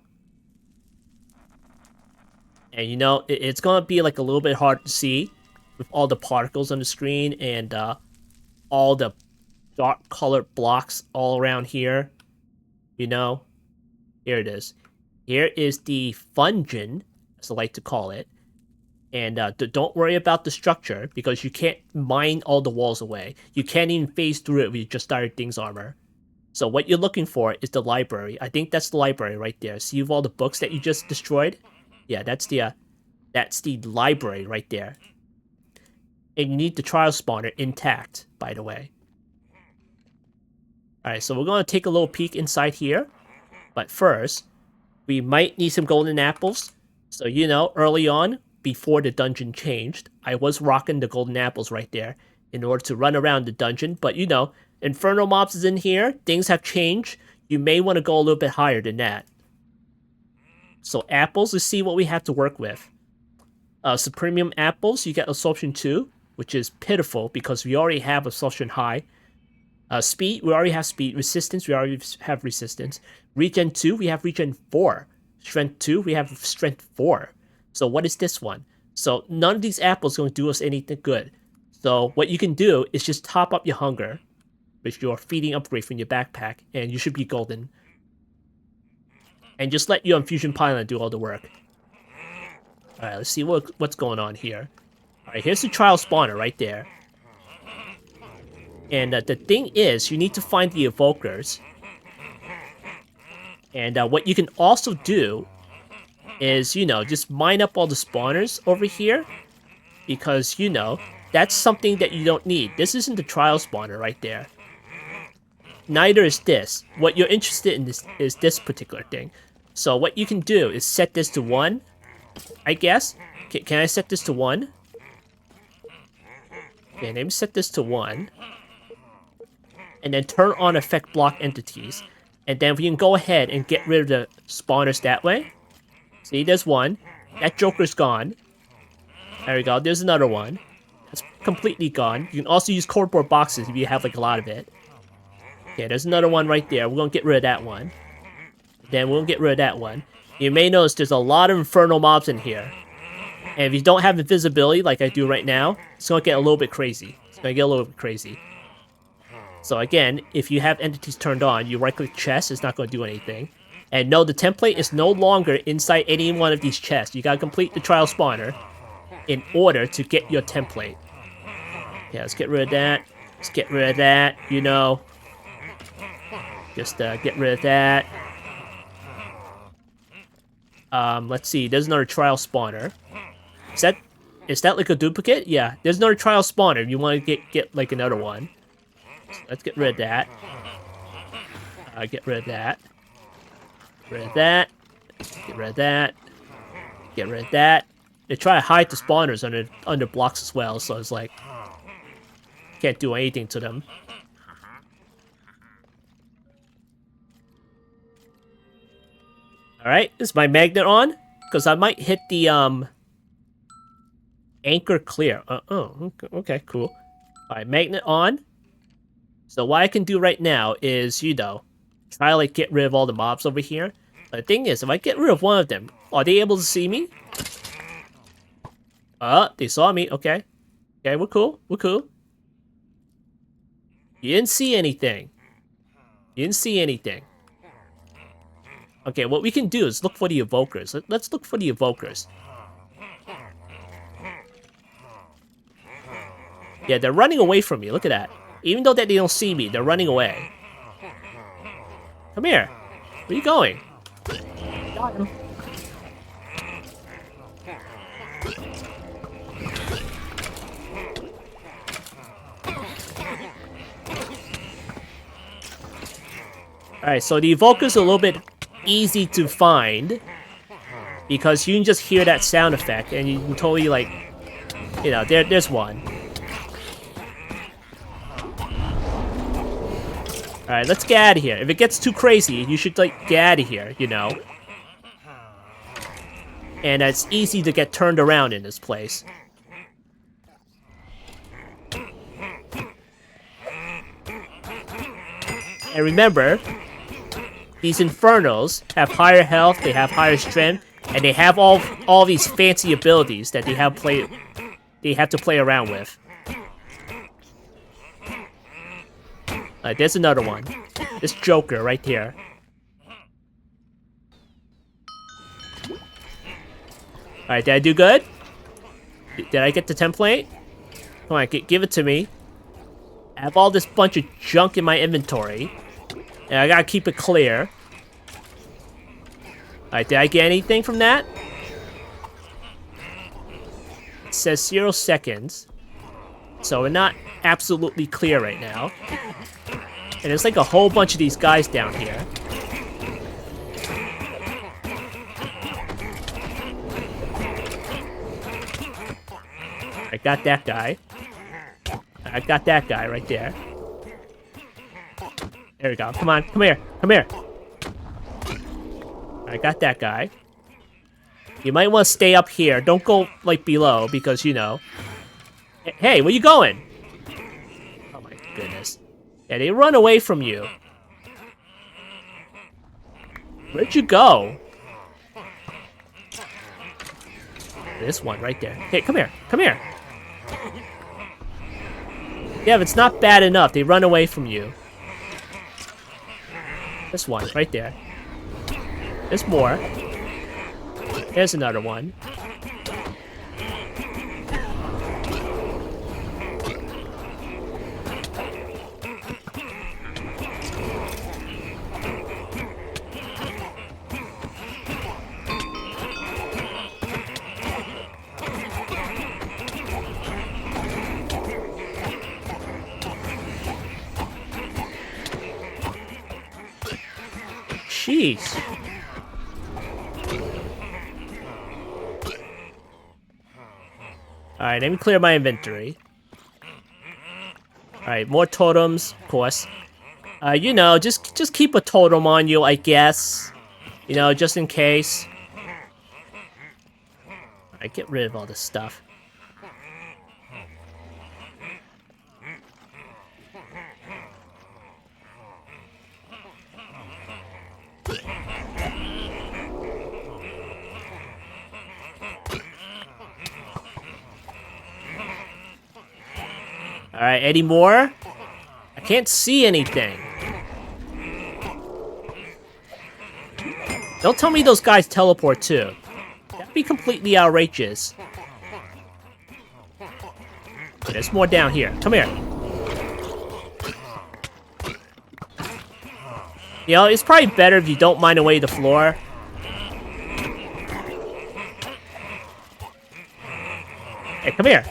And you know, it's gonna be like a little bit hard to see with all the particles on the screen and all the dark colored blocks all around here. You know, here it is. Here is the Fungeon, as I like to call it. And don't worry about the structure, because you can't mine all the walls away. You can't even phase through it with just started things armor. So what you're looking for is the library. I think that's the library right there. See all the books that you just destroyed? Yeah, that's the library right there. And you need the trial spawner intact, by the way. Alright, so we're going to take a little peek inside here. But first, we might need some golden apples. So, you know, early on, before the dungeon changed, I was rocking the golden apples right there in order to run around the dungeon. But, you know, Inferno mobs is in here. Things have changed. You may want to go a little bit higher than that. So apples, let's see what we have to work with. Supremium apples, you get Absorption 2, which is pitiful because we already have Absorption high. Speed, we already have speed. Resistance, we already have resistance. Regen 2, we have regen 4. Strength 2, we have strength 4. So what is this one? So none of these apples are going to do us anything good. So what you can do is just top up your hunger with your feeding upgrade from your backpack, and you should be golden. And just let your Infusion Pylon do all the work. Alright, let's see what's going on here. Alright, here's the trial spawner right there. And the thing is, you need to find the evokers. And what you can also do is, you know, just mine up all the spawners over here. Because, you know, that's something that you don't need. This isn't the trial spawner right there. Neither is this. What you're interested in is this particular thing. So what you can do is set this to 1, I guess. Can I set this to 1? Okay, let me set this to 1. And then turn on effect block entities. And then we can go ahead and get rid of the spawners that way. See, there's one. That Joker's gone. There we go, there's another one. That's completely gone. You can also use cardboard boxes if you have like a lot of it. Okay, there's another one right there. We're gonna get rid of that one. Then we'll get rid of that one. You may notice there's a lot of infernal mobs in here. And if you don't have invisibility like I do right now, it's gonna get a little bit crazy. It's gonna get a little bit crazy. So again, if you have entities turned on, you right-click chest, it's not gonna do anything. And no, the template is no longer inside any one of these chests. You gotta complete the trial spawner in order to get your template. Yeah, let's get rid of that. Let's get rid of that, you know. Just get rid of that. Let's see, there's another trial spawner. Is that like a duplicate? Yeah, there's another trial spawner if you want to get like another one. So let's get rid of that. Get rid of that. Get rid of that. Get rid of that. Get rid of that. They try to hide the spawners under blocks as well, so it's like can't do anything to them. Alright, is my magnet on? Because I might hit the anchor clear. Okay, cool. Alright, magnet on. So what I can do right now is, you know, try to like get rid of all the mobs over here. But the thing is, if I get rid of one of them, are they able to see me? They saw me, okay. Okay, we're cool, we're cool. You didn't see anything. You didn't see anything. Okay, what we can do is look for the evokers. Let's look for the evokers. Yeah, they're running away from me, look at that. Even though that they don't see me, they're running away. Come here. Where are you going? Got him. Alright, so the evoker's a little bit easy to find. Because you can just hear that sound effect and you can totally like, you know, there's one. Alright, let's get out of here. If it gets too crazy, you should, like, get out of here, you know? And it's easy to get turned around in this place. And remember, these Infernals have higher health, they have higher strength, and they have all these fancy abilities that they have to play around with. There's another one. This Joker right here. Alright, did I do good? Did I get the template? Come on, give it to me. I have all this bunch of junk in my inventory. And I gotta keep it clear. Alright, did I get anything from that? It says 0 seconds. So we're not absolutely clear right now. And there's like a whole bunch of these guys down here. I got that guy. I got that guy right there. There we go. Come on, come here, come here. I got that guy. You might want to stay up here. Don't go, like, below, because, you know. Hey, where you going? Oh my goodness. Yeah, they run away from you. Where'd you go? This one right there. Hey, come here, come here. Yeah, but it's not bad enough. They run away from you. This one, right there. There's more. There's another one. Jeez. Alright, let me clear my inventory. Alright, more totems, of course. You know, just keep a totem on you, I guess. You know, just in case. Alright, get rid of all this stuff. Alright, any more? I can't see anything. Don't tell me those guys teleport too. That'd be completely outrageous. There's more down here. Come here. You know, it's probably better if you don't mine away the floor. Hey, come here.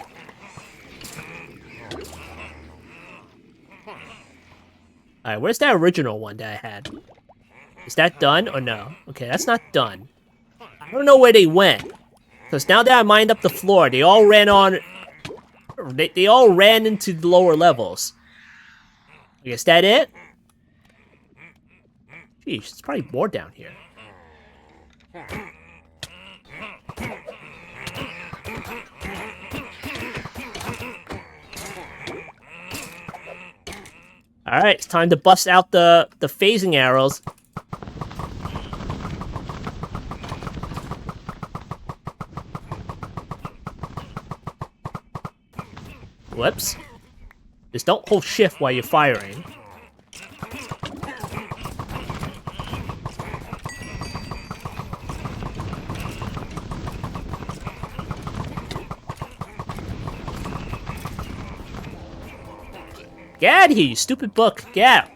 Alright, where's that original one that I had? Is that done or no? Okay, that's not done. I don't know where they went. Because now that I mined up the floor, they all ran on... They all ran into the lower levels. Is that it? Jeez, there's probably more down here. Alright, it's time to bust out the phasing arrows. Whoops. Just don't hold shift while you're firing. Get out of here, you stupid book. Get out.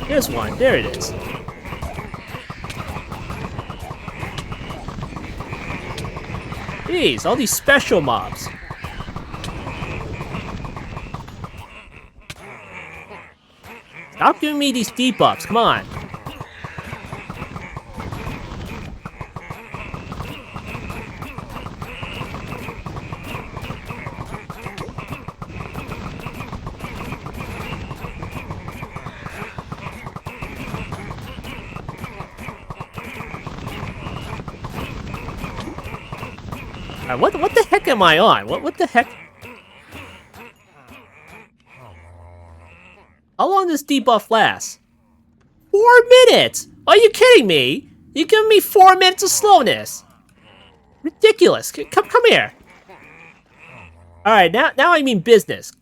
Here's one. There it is. Jeez, all these special mobs. Stop giving me these debuffs. Come on. What the heck am I on? What the heck? How long does debuff last? 4 minutes! Are you kidding me? You're giving me 4 minutes of slowness. Ridiculous. Come here. Alright, now I mean business.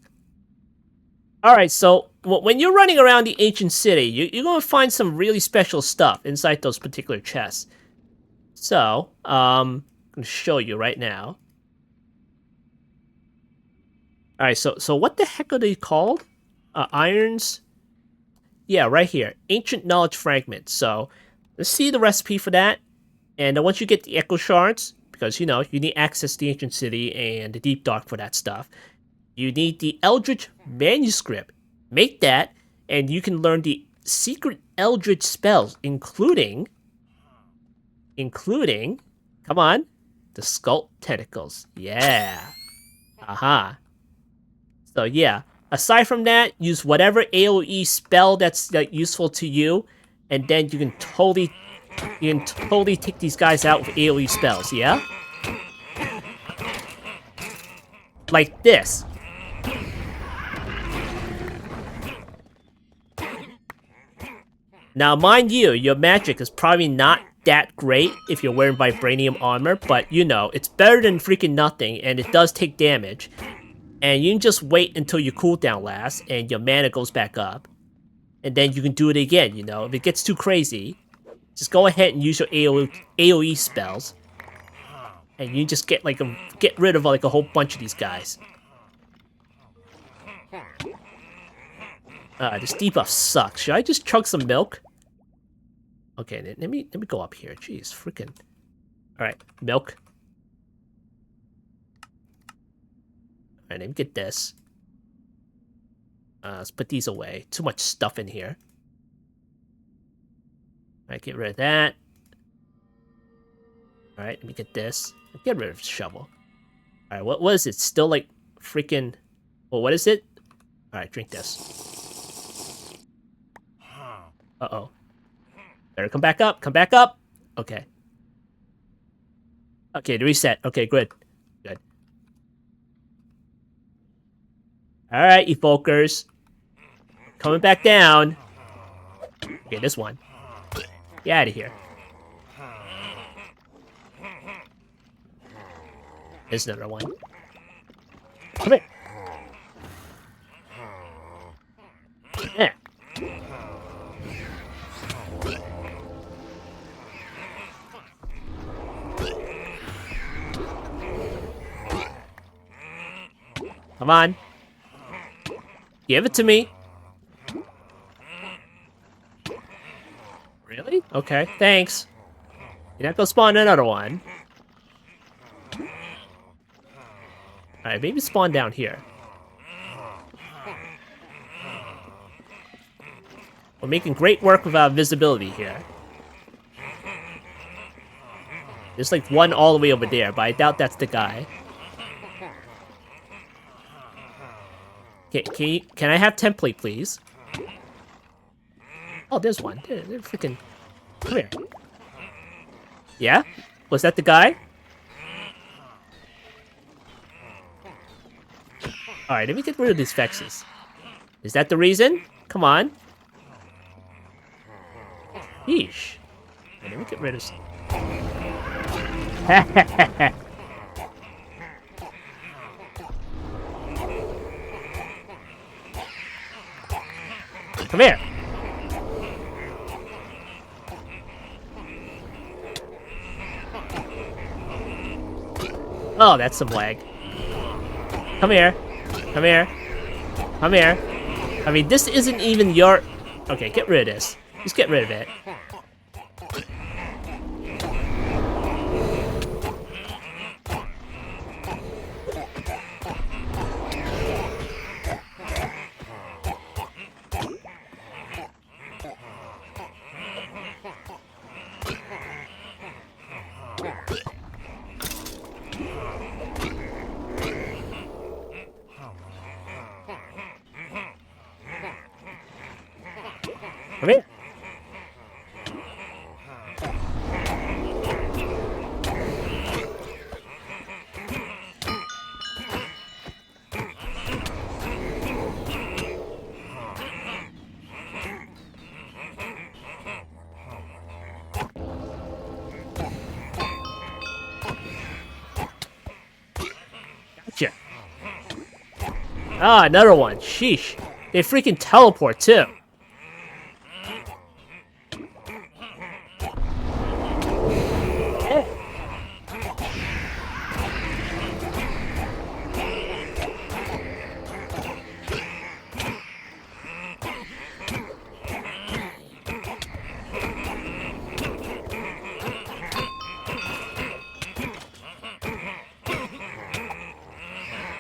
Alright, so when you're running around the ancient city, you're going to find some really special stuff inside those particular chests. So, I'm going to show you right now. Alright, so what the heck are they called? Irons? Yeah, right here. Ancient Knowledge Fragments. So, let's see the recipe for that. And once you get the Echo Shards, because, you know, you need access to the Ancient City and the Deep Dark for that stuff, you need the Eldritch Manuscript. Make that, and you can learn the secret Eldritch spells, including, come on, the Sculpt Tentacles. Yeah. Aha. So, yeah. Aside from that, use whatever AoE spell that's like, useful to you, and then you can totally take these guys out with AoE spells, yeah? Like this. Now, mind you, your magic is probably not that great if you're wearing Vibranium armor, but you know, it's better than freaking nothing, and it does take damage. And you can just wait until your cooldown lasts, and your mana goes back up. And then you can do it again, you know? If it gets too crazy, just go ahead and use your AoE spells. And you just get rid of like a whole bunch of these guys. This debuff sucks. Should I just chug some milk? Okay, let me go up here. Jeez, freaking. Alright, milk. Alright, let me get this. Let's put these away. Too much stuff in here. Alright, get rid of that. Alright, let me get this. Get rid of the shovel. Alright, what was it? Still like freaking... Well, what is it? Alright, drink this. Uh-oh. Better come back up. Come back up. Okay. Okay, to reset. Okay, good. Good. Alright, evokers. Coming back down. Okay, this one. Get out of here. There's another one. Come here. Yeah. Come on. Give it to me. Really? Okay, thanks. You're not gonna spawn another one. Alright, maybe spawn down here. We're making great work with our visibility here. There's like one all the way over there, but I doubt that's the guy. Can I have template, please? Oh, there's one. They're freaking... Come here. Yeah? Was that the guy? Alright, let me get rid of these Vexes. Is that the reason? Come on. Yeesh. Let me get rid of... Come here. Oh, that's some lag. Come here. Come here. Come here. I mean, this isn't even your... Okay, get rid of this. Just get rid of it. Come here. Ah, another one. Sheesh. They freaking teleport, too.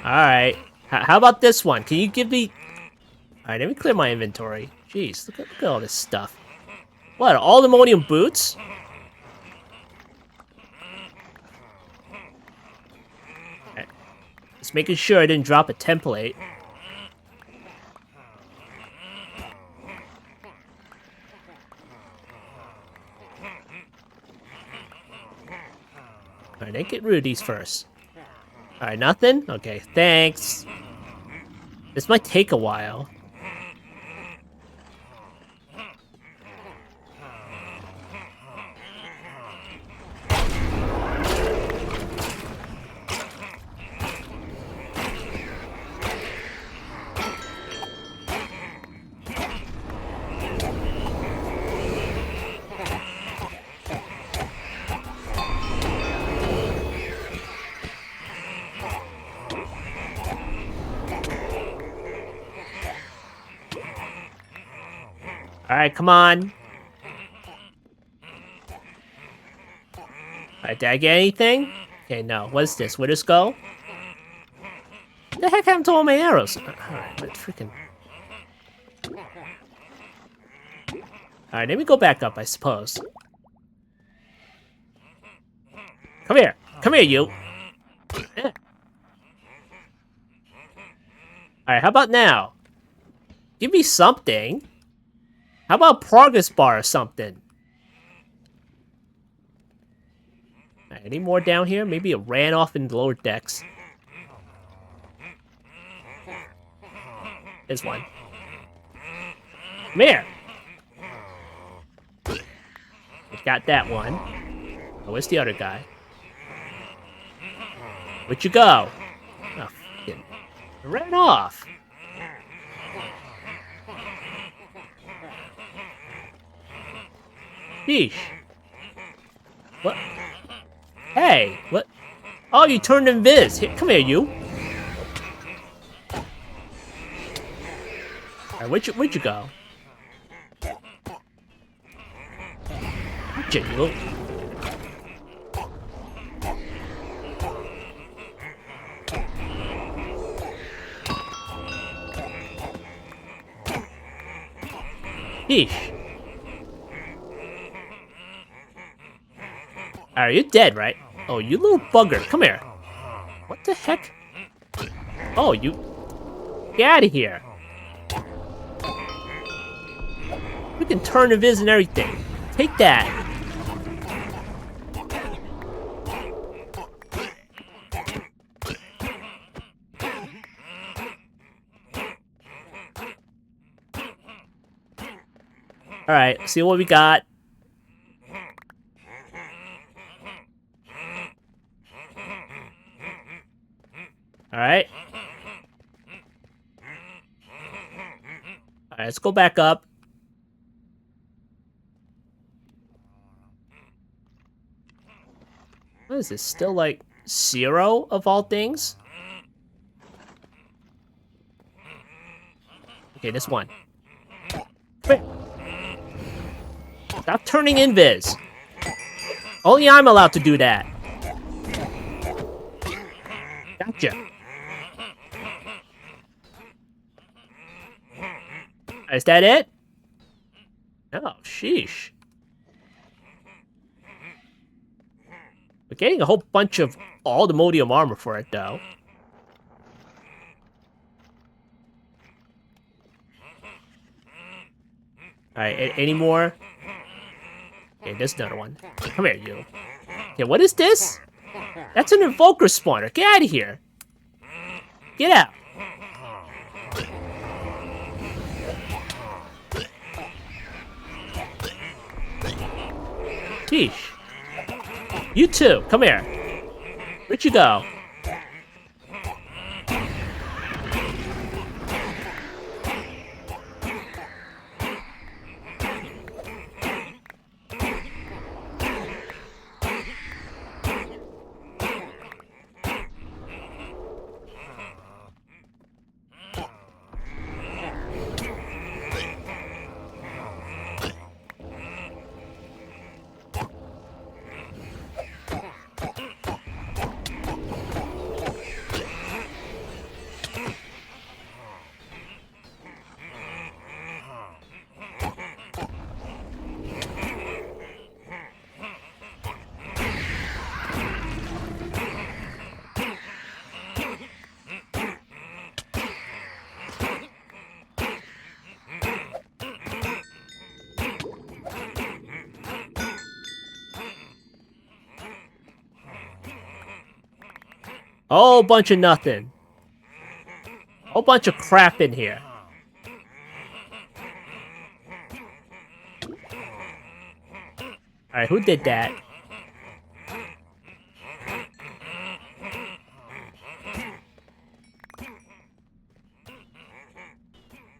Alright. How about this one? Can you give me... Alright, let me clear my inventory. Jeez, look at all this stuff. What, Allthemodium boots? Right. Just making sure I didn't drop a template. Alright, let's get rid of these first. Alright, nothing? Okay, thanks. This might take a while. Alright, come on. Alright, did I get anything? Okay, no. What's this? Where'd this go? What the heck happened to all my arrows? Alright, but freaking... Alright, let me go back up, I suppose. Come here. Come here, you. Yeah. Alright, how about now? Give me something. How about a progress bar or something? Right, any more down here? Maybe it ran off in the lower decks. There's one. Come here! Got that one. Oh, where's the other guy? Where'd you go? Oh, it ran off. Sheesh. What? Hey, what? Oh, you turned invis. Here, come here, you. Alright, where'd you go? Where'd you go? Sheesh. Alright, you're dead, right? Oh, you little bugger. Come here. What the heck? Oh, you... Get out of here. We can turn invis and everything. Take that. Alright, see what we got. Alright. Alright, let's go back up. What is this? Still like 0 of all things? Okay, this one. Stop turning invis. Only I'm allowed to do that. Gotcha. Is that it? Oh, sheesh. We're getting a whole bunch of Allthemodium armor for it, though. Alright, any more? Okay, there's another one. Come here, you. Okay, what is this? That's an Invoker spawner. Get out of here. Get out. Sheesh. You too. Come here. Where'd you go? Whole bunch of nothing. Whole bunch of crap in here. Alright, who did that?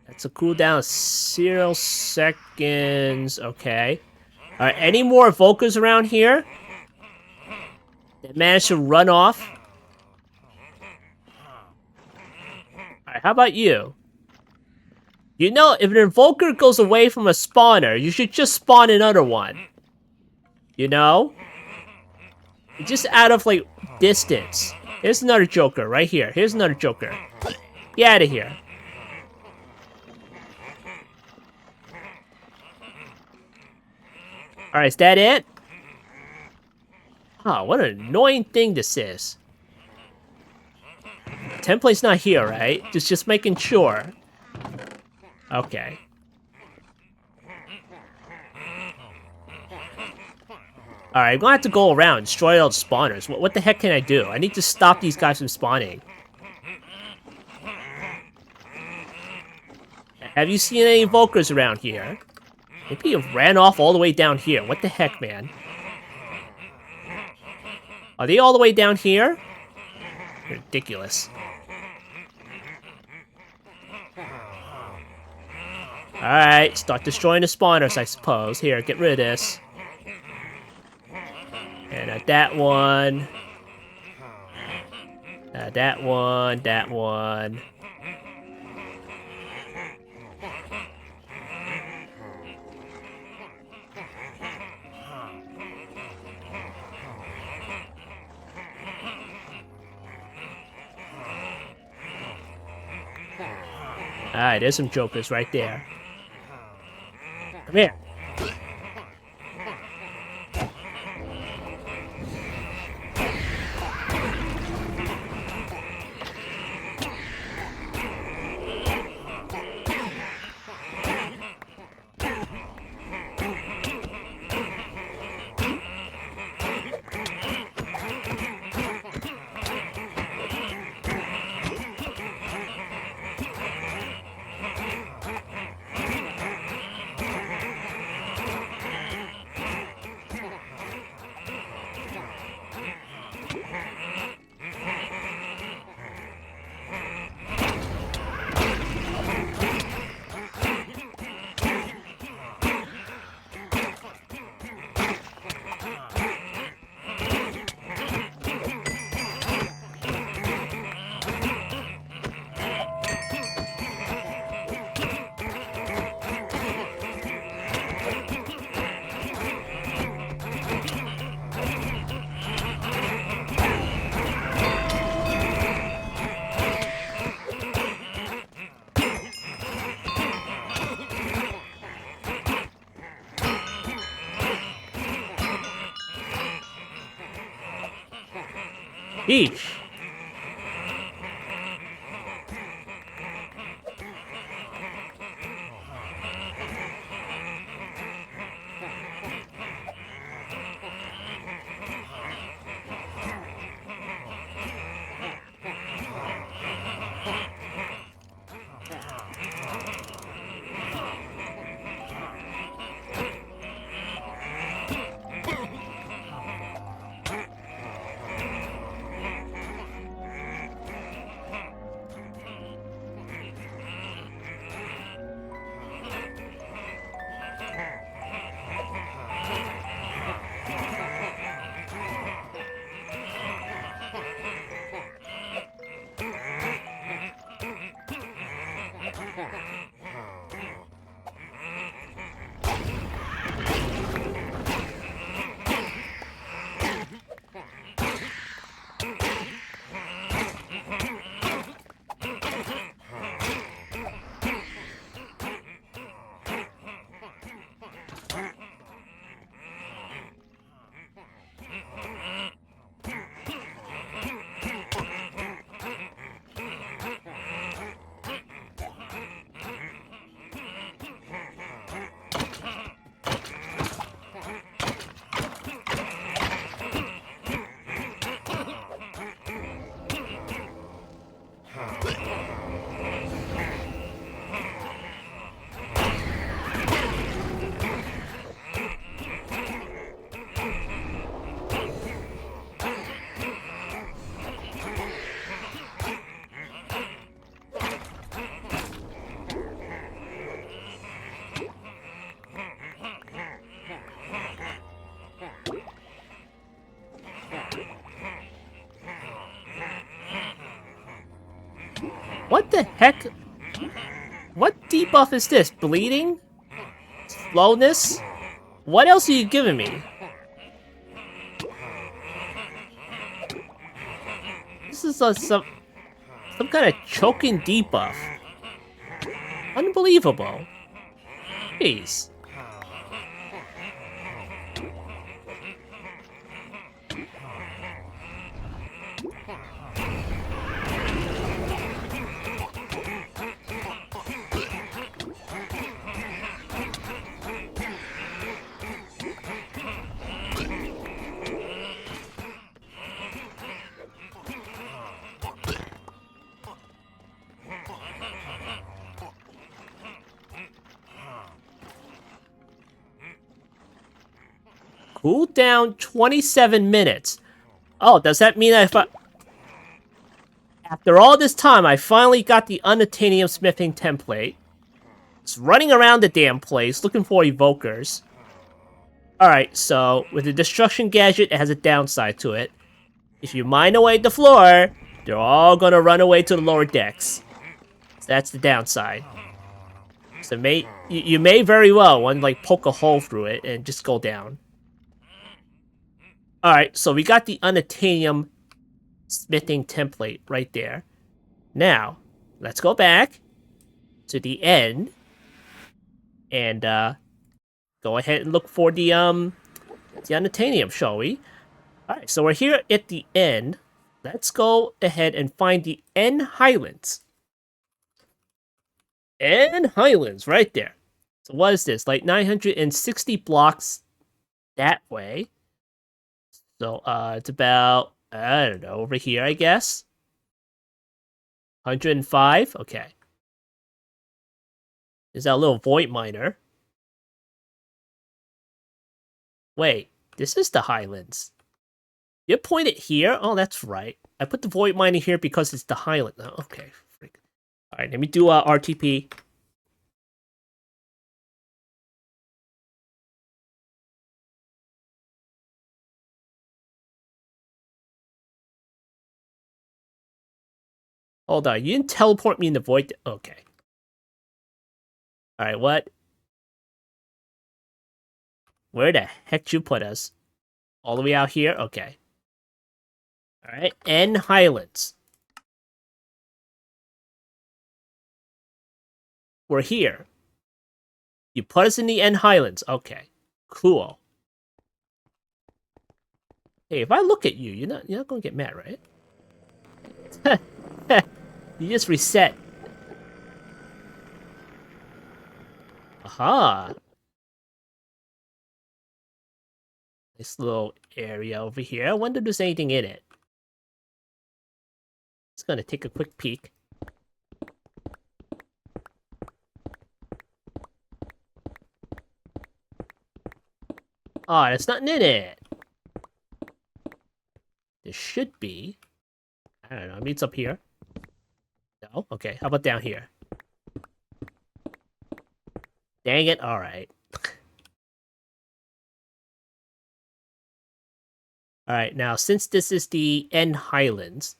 That's a cooldown of 0 seconds. Okay. Alright, any more evokers around here? That managed to run off? Alright, how about you? You know, if an invoker goes away from a spawner, you should just spawn another one. You know? Just out of, like, distance. Here's another joker right here. Here's another joker. Get out of here. Alright, is that it? Oh, what an annoying thing this is. Template's not here, right? Just making sure. Okay. Alright, I'm gonna have to go around and destroy all the spawners. What the heck can I do? I need to stop these guys from spawning. Have you seen any evokers around here? Maybe you ran off all the way down here. What the heck, man? Are they all the way down here? Ridiculous. Alright, start destroying the spawners, I suppose. Here, get rid of this. And that one. That one, that one. Alright, there's some jokers right there. Come here. Each. What the heck? What debuff is this? Bleeding? Slowness? What else are you giving me? This is some kind of choking debuff. Unbelievable. Jeez. Cool down 27 minutes. Oh, does that mean after all this time, I finally got the Unobtainium smithing template. Just running around the damn place looking for evokers. Alright, so with the destruction gadget, it has a downside to it. If you mine away the floor, they're all gonna run away to the lower decks. So that's the downside. So you may very well want to like poke a hole through it and just go down. Alright, so we got the Unobtainium smithing template right there. Now, let's go back to the end and go ahead and look for the Unobtainium, shall we? Alright, so we're here at the end. Let's go ahead and find the Highlands. Highlands, right there. So what is this? Like 960 blocks that way. So it's about, I don't know, over here, I guess. 105? Okay. Is that a little void miner? Wait, this is the Highlands. You pointed here? Oh, that's right. I put the void miner here because it's the Highland. Oh, okay. Alright, let me do RTP. Hold on, you didn't teleport me in the void. Okay. Alright, what? Where the heck did you put us? All the way out here? Okay. Alright, Highlands. We're here. You put us in the Highlands. Okay. Cool. Hey, if I look at you, you're not gonna get mad, right? You just reset. Aha. This little area over here. I wonder if there's anything in it. Just gonna take a quick peek. Ah, there's nothing in it. There should be. I don't know. Maybe it's up here. No? Okay. How about down here? Dang it. Alright. Alright, now since this is the Highlands,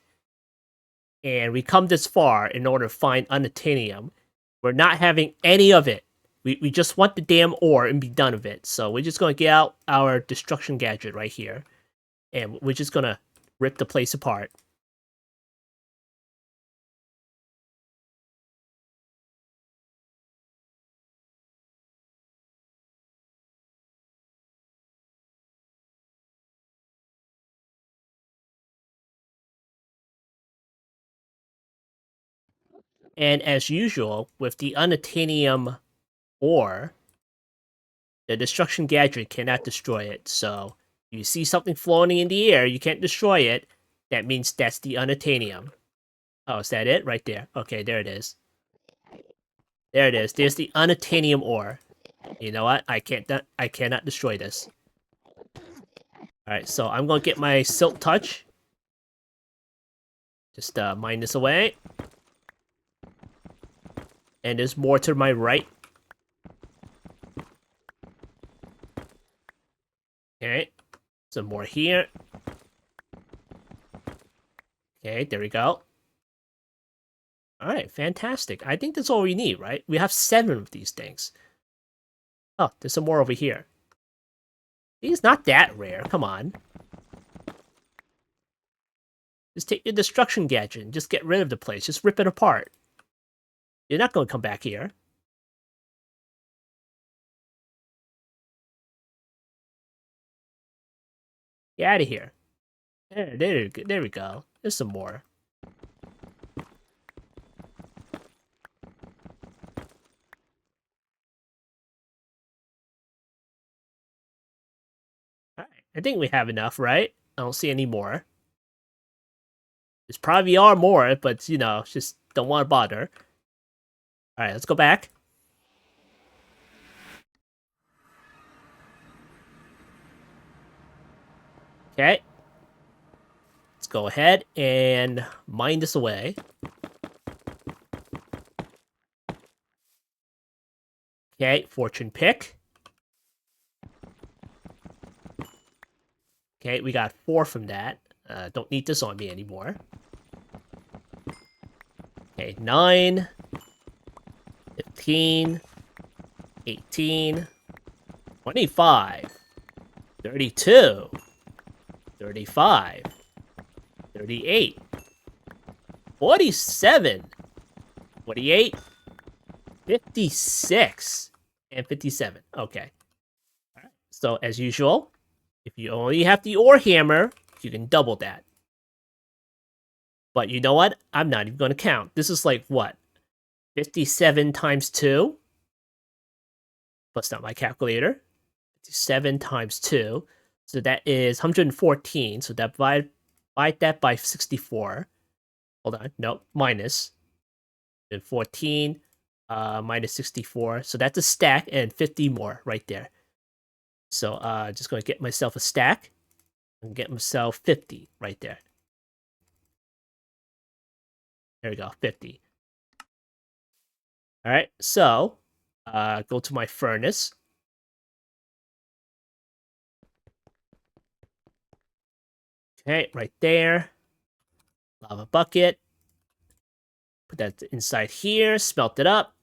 and we come this far in order to find Unobtainium, we're not having any of it. We just want the damn ore and be done with it. So we're just gonna get out our destruction gadget right here. And we're just gonna rip the place apart. And as usual, with the Unobtainium Ore, the destruction gadget cannot destroy it. So if you see something floating in the air, you can't destroy it. That means that's the Unobtainium. Oh, is that it? Right there. Okay, there it is. There it is. There's the Unobtainium Ore. You know what? I cannot destroy this. Alright, so I'm gonna get my Silk Touch. Just mine this away. And there's more to my right. Okay. Some more here. Okay, there we go. Alright, fantastic. I think that's all we need, right? We have 7 of these things. Oh, there's some more over here. He's not that rare, come on. Just take your destruction gadget and just get rid of the place. Just rip it apart. You're not going to come back here. Get out of here. There we go. There's some more. Alright, I think we have enough, right? I don't see any more. There's probably are more, but, you know, just don't want to bother. Alright, let's go back. Okay. Let's go ahead and mine this away. Okay, fortune pick. Okay, we got 4 from that. Don't need this on me anymore. Okay, 9, 15, 18, 25, 32, 35, 38, 47, 48, 56, and 57. Okay. All right. So, as usual, if you only have the ore hammer, you can double that. But you know what? I'm not even going to count. This is like, what? 57 times 2? That's not my calculator. 57 times 2. So that is 114. So that divide that by 64. Hold on. No, minus. And 14 minus 64. So that's a stack and 50 more right there. So just going to get myself a stack and get myself 50 right there. There we go, 50. All right, so go to my furnace. Okay, right there. Lava bucket. Put that inside here, smelt it up.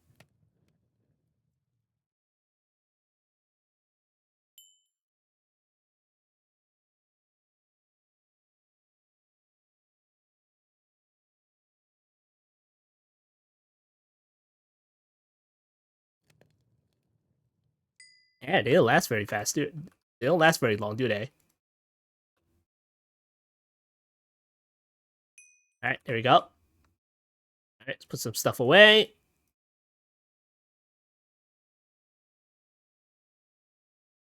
Yeah, they don't last very fast. They don't last very long, do they? All right, there we go. All right, let's put some stuff away.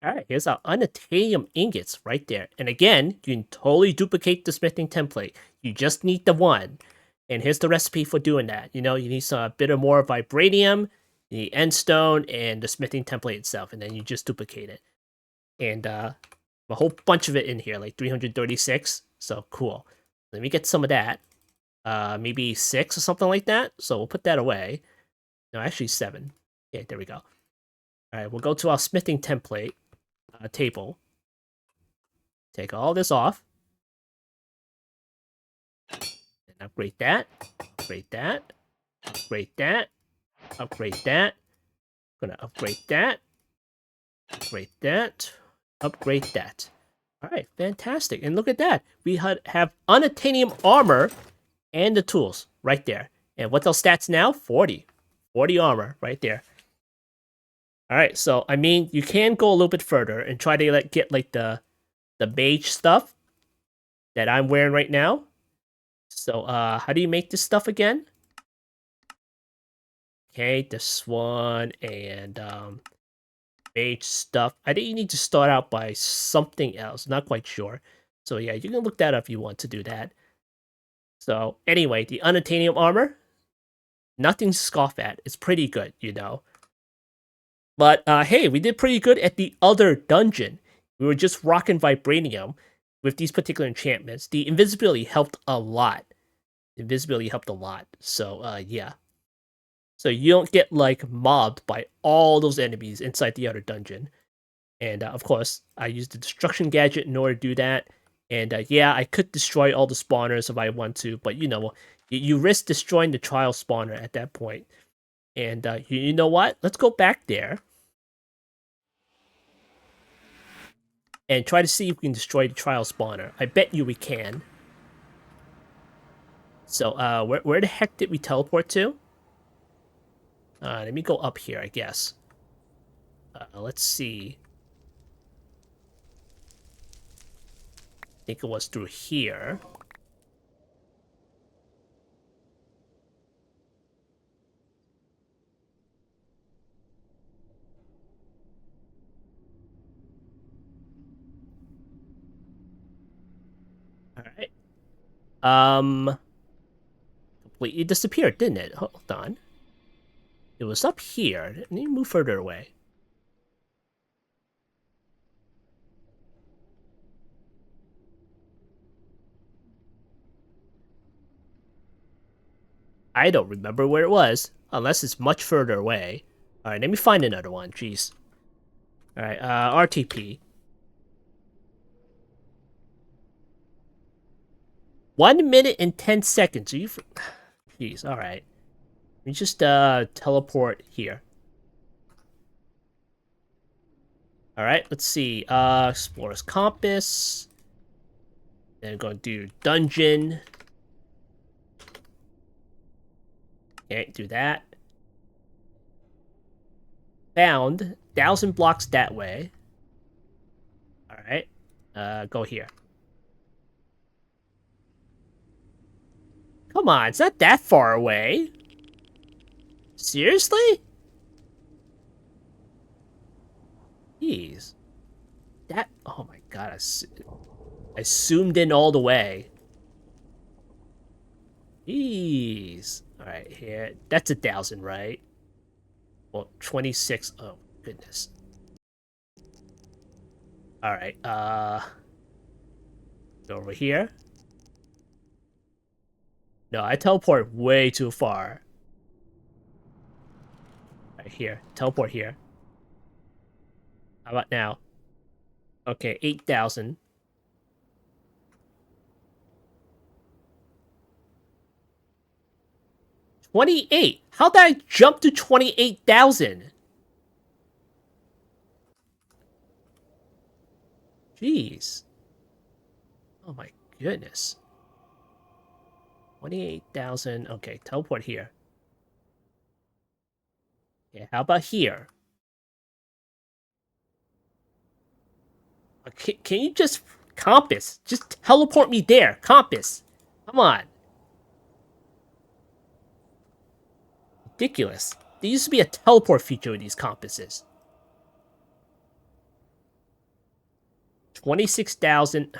All right, here's our Unobtainium ingots right there. And again, you can totally duplicate the smithing template. You just need the one. And here's the recipe for doing that. You know, you need a bit of more Vibranium, you need endstone, and the smithing template itself. And then you just duplicate it. And a whole bunch of it in here, like 336. So cool. Let me get some of that. Maybe 6 or something like that. So we'll put that away. No, actually 7. Okay, there we go. All right, we'll go to our smithing template table. Take all this off. And upgrade that. Upgrade that. Upgrade that. Upgrade that. Gonna upgrade that. Upgrade that. Upgrade that. Alright, fantastic. And look at that. We have Unobtainium Armor and the tools right there. And what's our stats now? 40. 40 armor right there. Alright, so I mean, you can go a little bit further and try to get like the mage stuff that I'm wearing right now. So how do you make this stuff again? Okay, this one and mage stuff. I think you need to start out by something else. Not quite sure. So yeah, you can look that up if you want to do that. So anyway, the Unobtainium Armor, nothing to scoff at. It's pretty good, you know. But hey, we did pretty good at the other dungeon. We were just rocking Vibranium with these particular enchantments. The Invisibility helped a lot. Invisibility helped a lot. So yeah. So you don't get like mobbed by all those enemies inside the other dungeon. And of course, I used the destruction gadget in order to do that. And yeah, I could destroy all the spawners if I want to, but you know, you risk destroying the trial spawner at that point. And you know what? Let's go back there and try to see if we can destroy the trial spawner. I bet you we can. So where the heck did we teleport to? Let me go up here, I guess. Let's see. I think it was through here. All right. Completely disappeared, didn't it? Hold on. It was up here. Let me move further away. I don't remember where it was, unless it's much further away. All right, let me find another one. Jeez. All right, RTP. 1 minute and 10 seconds. Are you? Jeez. All right. Let me just teleport here. All right. Let's see. Explorer's compass. Then go do dungeon. Okay, do that. Found 1,000 blocks that way. All right. Go here. Come on, it's not that far away. Seriously? Jeez. That. Oh my god. I zoomed in all the way. Jeez. All right, here. That's 1,000, right? Well, 26. Oh goodness. All right. Go over here. No, I teleport way too far. Right here. Teleport here. How about now? Okay, 8,000. 28. How did I jump to 28,000? Jeez. Oh my goodness. 28,000. Okay, teleport here. Okay, how about here? Can you just compass? Just teleport me there. Compass. Come on. Ridiculous. There used to be a teleport feature with these compasses. 26,000.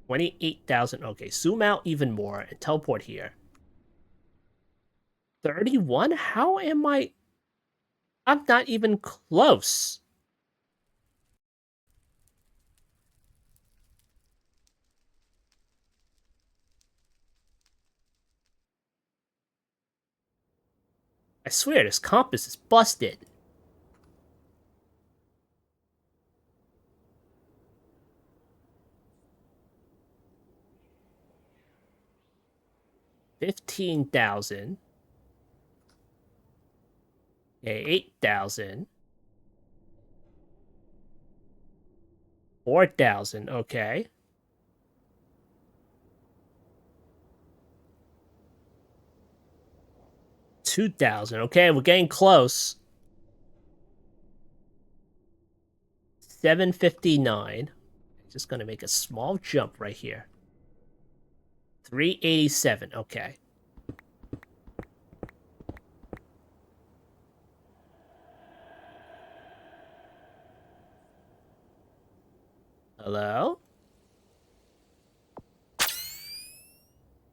28,000. Okay, zoom out even more and teleport here. 31? How am I? I'm not even close. I swear this compass is busted. $15,000. Okay, 8,000. 4,000. Okay. 2,000. Okay, we're getting close. 759. Just gonna make a small jump right here. 387. Okay. Hello?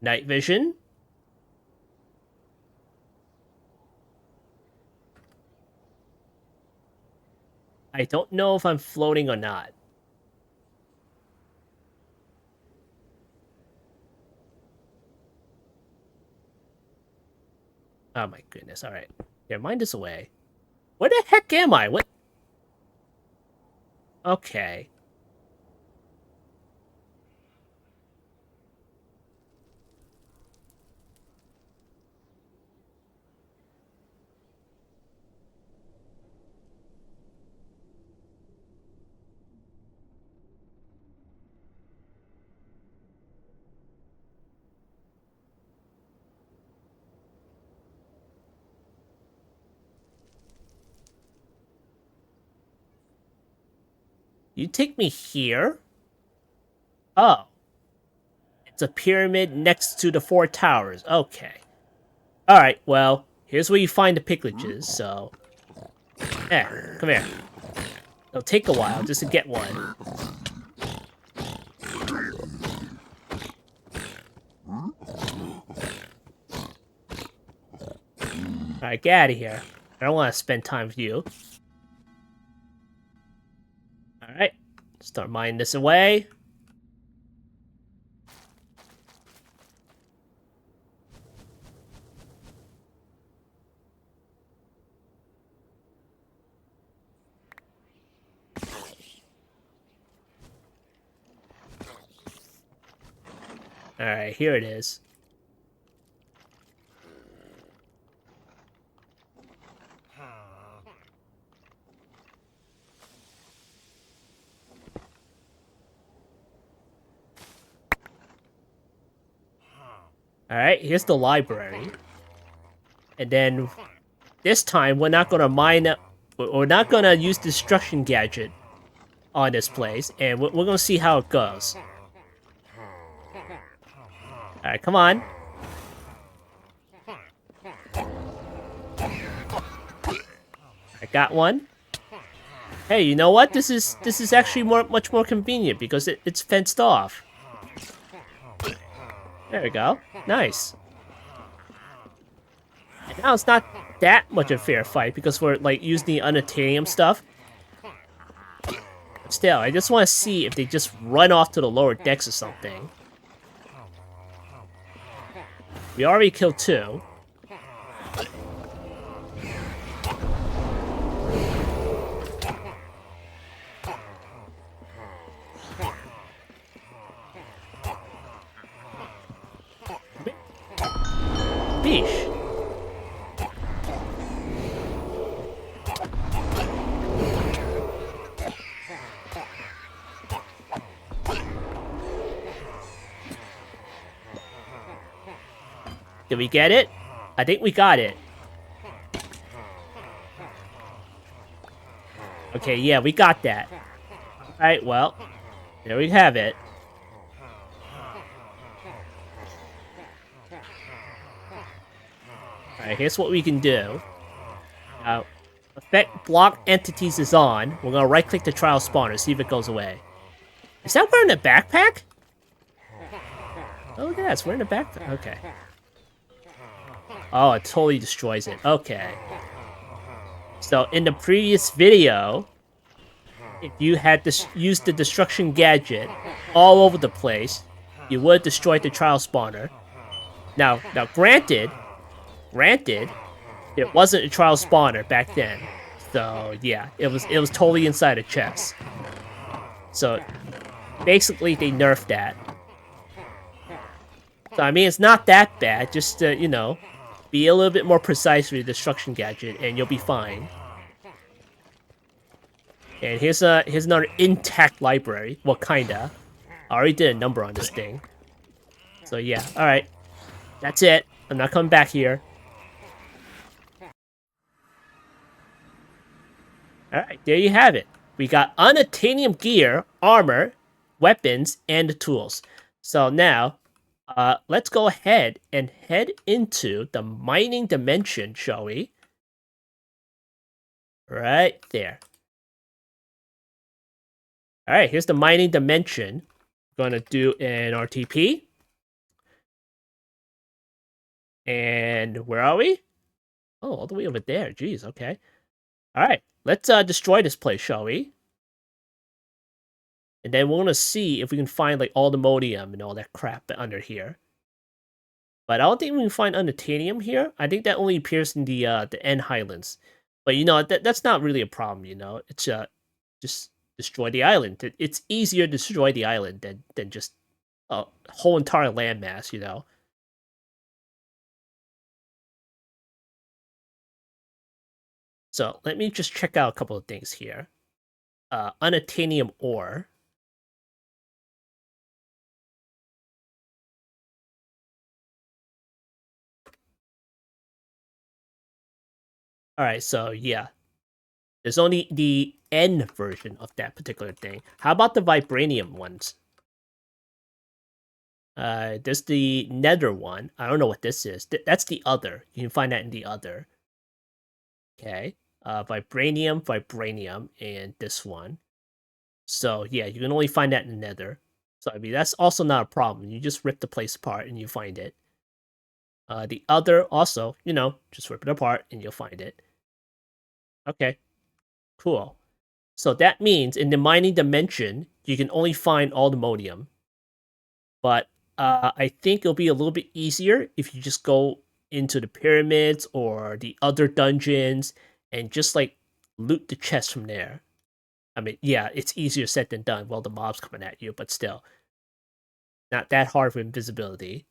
Night vision? I don't know if I'm floating or not. Oh my goodness, alright. Yeah, mine this away. Where the heck am I? What? Okay. You take me here? Oh. It's a pyramid next to the 4 towers. Okay. Alright, well, here's where you find the pigletches, so... come here. It'll take a while just to get one. Alright, get out of here. I don't want to spend time with you. Alright, start mining this away. Alright, here it is. Alright, here's the library. And then, this time, we're not gonna mine... We're not gonna use destruction gadget on this place, and we're gonna see how it goes. Alright, come on. I got one. Hey, you know what? This is actually much more convenient because it's fenced off. There we go. Nice. And now it's not that much of a fair fight because we're like using the Unobtainium stuff. But still, I just want to see if they just run off to the lower decks or something. We already killed 2. Beesh. Did we get it? I think we got it. Okay, yeah, we got that. Alright, well, there we have it. Alright, here's what we can do. Effect block entities is on. We're gonna right-click the trial spawner, see if it goes away. Is that wearing a backpack? Oh, look at that, it's wearing a backpack. Okay. Oh, it totally destroys it. Okay. So, in the previous video, if you had used the destruction gadget all over the place, you would have destroyed the trial spawner. Now, granted, it wasn't a trial spawner back then. So, yeah, it was totally inside a chest. So, basically, they nerfed that. So, I mean, it's not that bad. Just, you know, be a little bit more precise with your destruction gadget, and you'll be fine. And here's another intact library. Well, kinda. I already did a number on this thing. So, yeah, alright. That's it. I'm not coming back here. Alright, there you have it. We got Unobtainium gear, armor, weapons, and tools. So now, let's go ahead and head into the mining dimension, shall we? Right there. Alright, here's the mining dimension. Gonna do an RTP. And where are we? Oh, all the way over there. Jeez, okay. Alright, let's destroy this place, shall we? And then we're gonna see if we can find like Allthemodium and all that crap under here. But I don't think we can find Unobtainium here. I think that only appears in the end Highlands. But you know that's not really a problem. You know, it's just destroy the island. It's easier to destroy the island than just a whole entire landmass. You know. So let me just check out a couple of things here. Unobtainium ore. All right, so yeah, there's only the N version of that particular thing. How about the Vibranium ones? There's the Nether one. I don't know what this is. That's the other. You can find that in the other. Okay. Vibranium, and this one. So yeah, you can only find that in the Nether. So I mean, that's also not a problem. You just rip the place apart and you find it. The other also, you know, just rip it apart and you'll find it. Okay, cool. So that means in the mining dimension, you can only find Allthemodium. But I think it'll be a little bit easier if you just go into the pyramids or the other dungeons and just like loot the chest from there. I mean, yeah, it's easier said than done while the mob's coming at you, but still, not that hard with invisibility.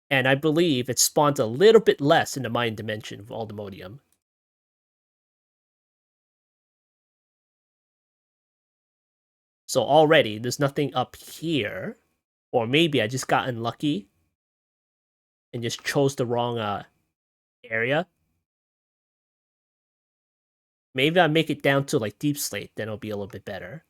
And I believe it spawns a little bit less in the mine dimension of Allthemodium. So already, there's nothing up here. Or maybe I just got unlucky and just chose the wrong area. Maybe I make it down to like deep slate, then it'll be a little bit better.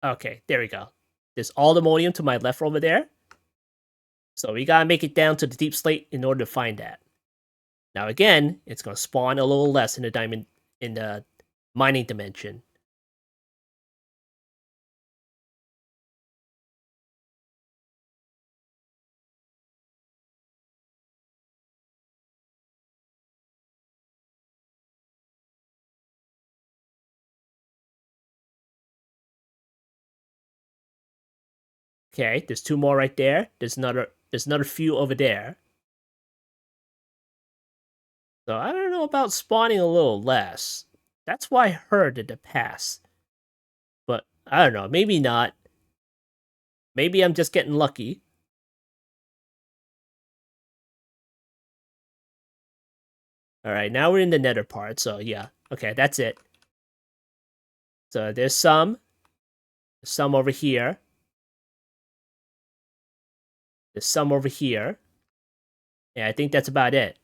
Okay, there we go. There's Allthemodium to my left over there. So we gotta make it down to the deep slate in order to find that. Now again, it's gonna spawn a little less in the mining dimension. Okay, there's two more right there. There's another few over there. So I don't know about spawning a little less. That's why I heard in the past. But I don't know, maybe not. Maybe I'm just getting lucky. Alright, now we're in the nether part, so yeah. Okay, that's it. So there's some over here. There's some over here. Yeah, I think that's about it.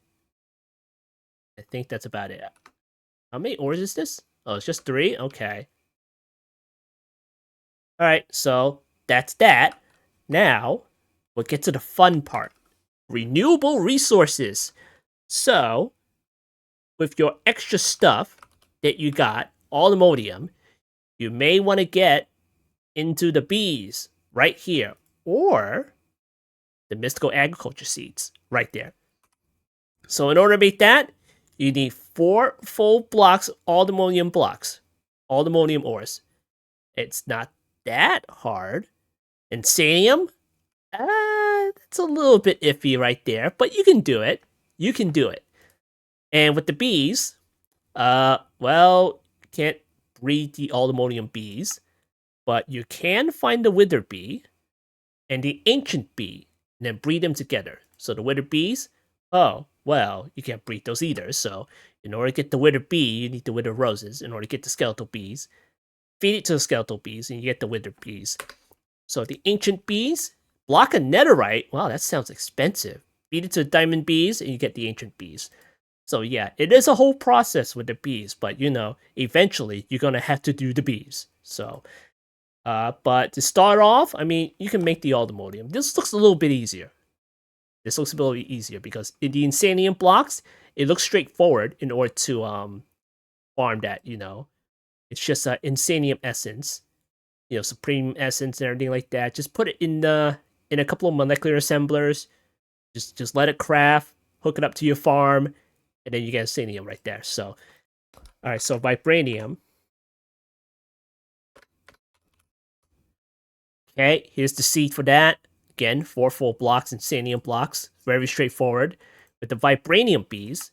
I think that's about it. How many ores is this? Oh, it's just 3? Okay. Alright, so that's that. Now, we'll get to the fun part. Renewable resources. So, with your extra stuff that you got, Allthemodium, you may want to get into the bees right here. Or the mystical agriculture seeds right there. So in order to make that, you need 4 full blocks Allthemodium blocks. Allthemodium ores. It's not that hard. Insanium? That's a little bit iffy right there, but you can do it. You can do it. And with the bees, well, can't breed the Allthemodium bees, but you can find the wither bee and the ancient bee, and then breed them together. So the wither bees, oh, well, you can't breed those either. So in order to get the wither bee, you need the wither roses. In order to get the skeletal bees, feed it to the skeletal bees, and you get the withered bees. So the ancient bees, block a netherite. Wow, that sounds expensive. Feed it to the diamond bees, and you get the ancient bees. So yeah, it is a whole process with the bees, but you know, eventually you're gonna have to do the bees. So, but to start off, I mean, you can make the Allthemodium. This looks a little bit easier. This looks a little bit easier because in the Insanium blocks, it looks straightforward in order to farm that. You know, it's just Insanium essence, you know, Supreme essence and everything like that. Just put it in a couple of molecular assemblers. Just let it craft, hook it up to your farm, and then you get Insanium right there. So, all right, so Vibranium. Okay, here's the seed for that. Again, 4 full blocks, Insanium blocks. Very straightforward. With the Vibranium bees,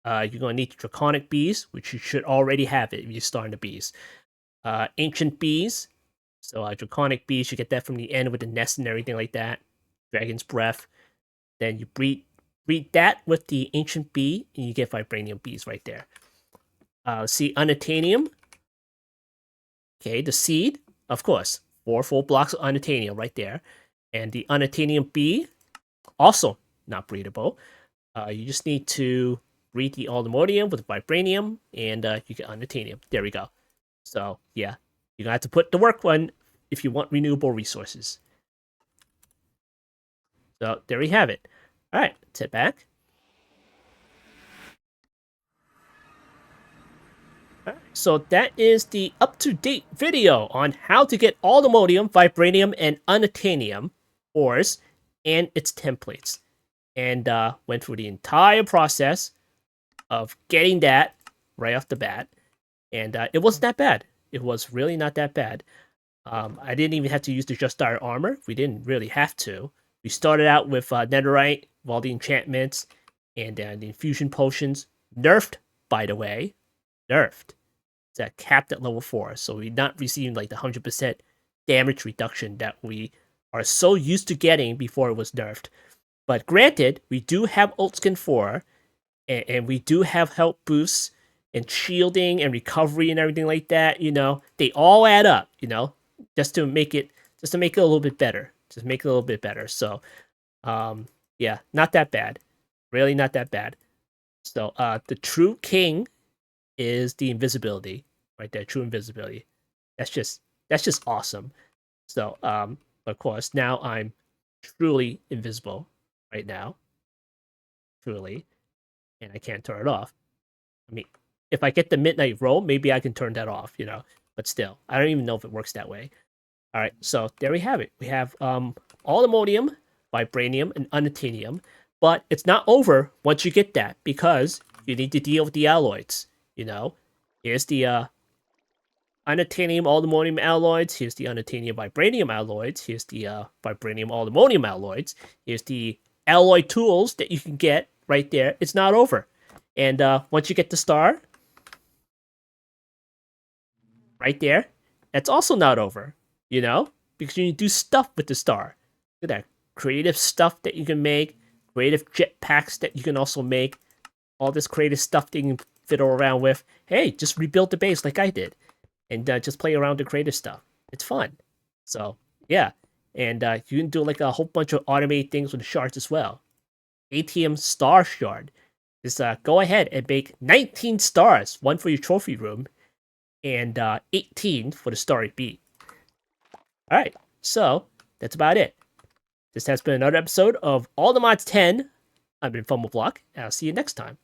you're going to need Draconic bees, which you should already have it if you're starting the bees. Ancient bees. So Draconic bees, you get that from the end with the nest and everything like that. Dragon's breath. Then you breed that with the ancient bee, and you get Vibranium bees right there. See Unobtainium. Okay, the seed, of course. 4 full blocks of Unobtainium right there. And the Unobtainium bee, also not breedable. You just need to breed the Allthemodium with Vibranium, and you get Unobtainium. There we go. So, yeah, you're going to have to put the work one if you want renewable resources. So, there we have it. All right, let's head back. So that is the up-to-date video on how to get Allthemodium, Vibranium, and Unobtainium ores and its templates. And went through the entire process of getting that right off the bat. And it wasn't that bad. It was really not that bad. I didn't even have to use the Allthemodium Armor. We didn't really have to. We started out with Netherite, with all the enchantments, and the infusion potions. Nerfed, by the way. Nerfed. It's capped at level 4, so we're not receiving like the 100% damage reduction that we are so used to getting before it was nerfed. But granted, we do have Ultskin 4, and we do have health boosts and shielding and recovery and everything like that. You know, they all add up. You know, just to make it a little bit better. Just make it a little bit better. So, yeah, not that bad. Really, not that bad. So, the true king is the invisibility. Right there, true invisibility. That's just awesome. So, of course, now I'm truly invisible right now. Truly. And I can't turn it off. I mean, if I get the midnight roll, maybe I can turn that off, you know. But still, I don't even know if it works that way. All right, so there we have it. We have Allthemodium, Vibranium, and Unobtainium. But it's not over once you get that, because you need to deal with the alloys, you know. Here's the Unobtainium Allthemodium alloys. Here's the Unobtainium Vibranium alloys. Here's the Vibranium Allthemodium alloys. Here's the alloy tools that you can get right there. It's not over. And once you get the star, right there, that's also not over, you know? Because you do stuff with the star. Look at that. Creative stuff that you can make. Creative jetpacks that you can also make. All this creative stuff that you can fiddle around with. Hey, just rebuild the base like I did. And just play around with the creative stuff. It's fun. So, yeah. And you can do like a whole bunch of automated things with the shards as well. ATM star shard. Just go ahead and make 19 stars. 1 for your trophy room. And 18 for the starry beat. Alright, so that's about it. This has been another episode of All the Mods 10. I've been FumbleBlock, and I'll see you next time.